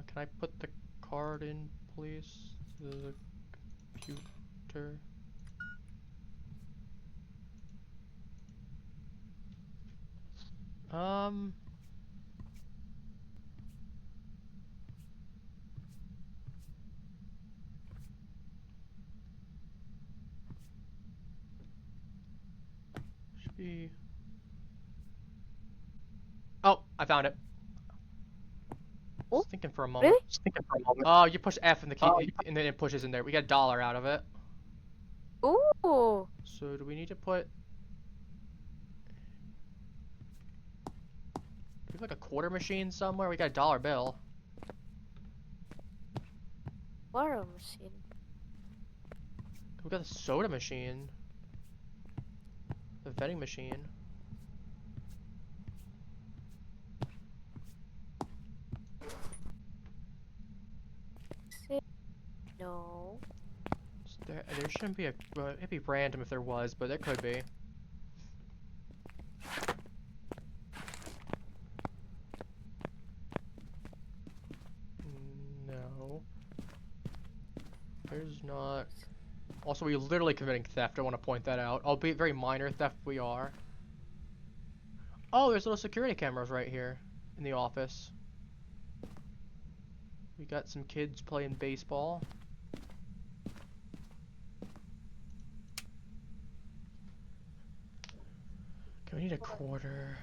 Can I put the card in, please? The computer. Um. Should be. Oh, I found it. I was Oh, thinking for a moment. really? Oh, you push F in the key, and then it pushes in there. We got $1 out of it. Ooh. So do we need to put? Do we have like a quarter machine somewhere? We got a dollar bill. Water machine. We got a soda machine. The vending machine. No. There shouldn't be a. Well, it'd be random if there was, but there could be. No. There's not. Also, we literally committing theft. I want to point that out. Albeit very minor theft, we are. Oh, there's little security cameras right here in the office. We got some kids playing baseball. Okay, we need a quarter.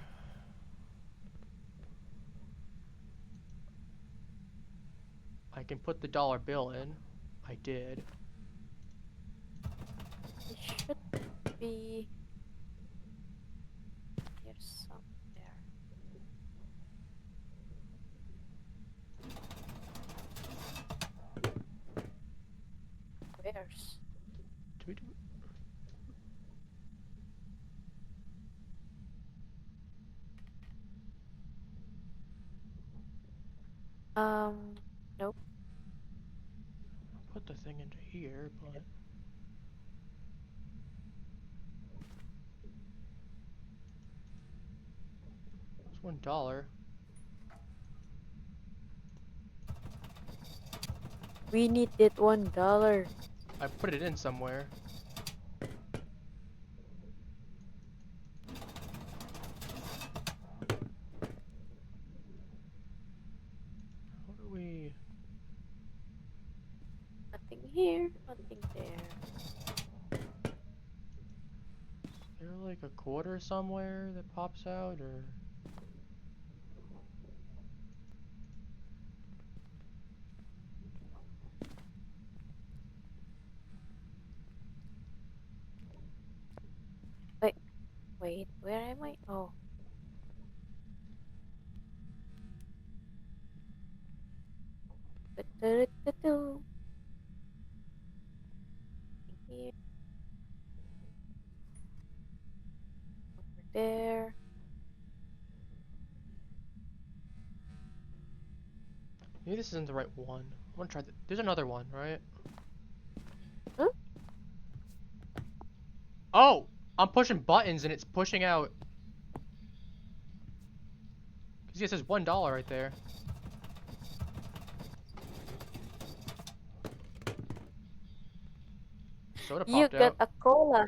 I can put the dollar bill in. I did. It should be here somewhere. Where's? Do we do? Nope. Put the thing into here, but. It's $1. We need that $1. I put it in somewhere. How do we? Nothing here, nothing there. Is there like a quarter somewhere that pops out, or? Wait, where am I? Oh. Do-do-do-do-do. Here. Over there. You this isn't the right one. I want to try there's another one, right? Hmm? Oh! I'm pushing buttons and it's pushing out. Because it says $1 right there. Soda You popped got out. a cola.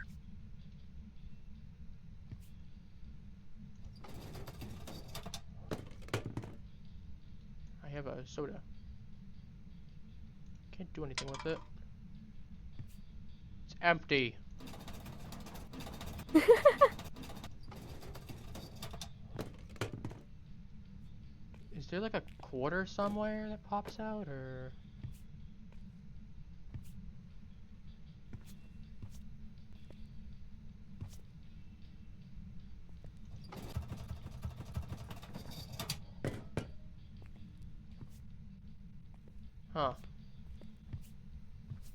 I have a soda. Can't do anything with it. It's empty. Is there like a quarter somewhere that pops out, or? Huh.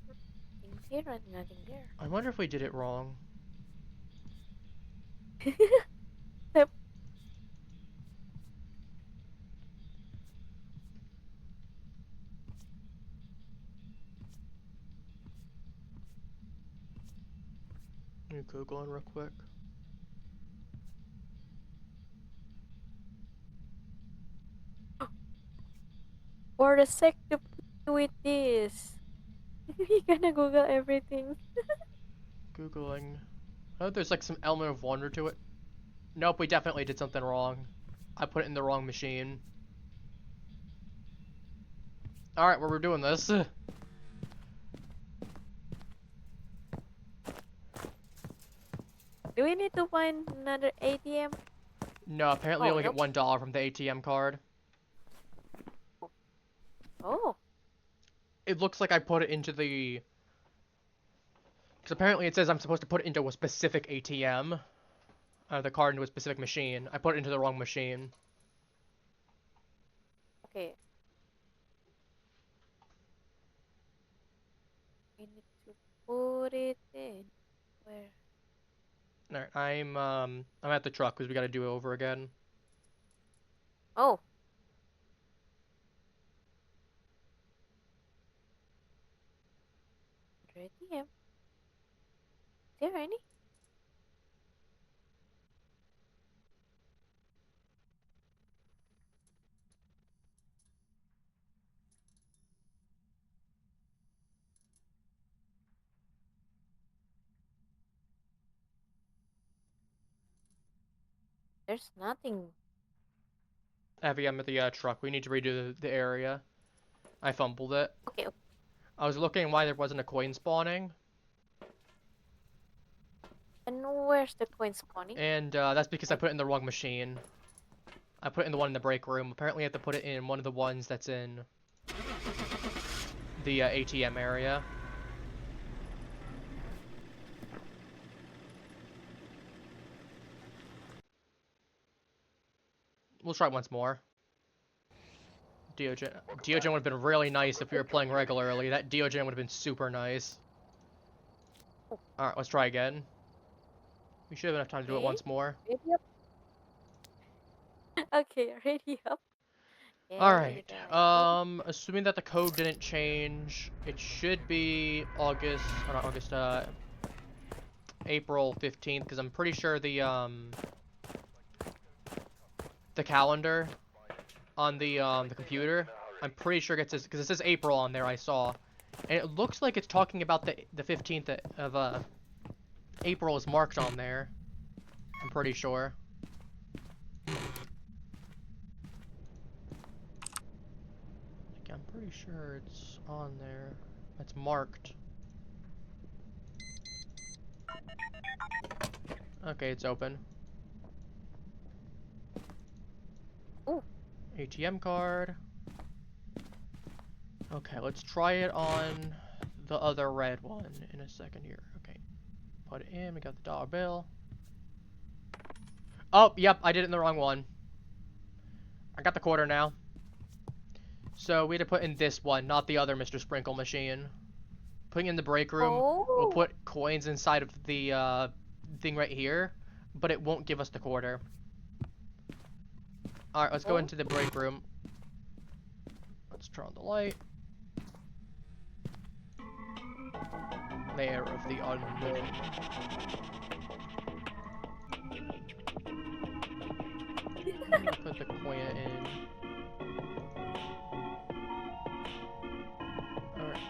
Nothing here and nothing there. I wonder if we did it wrong. Yep. Let me Google it real quick. For the sake to play with this. You're gonna Google everything. Googling. Oh, there's like some element of wonder to it. Nope, we definitely did something wrong. I put it in the wrong machine. Alright, well, we're doing this. Do we need to find another ATM? No, apparently you Oh, only nope. get $1 from the ATM card. Oh, It looks like I put it into the... Because apparently it says I'm supposed to put it into a specific ATM. The card into a specific machine. I put it into the wrong machine. okay. We need to put it in. Where? Alright, I'm at the truck because we gotta do it over again. Oh. ATM. Is there any? There's nothing. Abby, I'm at the truck. We need to redo the area. I fumbled it. Okay, okay. I was looking why there wasn't a coin spawning. And where's the coin spawning? And that's because I put it in the wrong machine. I put it in the one in the break room. Apparently I have to put it in one of the ones that's in the ATM area. We'll try once more. Diogen would have been really nice if we were playing regularly. That Diogen would have been super nice. Alright, let's try again. We should have enough time to do it Okay. once more. Ready up. Okay, ready up. Alright, And, assuming that the code didn't change, it should be August, or not August, April 15th, because I'm pretty sure the calendar on the computer, I'm pretty sure it says, because it says April on there, I saw, and it looks like it's talking about the 15th of April is marked on there. I'm pretty sure. I'm pretty sure it's on there. It's marked. Okay, it's open. Ooh. ATM card. Okay, let's try it on the other red one in a second here. Okay. Put it in, we got the dollar bill. Oh, yep, I did it in the wrong one. I got the quarter now. So we had to put in this one, not the other Mr. Sprinkle machine. Putting in the break room, we'll put coins inside of the thing right here, but it won't give us the quarter. Alright, let's go into the break room. Let's turn on the light. Layer of the unknown. Put the coin in. Alright.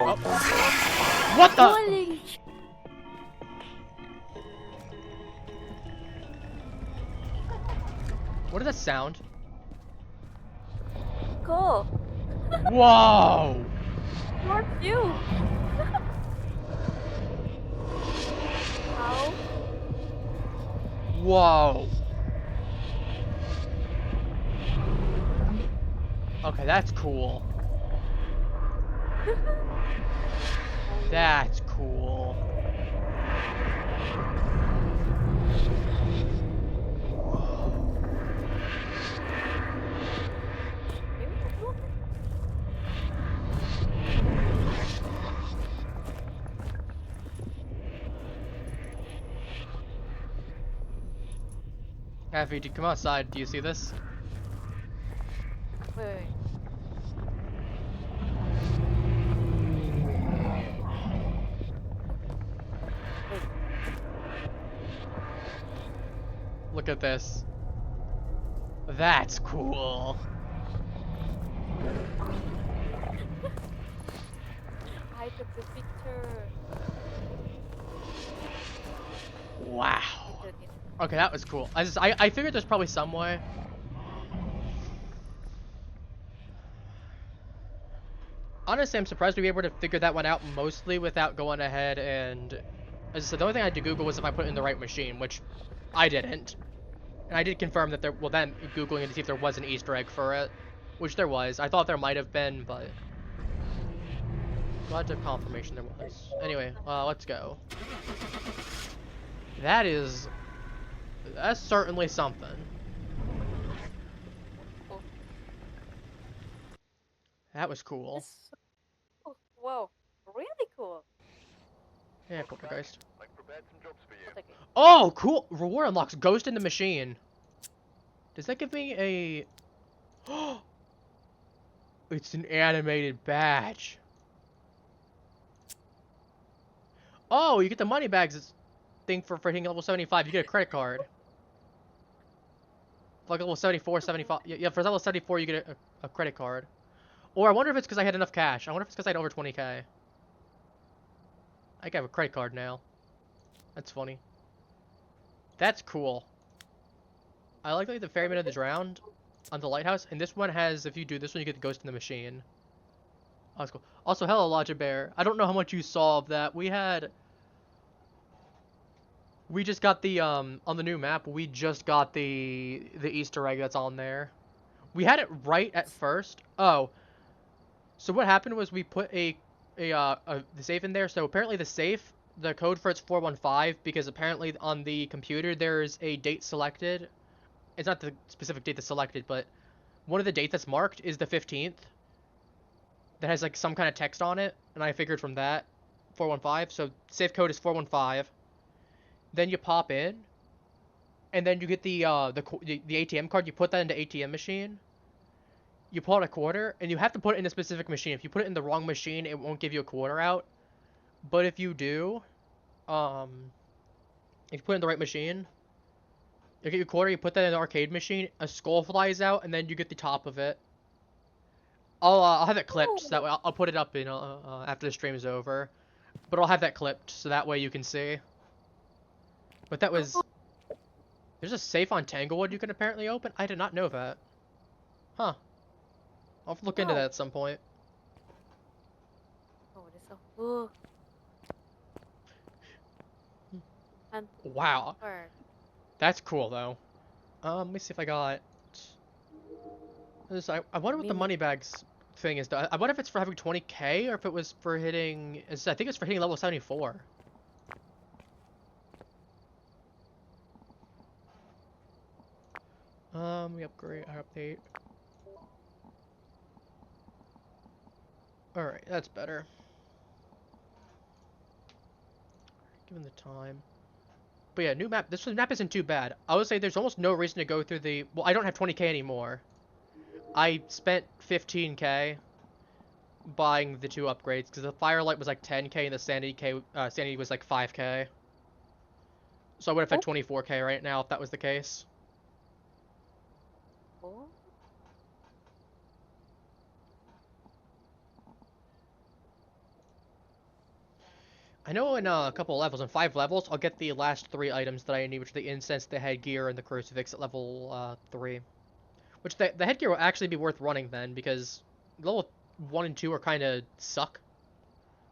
Oh. What the? Holy sh- What did that sound? Cool. Whoa! Not you. How? Whoa. Okay, that's cool. That's cool. Maybe that's not it. Avi, come outside. Do you see this? Wait. Wait. Look at this. That's cool. I took the picture. Wow. I took it. Okay, that was cool. I figured there's probably some way. Honestly, I'm surprised we were able to figure that one out mostly without going ahead and... As I said, the only thing I had to Google was if I put it in the right machine, which I didn't. And I did confirm that there... Well, then Googling it to see if there was an Easter egg for it. Which there was. I thought there might have been, but... Glad of confirmation there was. Anyway, let's go. That is... That's certainly something. Oh, That was cool. that's so cool. Wow. Really cool. Yeah, poltergeist. I've prepared some jobs for you. I'll take it. Oh, cool! Reward unlocks Ghost in the Machine. Does that give me a... It's an animated badge. Oh, you get the money bags thing for hitting level 75. You get a credit card. Like level 74, 75. Yeah, for level 74, you get a credit card. Or I wonder if it's because I had enough cash. I wonder if it's because I had over 20k. I have a credit card now. That's funny. That's cool. I like the ferryman of the drowned on the lighthouse, and this one has, if you do this one, you get the ghost in the machine. Oh, that's cool. Also, hello, Lodge Bear. I don't know how much you saw of that. We just got the, on the new map, we just got the Easter egg that's on there. We had it right at first. Oh. So what happened was we put the safe in there. So apparently the safe, the code for it's 415, because apparently on the computer there's a date selected. It's not the specific date that's selected, but one of the dates that's marked is the 15th. That has like some kind of text on it, and I figured from that 415. So safe code is 415. Then you pop in, and then you get the ATM card. You put that into ATM machine. You pull out a quarter, and you have to put it in a specific machine. If you put it in the wrong machine, it won't give you a quarter out. But if you do, if you put it in the right machine, you get your quarter. You put that in the arcade machine. A skull flies out, and then you get the top of it. I'll have it clipped, so that way I'll put it up in after the stream is over. But I'll have that clipped, so that way you can see. But that was... There's a safe on Tanglewood you can apparently open? I did not know that. Huh. I'll have to look into that at some point. Oh, this so cool. And Wow. bird. That's cool, though. Let me see if I got... I wonder what the money bags thing is. I wonder if it's for having 20k or if it was for hitting... I think it's for hitting level 74. We upgrade, update. Alright, that's better. Given the time. But yeah, new map. This map isn't too bad. I would say there's almost no reason to go through the... Well, I don't have 20k anymore. I spent 15k buying the 2 upgrades because the Firelight was like 10k and the Sanity was like 5k. So I would have had Oh. 24k right now if that was the case. Oh. I know in a couple of levels, in 5 levels, I'll get the last 3 items that I need, which are the incense, the headgear, and the crucifix at level 3. Which the headgear will actually be worth running then, because level 1 and 2 are kind of suck.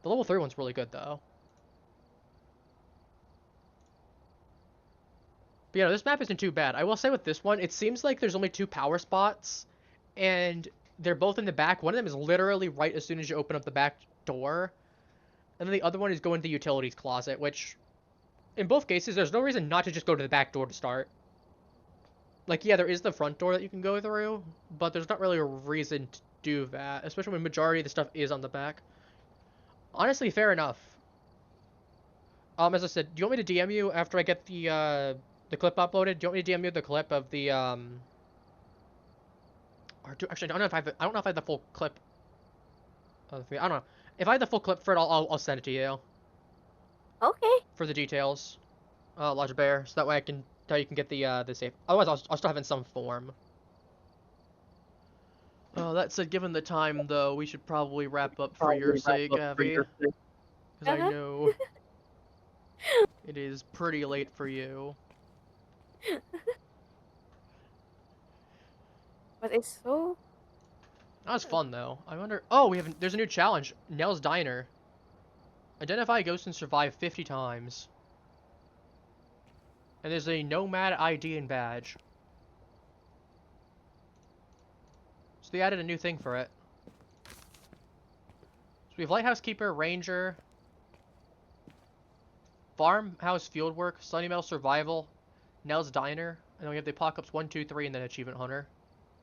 The level 3 one's really good though. But this map isn't too bad. I will say with this one, it seems like there's only 2 power spots, and they're both in the back. One of them is literally right as soon as you open up the back door, and then the other one is going to the utilities closet, which, in both cases, there's no reason not to just go to the back door to start. Like, yeah, there is the front door that you can go through, but there's not really a reason to do that, especially when majority of the stuff is on the back. Honestly, fair enough. As I said, do you want me to DM you after I get the clip uploaded? Do you want me to DM you the clip of the actually, I don't know if I don't know if I have the full clip. I don't know. If I have the full clip for it, I'll send it to you Okay. for the details. Large bear, so that way I can tell you can get the safe. Otherwise, I'll still have it in some form. That said, given the time though, we should probably wrap up for your sake, Avi, because I Uh-huh. know it is pretty late for you. But it's so. That was fun though. I wonder. Oh, there's a new challenge. Nell's Diner. Identify a ghost and survive 50 times. And there's a Nomad ID and badge. So they added a new thing for it. So we have Lighthouse Keeper, Ranger, Farmhouse Fieldwork, Sunnymel Survival, Nell's Diner, and then we have the Apocalypse 1, 2, 3, and then Achievement Hunter.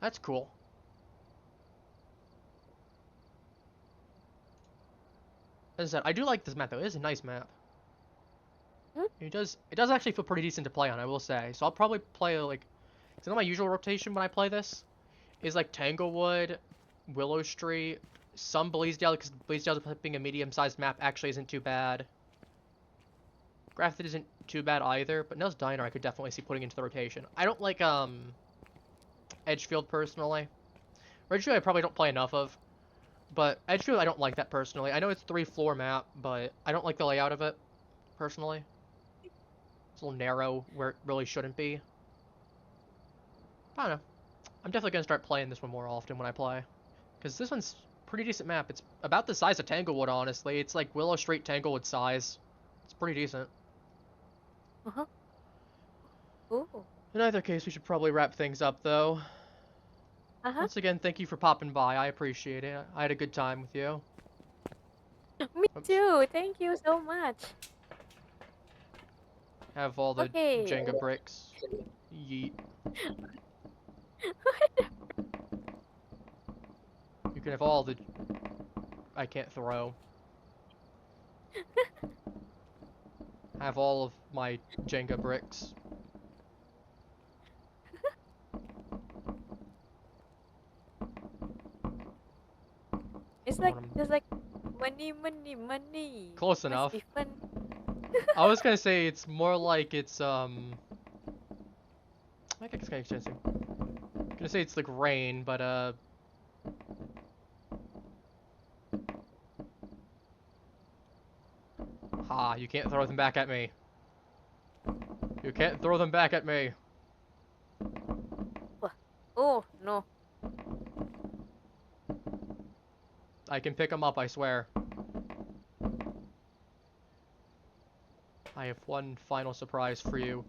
That's cool. As I said, I do like this map though. It is a nice map. Hmm? It does actually feel pretty decent to play on, I will say. So I'll probably play like, cause I know my usual rotation when I play this is like Tanglewood, Willow Street, some Bleasdale, because Bleasdale being a medium-sized map actually isn't too bad. Grafted isn't too bad either, but Nell's Diner I could definitely see putting into the rotation. I don't like Edgefield personally. Edgefield I probably don't play enough of, but Edgefield I don't like that personally. I know it's 3-floor map, but I don't like the layout of it personally. It's a little narrow where it really shouldn't be. I don't know. I'm definitely gonna start playing this one more often when I play, because this one's a pretty decent map. It's about the size of Tanglewood, honestly. It's like Willow Street Tanglewood size. It's pretty decent. Uh-huh. Ooh. In either case, we should probably wrap things up, though. Uh-huh. Once again, thank you for popping by. I appreciate it. I had a good time with you. Me Oops. too. Thank you so much. Have all the Okay. Jenga bricks. Yeet. You can have all the... I can't throw. Have all of my Jenga bricks. It's like there's like money. Close What's enough. different? I was gonna say it's more like it's I think it's kind of interesting. I'm gonna say it's like rain, but ha, you can't throw them back at me. You can't throw them back at me. Oh no. I can pick them up, I swear. I have one final surprise for you.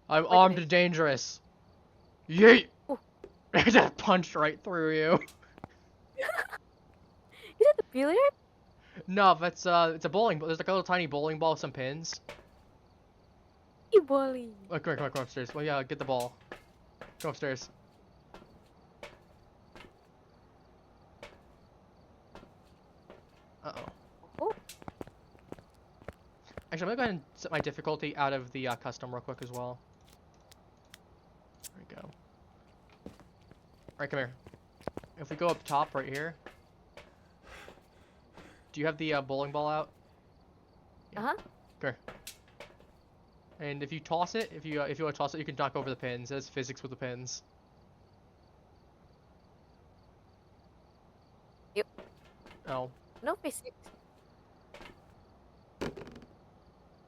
I'm What armed is and dangerous. Yeet! Oh. I just punched right through you. Is that a billiard? No, that's it's a bowling ball. There's like a little tiny bowling ball with some pins. Bowling. Oh, come upstairs. Well, yeah, get the ball. Go upstairs. Uh-oh. Oh. Actually, I'm gonna go ahead and set my difficulty out of the custom real quick as well. There we go. Alright, come here. If we go up top right here. Do you have the bowling ball out? Uh huh. Come here. And if you toss it, if you want to toss it, you can knock over the pins. There's physics with the pins. Yep. Oh. No physics.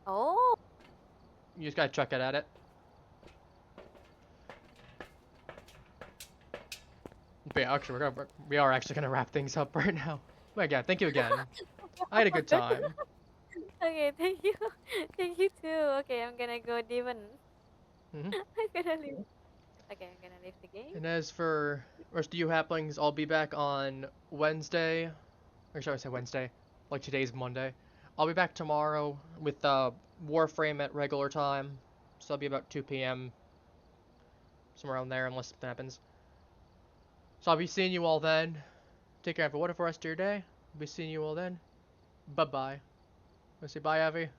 Oh. You just gotta chuck it at it. But yeah, actually, we are actually gonna wrap things up right now. But again, thank you again. I had a good time. Okay, thank you. Thank you too. Okay, I'm gonna go Devon. Hmm. I'm gonna leave. Okay, I'm gonna leave the game. And as for rest of you happenings, I'll be back on Wednesday, or shall I say Wednesday? Like today's Monday. I'll be back tomorrow with Warframe at regular time, so I'll be about 2 p.m. somewhere around there, unless something happens. So I'll be seeing you all then. Take care. Have a wonderful rest of your day. I'll be seeing you all then. Bye bye. Want to say bye, Abby?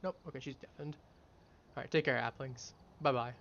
Nope. Okay, she's deafened. All right, take care, Applings. Bye bye.